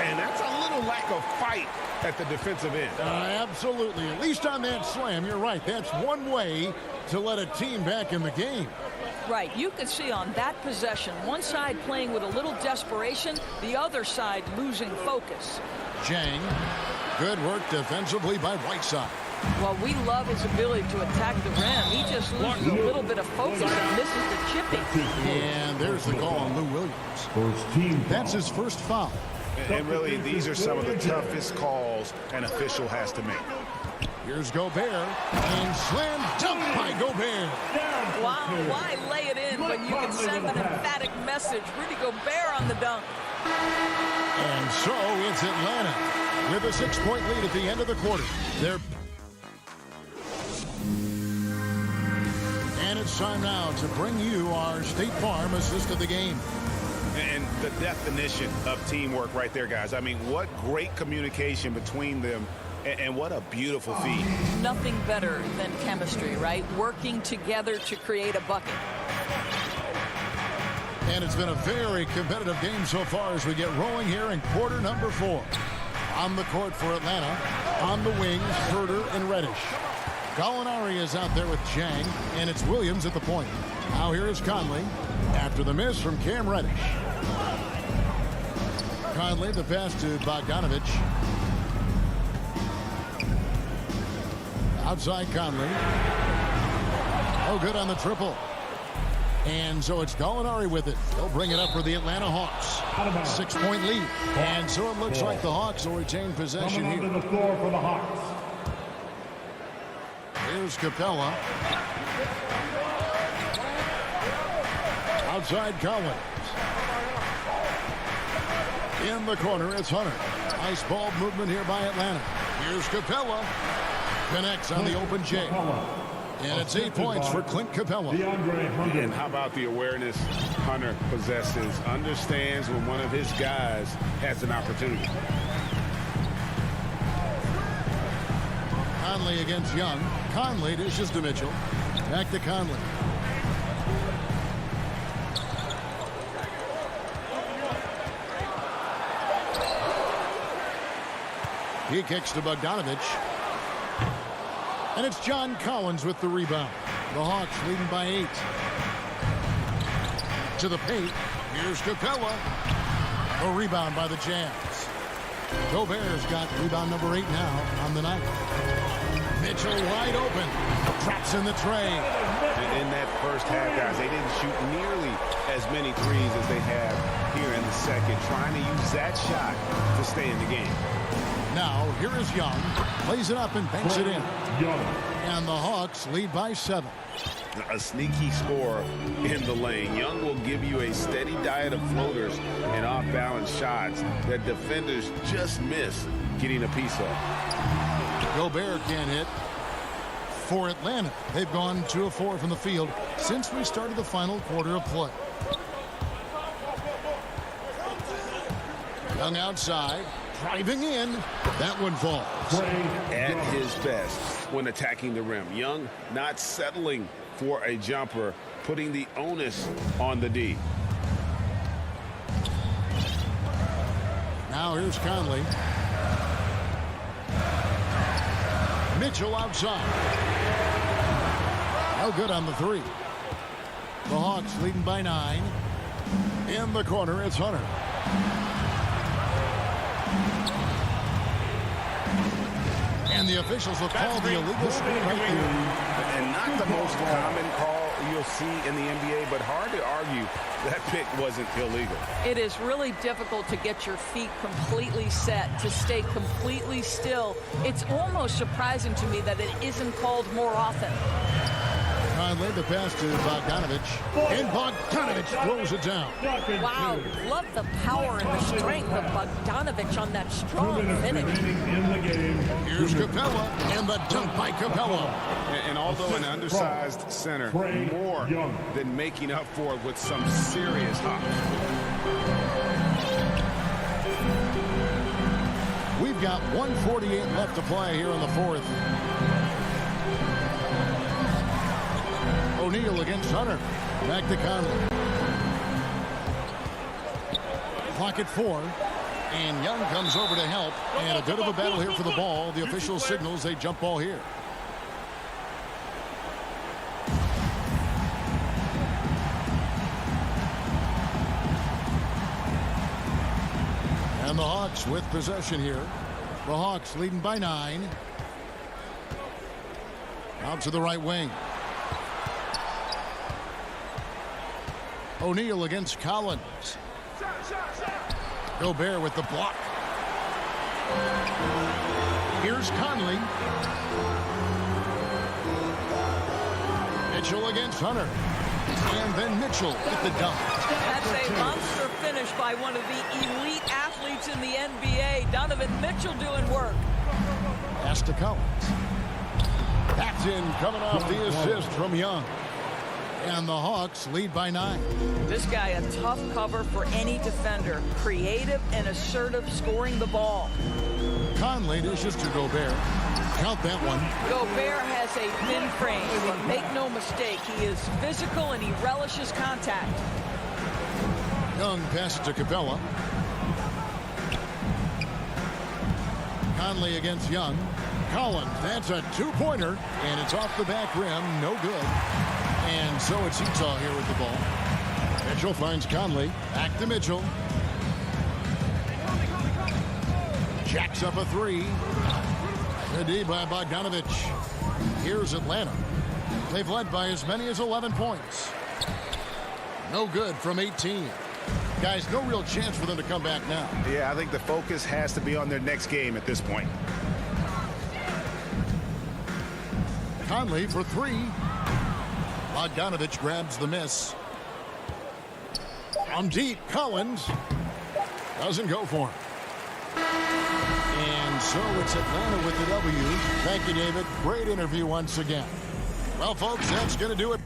And that's a little lack of fight at the defensive end. Absolutely. At least on that slam, you're right. That's one way to let a team back in the game. Right. You could see on that possession, one side playing with a little desperation, the other side losing focus. Zhang, good work defensively by Whiteside. Well, we love his ability to attack the rim. He just loses a little bit of focus and misses the chipping. And there's the call on Lou Williams. That's his first foul. And really, these are some of the toughest calls an official has to make. Here's Gobert, and slam dunk by Gobert. Wow, why lay it in when you can send an emphatic message? Rudy Gobert on the dunk. And so it's Atlanta with a 6-point lead at the end of the quarter. And it's time now to bring you our State Farm assist of the game. And the definition of teamwork right there, guys. I mean, what great communication between them, and what a beautiful feed. Nothing better than chemistry, right? Working together to create a bucket. And it's been a very competitive game so far as we get rolling here in quarter number 4. On the court for Atlanta, on the wings, Herter and Reddish. Gallinari is out there with Chang, and it's Williams at the point. Now here is Conley after the miss from Cam Reddish. Conley, the pass to Bogdanovich. Outside Conley. Oh, good on the triple. And so it's Gallinari with it. They'll bring it up for the Atlanta Hawks. 6-point lead. And so it looks like the Hawks will retain possession here. Coming onto the floor for the Hawks. Here's Capella. Outside Collins. In the corner, it's Hunter. Nice ball movement here by Atlanta. Here's Capella. Connects on the open J. And it's 8 points for Clint Capella. And how about the awareness Hunter possesses? Understands when one of his guys has an opportunity. Conley against Young. Conley dishes to Mitchell. Back to Conley. He kicks to Bogdanovich. And it's John Collins with the rebound. The Hawks leading by 8. To the paint. Here's Capella. A rebound by the Jazz. Gobert's got rebound number 8 now on the night. Mitchell wide open. Drops in the tray. And in that first half, guys, they didn't shoot nearly as many threes as they have here in the second, trying to use that shot to stay in the game. Now, here is Young. Plays it up and banks it in. And the Hawks lead by 7. A sneaky score in the lane. Young will give you a steady diet of floaters and off-balance shots that defenders just miss getting a piece of. Gobert can't hit. For Atlanta, they've gone 2 of 4 from the field since we started the final quarter of play. Young outside. Driving in. That one falls. At his best when attacking the rim. Young not settling for a jumper, putting the onus on the D. Now here's Conley. Mitchell outside. No good on the 3. The Hawks leading by 9. In the corner, it's Hunter. And the officials will call the illegal screen right there. And not the most common call you'll see in the NBA, but hard to argue that pick wasn't illegal. It is really difficult to get your feet completely set, to stay completely still. It's almost surprising to me that it isn't called more often. Conley, the pass to Bogdanovich. And Bogdanovich throws it down. Wow, love the power and the strength of Bogdanovich on that strong finish. Here's Capella, and the dunk by Capella. And although an undersized center, more than making up for it with some serious hops. We've got 1:48 left to play here in the 4th. O'Neal against Hunter. Back to Conley. Clock at 4. And Young comes over to help. And a bit of a battle here for the ball. The official signals a jump ball here. And the Hawks with possession here. The Hawks leading by 9. Out to the right wing. O'Neal against Collins. Gobert with the block. Here's Conley. Mitchell against Hunter. And then Mitchell with the dunk. That's a monster finish by one of the elite athletes in the NBA. Donovan Mitchell doing work. Pass to Collins. That's in, coming off the assist from Young. And the Hawks lead by 9. This guy a tough cover for any defender. Creative and assertive scoring the ball. Conley dishes to Gobert. Count that one. Gobert has a thin frame, but make no mistake, he is physical and he relishes contact. Young passes to Capella. Conley against Young. Collins, that's a two-pointer, and it's off the back rim, no good. And so it's Utah here with the ball. Mitchell finds Conley. Back to Mitchell. Jacks up a three. Good D by Bogdanovich. Here's Atlanta. They've led by as many as 11 points. No good from 18. Guys, no real chance for them to come back now. Yeah, I think the focus has to be on their next game at this point. Conley for three. Bogdanovich grabs the miss. From deep, Collins doesn't go for him. And so it's Atlanta with the W. Thank you, David. Great interview once again. Well, folks, that's going to do it.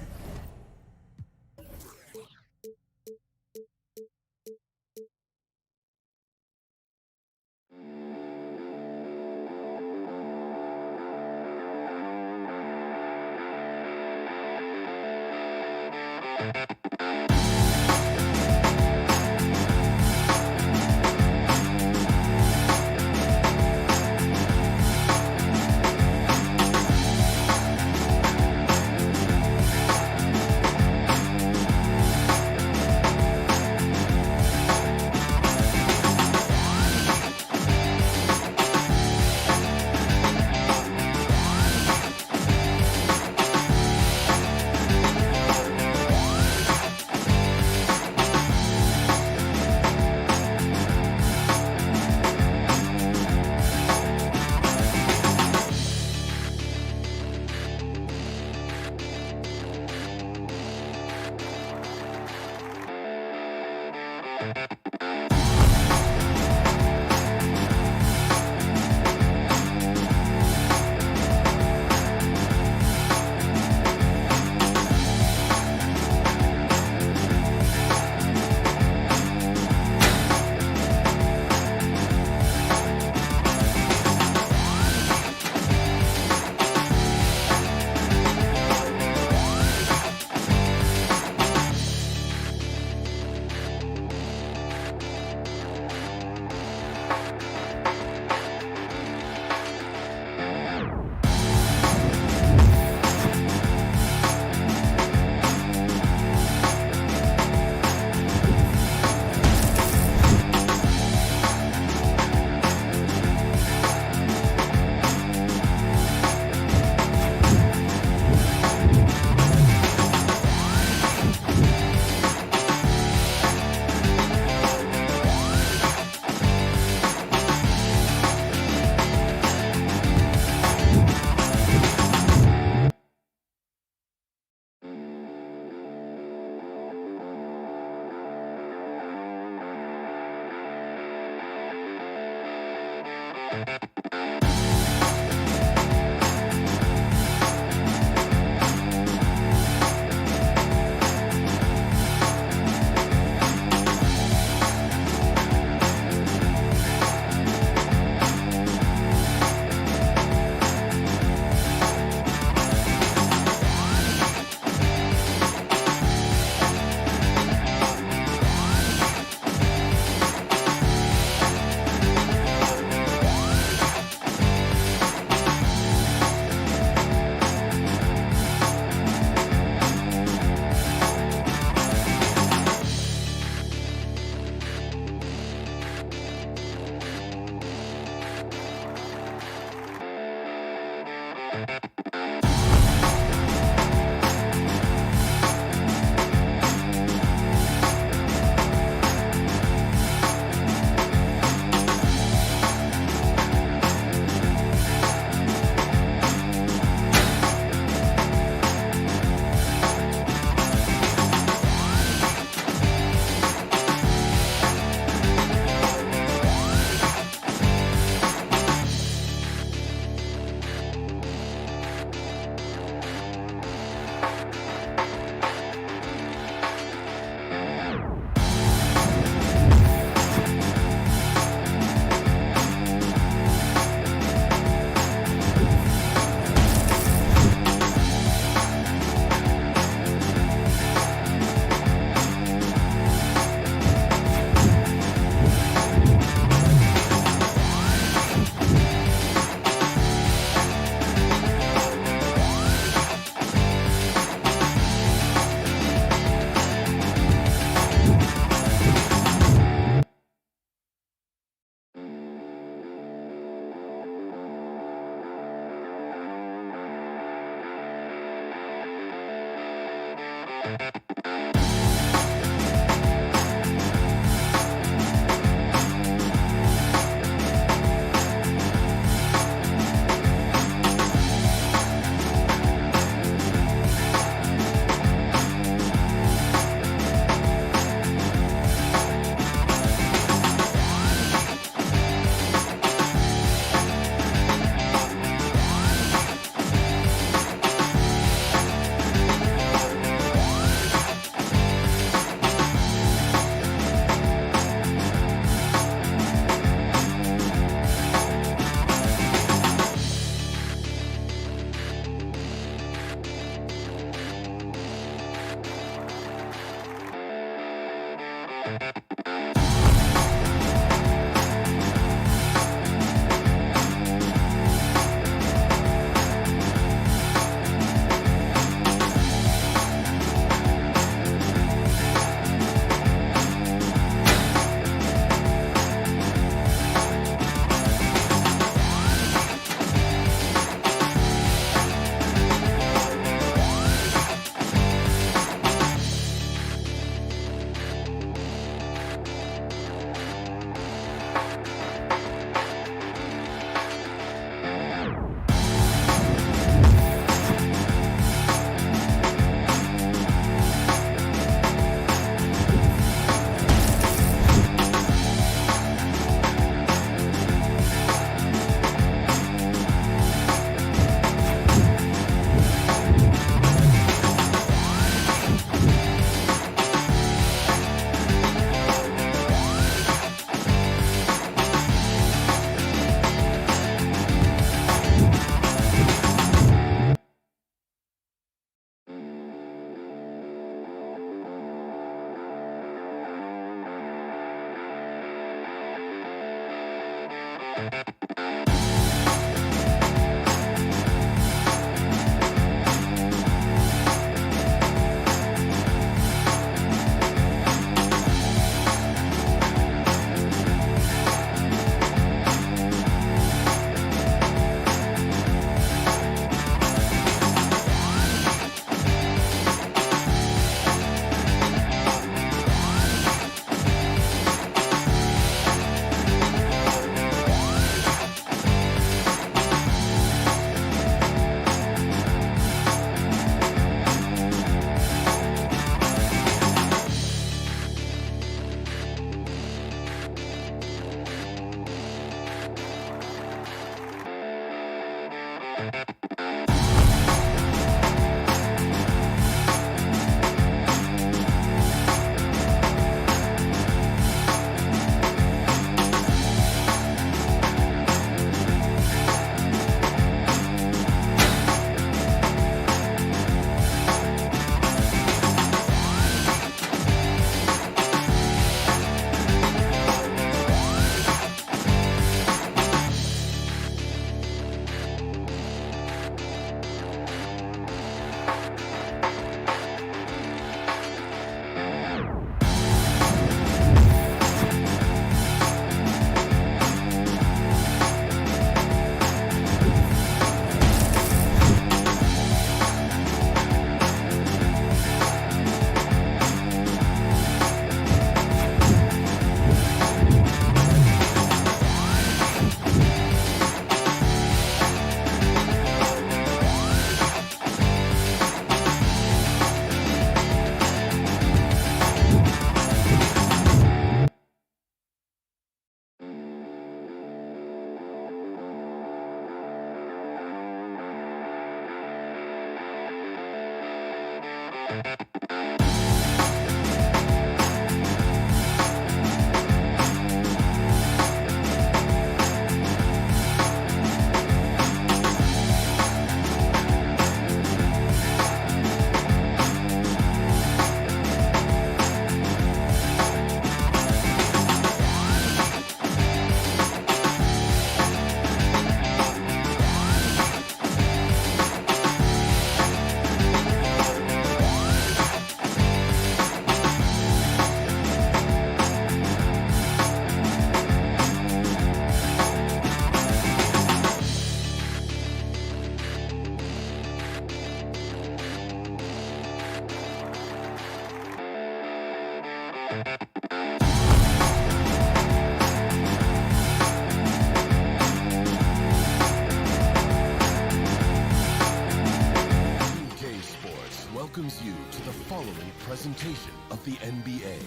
welcomes you to the following presentation of the NBA.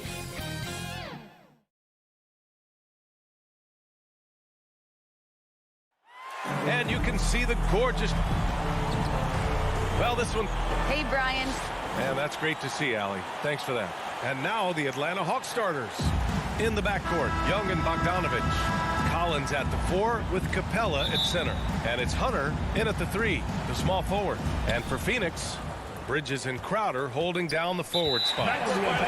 And you can see the gorgeous... Well, this one... Hey, Brian. Man, that's great to see, Allie. Thanks for that. And now the Atlanta Hawks starters. In the backcourt, Young and Bogdanovich. Collins at the 4 with Capella at center. And it's Hunter in at the 3, the small forward. And for Phoenix, Bridges and Crowder holding down the forward spot.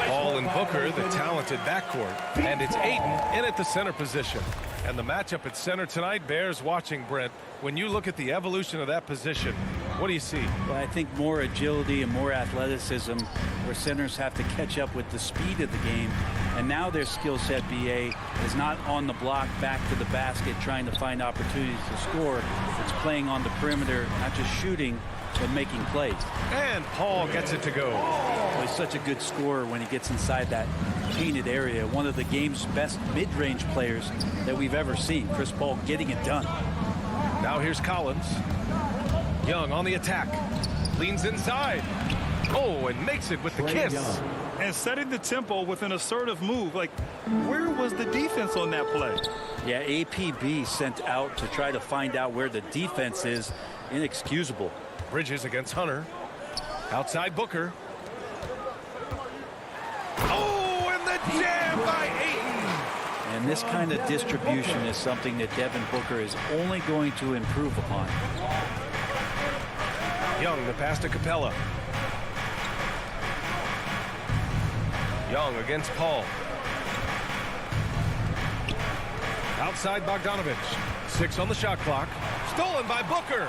Paul and Booker, the talented backcourt. And it's Ayton in at the center position. And the matchup at center tonight bears watching, Brent. When you look at the evolution of that position, what do you see? Well, I think more agility and more athleticism, where centers have to catch up with the speed of the game. And now their skill set, BA, is not on the block back to the basket trying to find opportunities to score. It's playing on the perimeter, not just shooting, but making plays. And Paul gets it to go. Well, he's such a good scorer when he gets inside that painted area. One of the game's best mid-range players that we've ever seen. Chris Paul getting it done. Now here's Collins. Young on the attack. Leans inside. Oh, and makes it with the kiss. And setting the tempo with an assertive move. Like, where was the defense on that play? Yeah, APB sent out to try to find out where the defense is. Inexcusable. Bridges against Hunter. Outside Booker. Oh, and the jam by Ayton. And this kind of distribution is something that Devin Booker is only going to improve upon. Young, the pass to Capella. Young against Paul. Out Outside Bogdanovich. 6 on the shot clock. Stolen by Booker.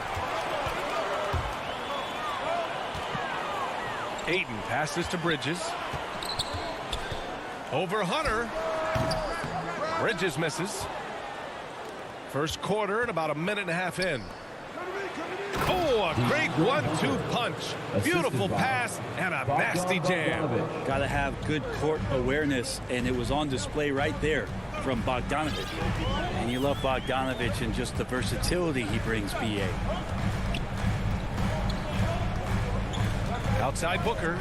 Ayton passes to Bridges. Over Hunter. Bridges misses. First quarter and about a minute and a half in. Oh, a great 1-2 punch. Beautiful pass and a nasty jam. Got to have good court awareness, and it was on display right there from Bogdanovich. And you love Bogdanovich and just the versatility he brings, B.A. Outside Booker.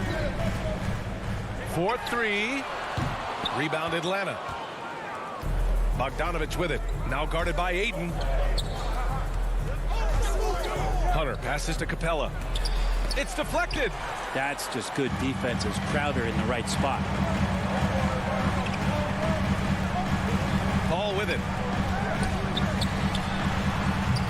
4-3. Rebound Atlanta. Bogdanovich with it. Now guarded by Ayton. Hunter passes to Capella. It's deflected. That's just good defense as Crowder in the right spot. Paul with it.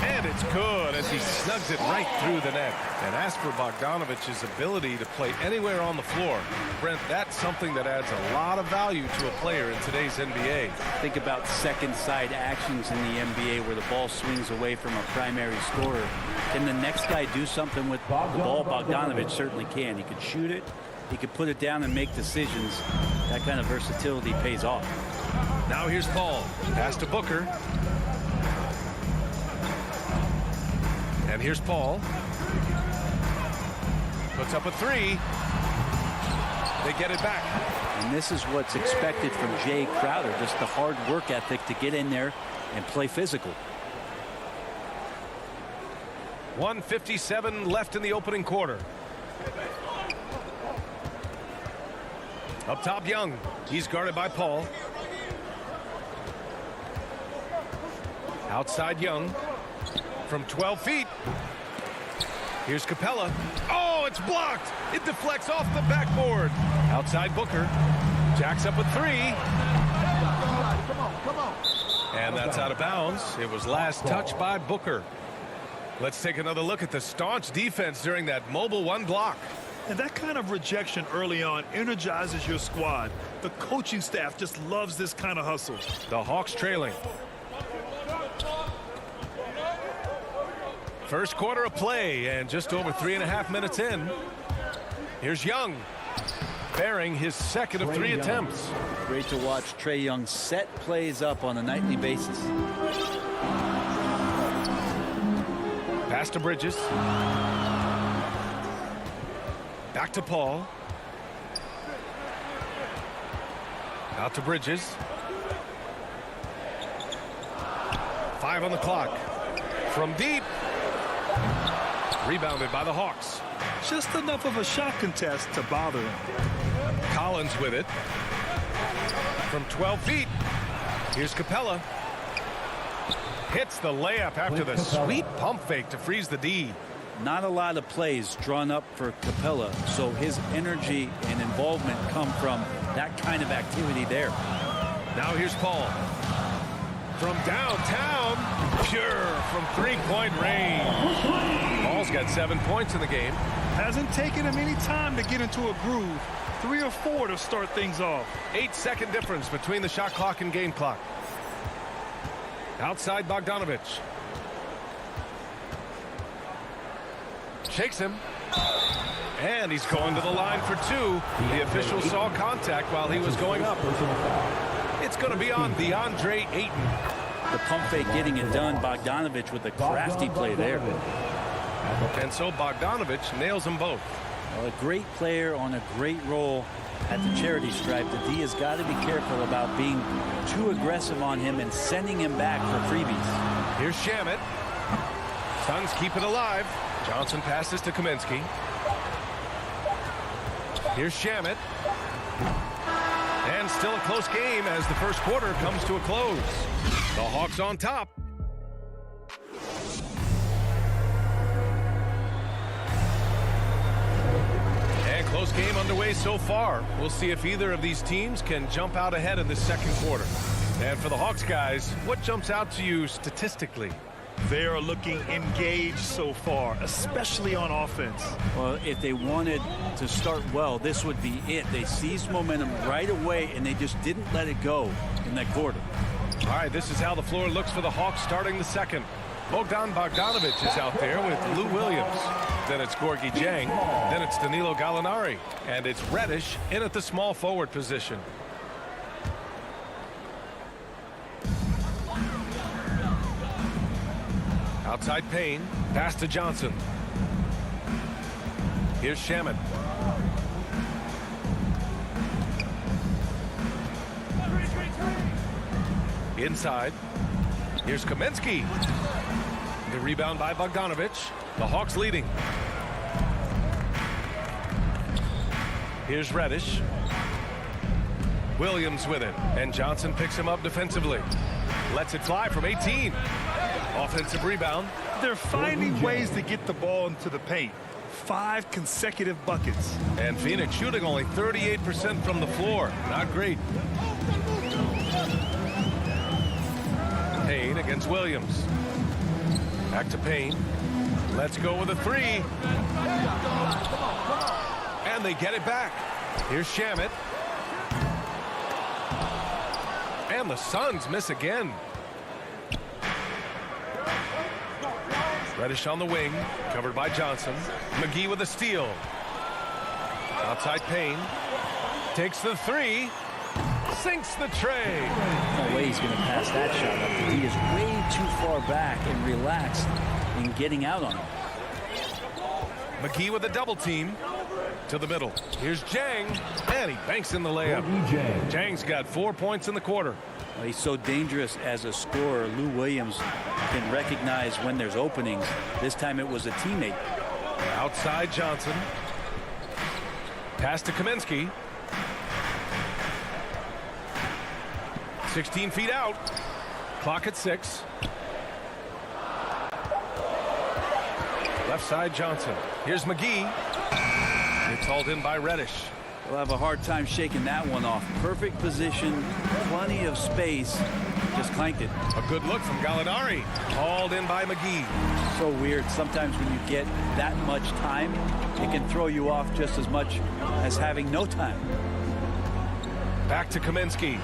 And it's good as he snugs it right through the net. And as for Bogdanovich's ability to play anywhere on the floor, Brent, that's something that adds a lot of value to a player in today's NBA. Think about second side actions in the NBA where the ball swings away from a primary scorer. Can the next guy do something with the ball? Bogdanovich certainly can. He could shoot it. He could put it down and make decisions. That kind of versatility pays off. Now here's Paul. Pass to Booker. And here's Paul. Puts up a 3. They get it back. And this is what's expected from Jay Crowder. Just the hard work ethic to get in there and play physical. 1:57 left in the opening quarter. Up top, Young. He's guarded by Paul. Outside Young. From 12 feet. Here's Capella. Oh, it's blocked. It deflects off the backboard. Outside Booker. Jacks up a 3. And that's out of bounds. It was last touched by Booker. Let's take another look at the staunch defense during that mobile 1 block. And that kind of rejection early on energizes your squad. The coaching staff just loves this kind of hustle. The Hawks trailing. First quarter of play and just over 3.5 minutes in. Here's Young. Bearing his second of 3 attempts. Great to watch Trae Young set plays up on a nightly basis. Pass to Bridges. Back to Paul. Out to Bridges. 5 on the clock. From deep. Rebounded by the Hawks. Just enough of a shot contest to bother him. Collins with it. From 12 feet. Here's Capella. Hits the layup after the sweet pump fake to freeze the D. Not a lot of plays drawn up for Capella, so his energy and involvement come from that kind of activity there. Now here's Paul. From downtown, pure from 3-point range. Paul's got 7 points in the game. Hasn't taken him any time to get into a groove. 3 or 4 to start things off. 8-second difference between the shot clock and game clock. Outside Bogdanovich. Shakes him. And he's going to the line for 2. The official saw contact while he was going up. It's going to be on DeAndre Ayton. The pump fake getting it done. Bogdanovich with a crafty play there. And so Bogdanovich nails them both. Well, a great player on a great role at the charity stripe. The D has got to be careful about being too aggressive on him and sending him back for freebies. Here's Shamet. Suns keep it alive. Johnson passes to Kaminsky. Here's Shamet. And still a close game as the first quarter comes to a close. The Hawks on top. And close game underway so far. We'll see if either of these teams can jump out ahead in the second quarter. And for the Hawks guys, what jumps out to you statistically? They are looking engaged so far, especially on offense. Well, if they wanted to start well, this would be it. They seized momentum right away, and they just didn't let it go in that quarter. All right, this is how the floor looks for the Hawks starting the second. Bogdanovich is out there with Lou Williams. Then it's Gorgui Dieng. Then it's Danilo Gallinari. And it's Reddish in at the small forward position. Outside Payne. Pass to Johnson. Here's Shamet. Inside. Here's Kaminsky. The rebound by Bogdanovich. The Hawks leading. Here's Reddish. Williams with it. And Johnson picks him up defensively. Lets it fly from 18. Offensive rebound. They're finding ways to get the ball into the paint. 5 consecutive buckets. And Phoenix shooting only 38% from the floor. Not great. Payne against Williams. Back to Payne. Let's go with a 3. And they get it back. Here's Shamet. And the Suns miss again. Reddish on the wing, covered by Johnson. McGee with a steal. Outside Payne. Takes the 3. Sinks the tray. No way he's going to pass that shot up. He is way too far back and relaxed in getting out on him. McGee with a double team. To the middle. Here's Dieng. And he banks in the layup. Jang's got 4 points in the quarter. Well, he's so dangerous as a scorer. Lou Williams can recognize when there's openings. This time it was a teammate. Outside Johnson. Pass to Kaminsky. 16 feet out. Clock at 6. Left side Johnson. Here's McGee. It's hauled in by Reddish. We'll have a hard time shaking that one off. Perfect position, plenty of space. Just clanked it. A good look from Gallinari. Hauled in by McGee. So weird. Sometimes when you get that much time, it can throw you off just as much as having no time. Back to Kaminsky.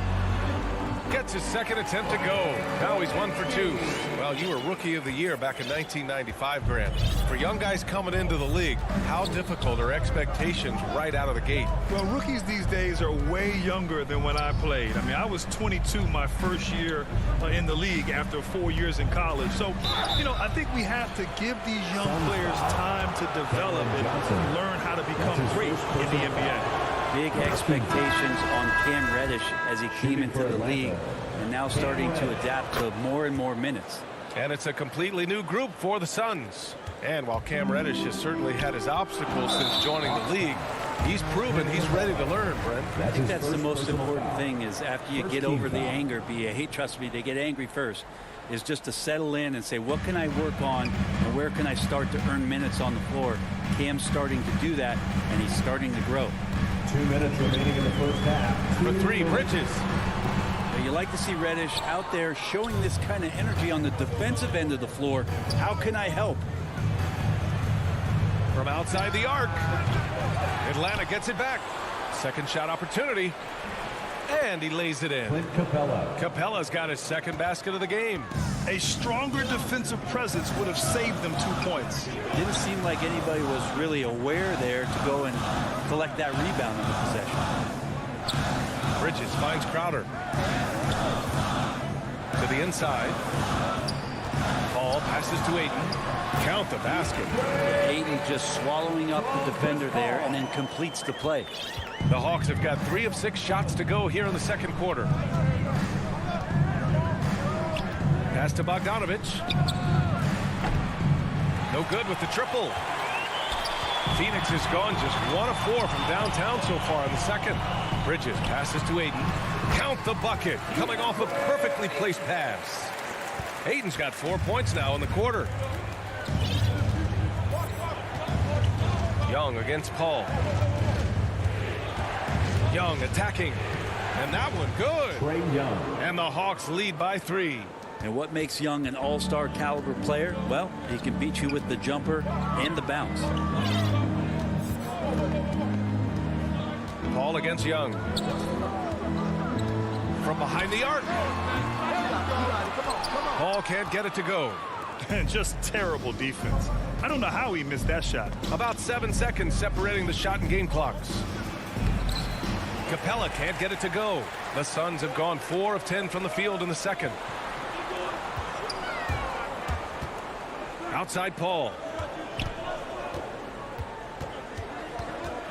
Gets his second attempt to go. Now he's 1 for 2. Well, you were Rookie of the Year back in 1995, Grant. For young guys coming into the league, how difficult are expectations right out of the gate? Well, rookies these days are way younger than when I played. I mean, I was 22 my first year in the league after 4 years in college. So, you know, I think we have to give these young players time to develop and learn how to become great in the NBA. Big expectations on Cam Reddish as he came into the league and now starting to adapt to more and more minutes. And it's a completely new group for the Suns. And while Cam Reddish has certainly had his obstacles since joining the league, he's proven he's ready to learn, Brent. I think that's the most important thing is after you get over the anger, trust me, they get angry first, is just to settle in and say, what can I work on and where can I start to earn minutes on the floor? Cam's starting to do that, and he's starting to grow. 2 minutes remaining in the first half. For 3, Bridges. You like to see Reddish out there showing this kind of energy on the defensive end of the floor. How can I help? From outside the arc. Atlanta gets it back. Second shot opportunity. And he lays it in. Capella's got his second basket of the game. A stronger defensive presence would have saved them 2 points. Didn't seem like anybody was really aware there to go and collect that rebound in the possession. Bridges finds Crowder. To the inside. Paul passes to Ayton. Count the basket. Ayton just swallowing up the defender there and then completes the play. The Hawks have got 3 of 6 shots to go here in the second quarter. Pass to Bogdanovich. No good with the triple. Phoenix has gone just 1 of 4 from downtown so far in the second. Bridges passes to Ayton. Count the bucket. Coming off a perfectly placed pass. Ayton's got 4 points now in the quarter. Young against Paul. Young attacking. And that one good. And the Hawks lead by 3. And what makes Young an all-star caliber player? Well, he can beat you with the jumper and the bounce. Paul against Young. From behind the arc. Paul can't get it to go. Just terrible defense. I don't know how he missed that shot. About 7 seconds separating the shot and game clocks. Capella can't get it to go. The Suns have gone 4 of 10 from the field in the second. Outside Paul.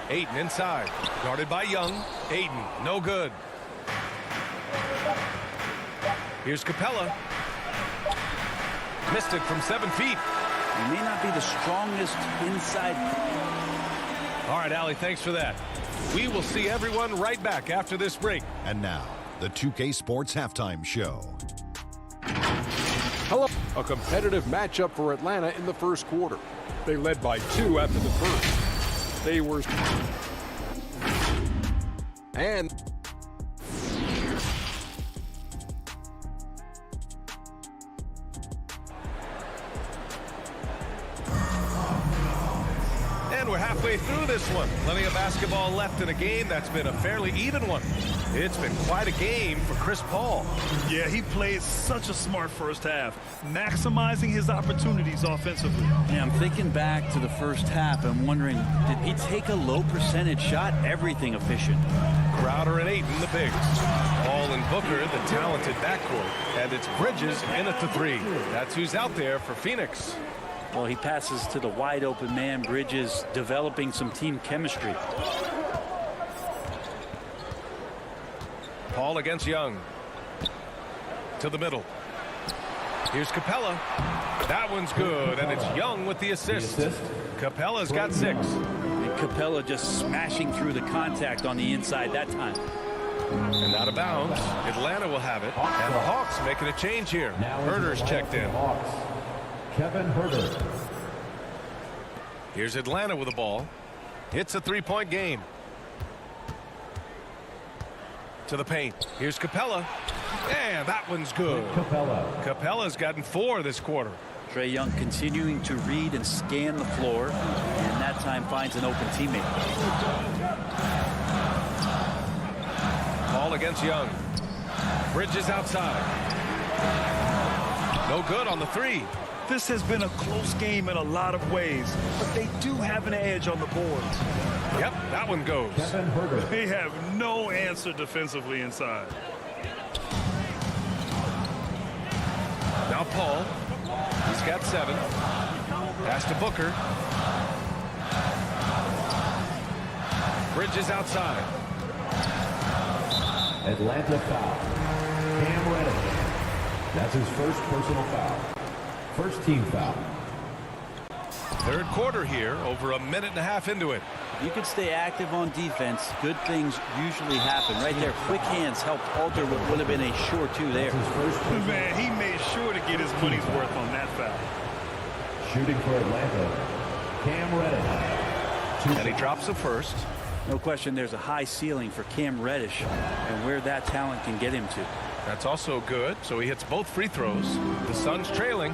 Ayton inside. Guarded by Young. Ayton, no good. Here's Capella. Missed it from 7 feet. He may not be the strongest inside. All right, Allie, thanks for that. We will see everyone right back after this break. And now, the 2K Sports Halftime Show. Hello. A competitive matchup for Atlanta in the first quarter. They led by 2 after the first. They were... And... And we're halfway through this one. Plenty of basketball left in a game that's been a fairly even one. It's been quite a game for Chris Paul. Yeah, he played such a smart first half, maximizing his opportunities offensively. Yeah, I'm thinking back to the first half. I'm wondering, did he take a low percentage shot? Everything efficient. Crowder and Ayton, the bigs. Paul and Booker, the talented backcourt. And it's Bridges in at the 3. That's who's out there for Phoenix. Well, he passes to the wide open man. Bridges developing some team chemistry. Paul against Young. To the middle. Here's Capella. That one's good, and it's Young with the assist. Capella's got 6. And Capella just smashing through the contact on the inside that time. And out of bounds. Atlanta will have it. And the Hawks making a change here. Herder's checked in. Kevin Herder. Here's Atlanta with the ball. It's a 3-point game. To the paint. Here's Capella. And that one's good. Capella's gotten 4 this quarter. Trae Young continuing to read and scan the floor. And that time finds an open teammate. Paul against Young. Bridges outside. No good on the 3. This has been a close game in a lot of ways, but they do have an edge on the boards. Yep, that one goes. They have no answer defensively inside. Now Paul. He's got 7. Pass to Booker. Bridges outside. Atlanta foul. Cam Reddish. That's his first personal foul. First team foul. Third quarter here, over a minute and a half into it. You can stay active on defense. Good things usually happen. Right there, quick hands helped alter what would have been a sure 2 there. Man, he made sure to get his money's worth on that foul. Shooting for Atlanta, Cam Reddish. And he drops the first. No question there's a high ceiling for Cam Reddish and where that talent can get him to. That's also good, so he hits both free throws. The Suns trailing.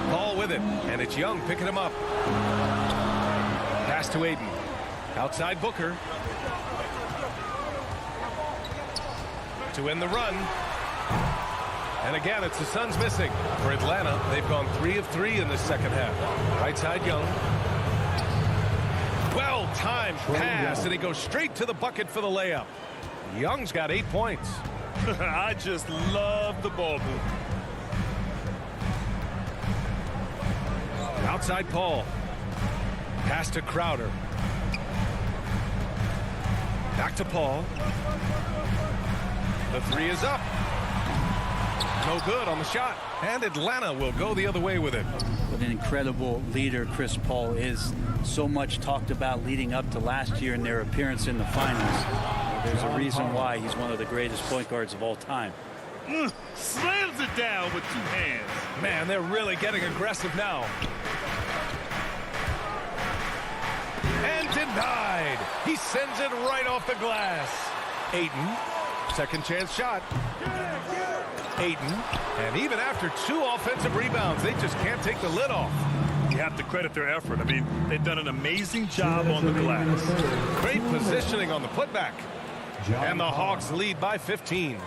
Paul with it, and it's Young picking him up. Pass to Ayton. Outside Booker. To end the run. And again, it's the Suns missing. For Atlanta, they've gone 3 of 3 in this second half. Right side Young. Well-timed pass, and he goes straight to the bucket for the layup. Young's got 8 points. I just love the ball move. Outside Paul. Pass to Crowder. Back to Paul. The 3 is up. No good on the shot. And Atlanta will go the other way with it. What an incredible leader Chris Paul is. So much talked about leading up to last year and their appearance in the finals. There's a reason why he's one of the greatest point guards of all time. Slams it down with 2 hands. Man, they're really getting aggressive now. And denied. He sends it right off the glass. Ayton, second chance shot. Ayton, and even after 2 offensive rebounds, they just can't take the lid off. You have to credit their effort. I mean, they've done an amazing job on the glass. Great positioning on the putback. And the Hawks lead by 15.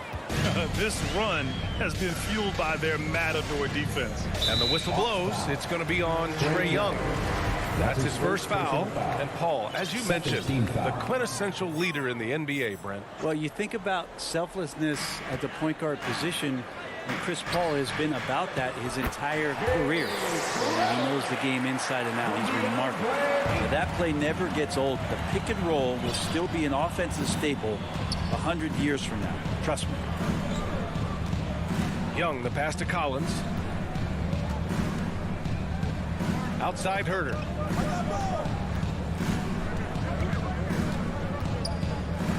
This run has been fueled by their matador defense. And the whistle blows. It's going to be on Trae Young. That's his first foul. And Paul, as you mentioned, the quintessential leader in the NBA, Brent. Well, you think about selflessness at the point guard position, and Chris Paul has been about that his entire career. And he knows the game inside and out. He's remarkable. But that play never gets old. The pick and roll will still be an offensive staple 100 years from now. Trust me. Young, the pass to Collins. Outside Herter.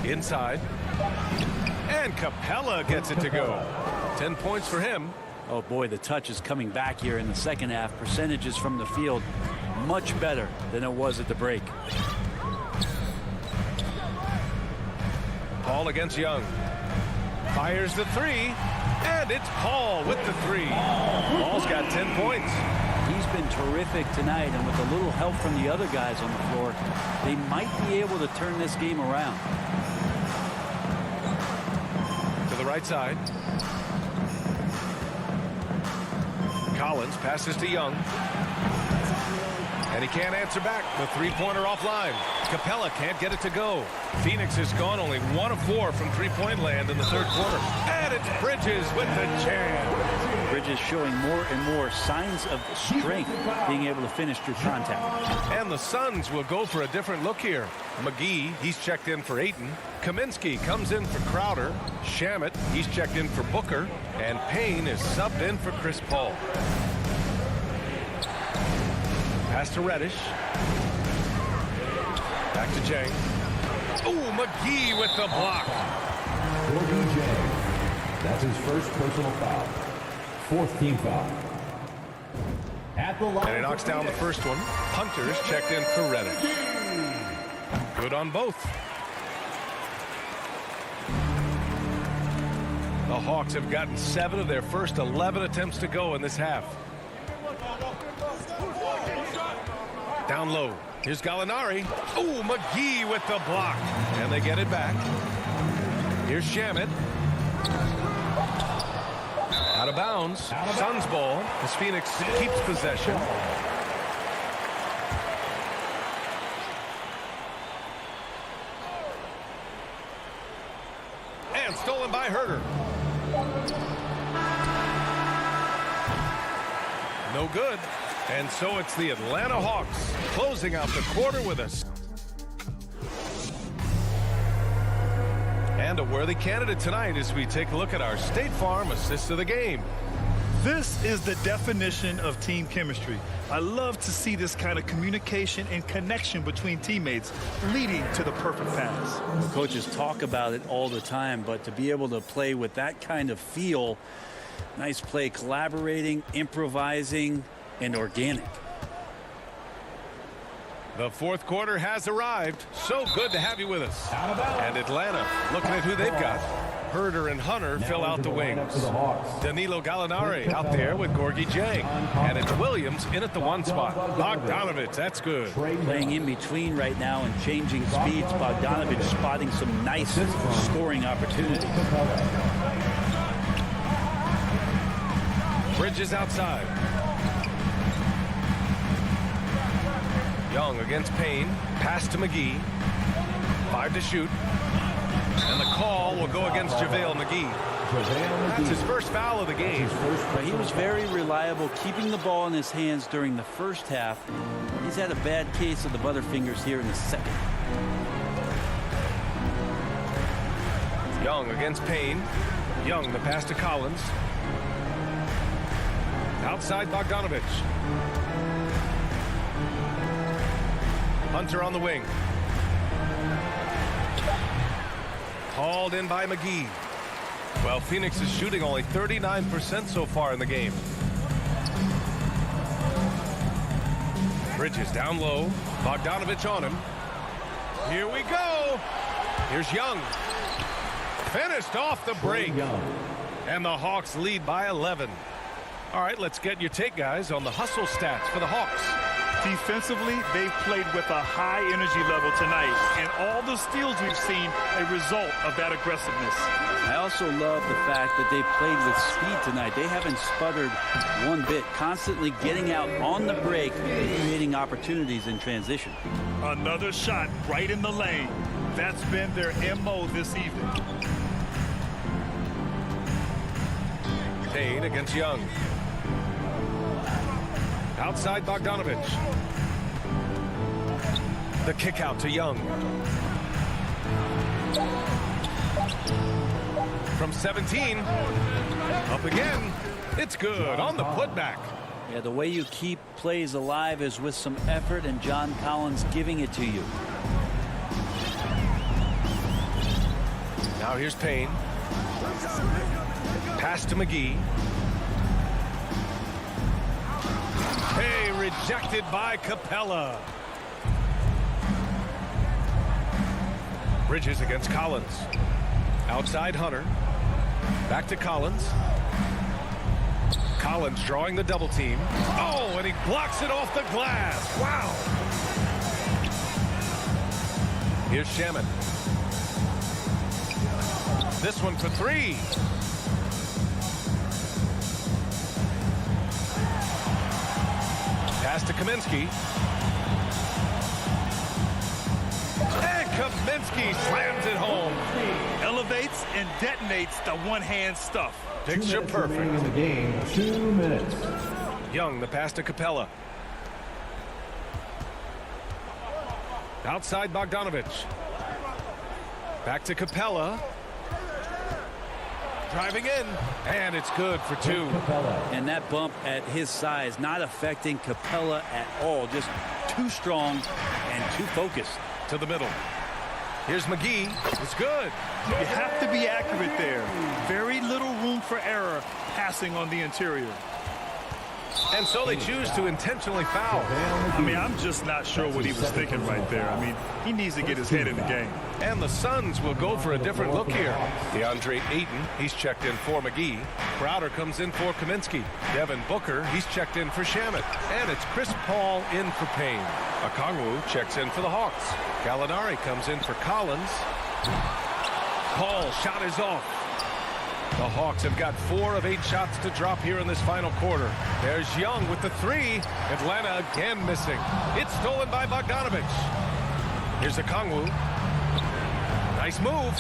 Inside. And Capella gets it to go. 10 points for him. Oh boy, the touch is coming back here in the second half. Percentages from the field much better than it was at the break. Paul against Young. Fires the three. And it's Paul with the three. Paul's got 10 points. He's been terrific tonight, and with a little help from the other guys on the floor, they might be able to turn this game around. To the right side. Collins passes to Young. And he can't answer back. The three-pointer offline. Capella can't get it to go. Phoenix has gone only 1 of 4 from three-point land in the third quarter. And it's Bridges with the jam. Bridges showing more and more signs of strength, being able to finish through contact. And the Suns will go for a different look here. McGee, he's checked in for Ayton. Kaminsky comes in for Crowder. Shamet, he's checked in for Booker. And Payne is subbed in for Chris Paul. Pass to Reddish. Back to Jang. Oh, McGee with the block. That's his first personal foul. Fourth team foul. At the line. And he knocks down the first one. Hunter's checked in for Reddish. Good on both. The Hawks have gotten 7 of their first 11 attempts to go in this half. Down low. Here's Gallinari. Oh, McGee with the block. And they get it back. Here's Shamet. Out of bounds. Suns ball as Phoenix keeps possession. And stolen by Herter. No good. And so it's the Atlanta Hawks closing out the quarter with us. And a worthy candidate tonight as we take a look at our State Farm assist of the game. This is the definition of team chemistry. I love to see this kind of communication and connection between teammates leading to the perfect pass. Coaches talk about it all the time, but to be able to play with that kind of feel, nice play, collaborating, improvising, and organic. The fourth quarter has arrived. So good to have you with us. And Atlanta looking at who they've got. Herter and Hunter fill out the wings. Danilo Gallinari out there with Gorgie Jang. And it's Williams in at the 1 spot. Bogdanovich, that's good. Playing in between right now and changing speeds. Bogdanovich spotting some nice scoring opportunities. Bridges outside. Young against Payne. Pass to McGee. 5 to shoot. And the call will go against JaVale McGee. That's his first foul of the game. But he was very reliable, keeping the ball in his hands during the first half. He's had a bad case of the butterfingers here in the second. Young against Payne. Young, the pass to Collins. Outside Bogdanovich. Hunter on the wing. Hauled in by McGee. Well, Phoenix is shooting only 39% so far in the game. Bridges down low. Bogdanovich on him. Here we go. Here's Young. Finished off the break. And the Hawks lead by 11. All right, let's get your take, guys, on the hustle stats for the Hawks. Defensively, they've played with a high energy level tonight, and all the steals we've seen a result of that aggressiveness. I also love the fact that they played with speed tonight. They haven't sputtered one bit, constantly getting out on the break and creating opportunities in transition. Another shot right in the lane. That's been their MO this evening. Payne against Young. Outside Bogdanovich. The kick out to Young. From 17. Up again. It's good on the putback. Yeah, the way you keep plays alive is with some effort, and John Collins giving it to you. Now here's Payne. Pass to McGee. Hey, rejected by Capella. Bridges against Collins. Outside Hunter. Back to Collins. Collins drawing the double team. Oh, and he blocks it off the glass. Wow. Here's Shaman. This one for three. Pass to Kaminsky. And Kaminsky slams it home. Elevates and detonates the one-hand stuff. Picture perfect. In the game, 2 minutes. Young, the pass to Capella. Outside Bogdanovich. Back to Capella. Driving in, and it's good for two. And that bump at his size not affecting Capella at all. Just too strong and too focused. To the middle. Here's McGee. It's good. You have to be accurate there. Very little room for error passing on the interior. And so they choose to intentionally foul. I mean, I'm just not sure what he was thinking right there. I mean, he needs to get his head in the game. And the Suns will go for a different look here. DeAndre Ayton, he's checked in for McGee. Crowder comes in for Kaminsky. Devin Booker, he's checked in for Shamet. And it's Chris Paul in for Payne. Okongwu checks in for the Hawks. Gallinari comes in for Collins. Paul shot is off. The Hawks have got 4 of 8 shots to drop here in this final quarter. There's Young with the 3. Atlanta again missing. It's stolen by Bogdanovich. Here's Okongwu. Nice move.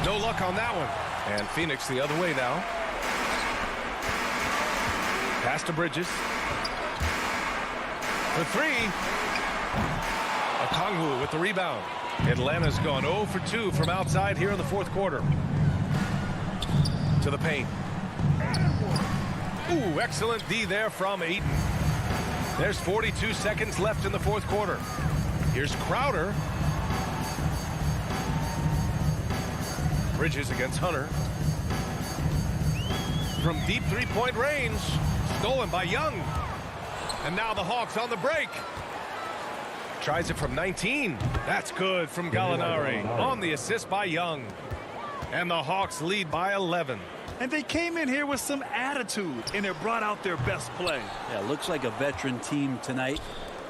No luck on that one. And Phoenix the other way now. Pass to Bridges. For 3. Okongwu with the rebound. Atlanta's gone 0 for 2 from outside here in the fourth quarter. To the paint. Ooh, excellent D there from Ayton. There's 42 seconds left in the fourth quarter. Here's Crowder. Bridges against Hunter. From deep three-point range. Stolen by Young. And now the Hawks on the break. Tries it from 19. That's good from Gallinari on the assist by Young. And the Hawks lead by 11. And they came in here with some attitude, and it brought out their best play. Yeah, looks like a veteran team tonight.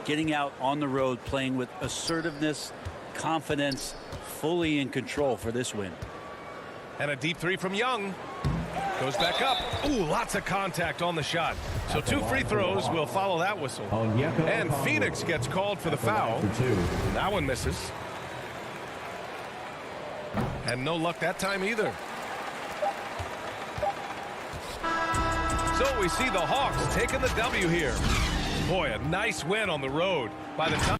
Getting out on the road, playing with assertiveness, confidence, fully in control for this win. And a deep 3 from Young. Goes back up. Ooh, lots of contact on the shot. So 2 free throws will follow that whistle. And Phoenix gets called for the foul. That one misses. And no luck that time either. So we see the Hawks taking the W here. Boy, a nice win on the road. By the time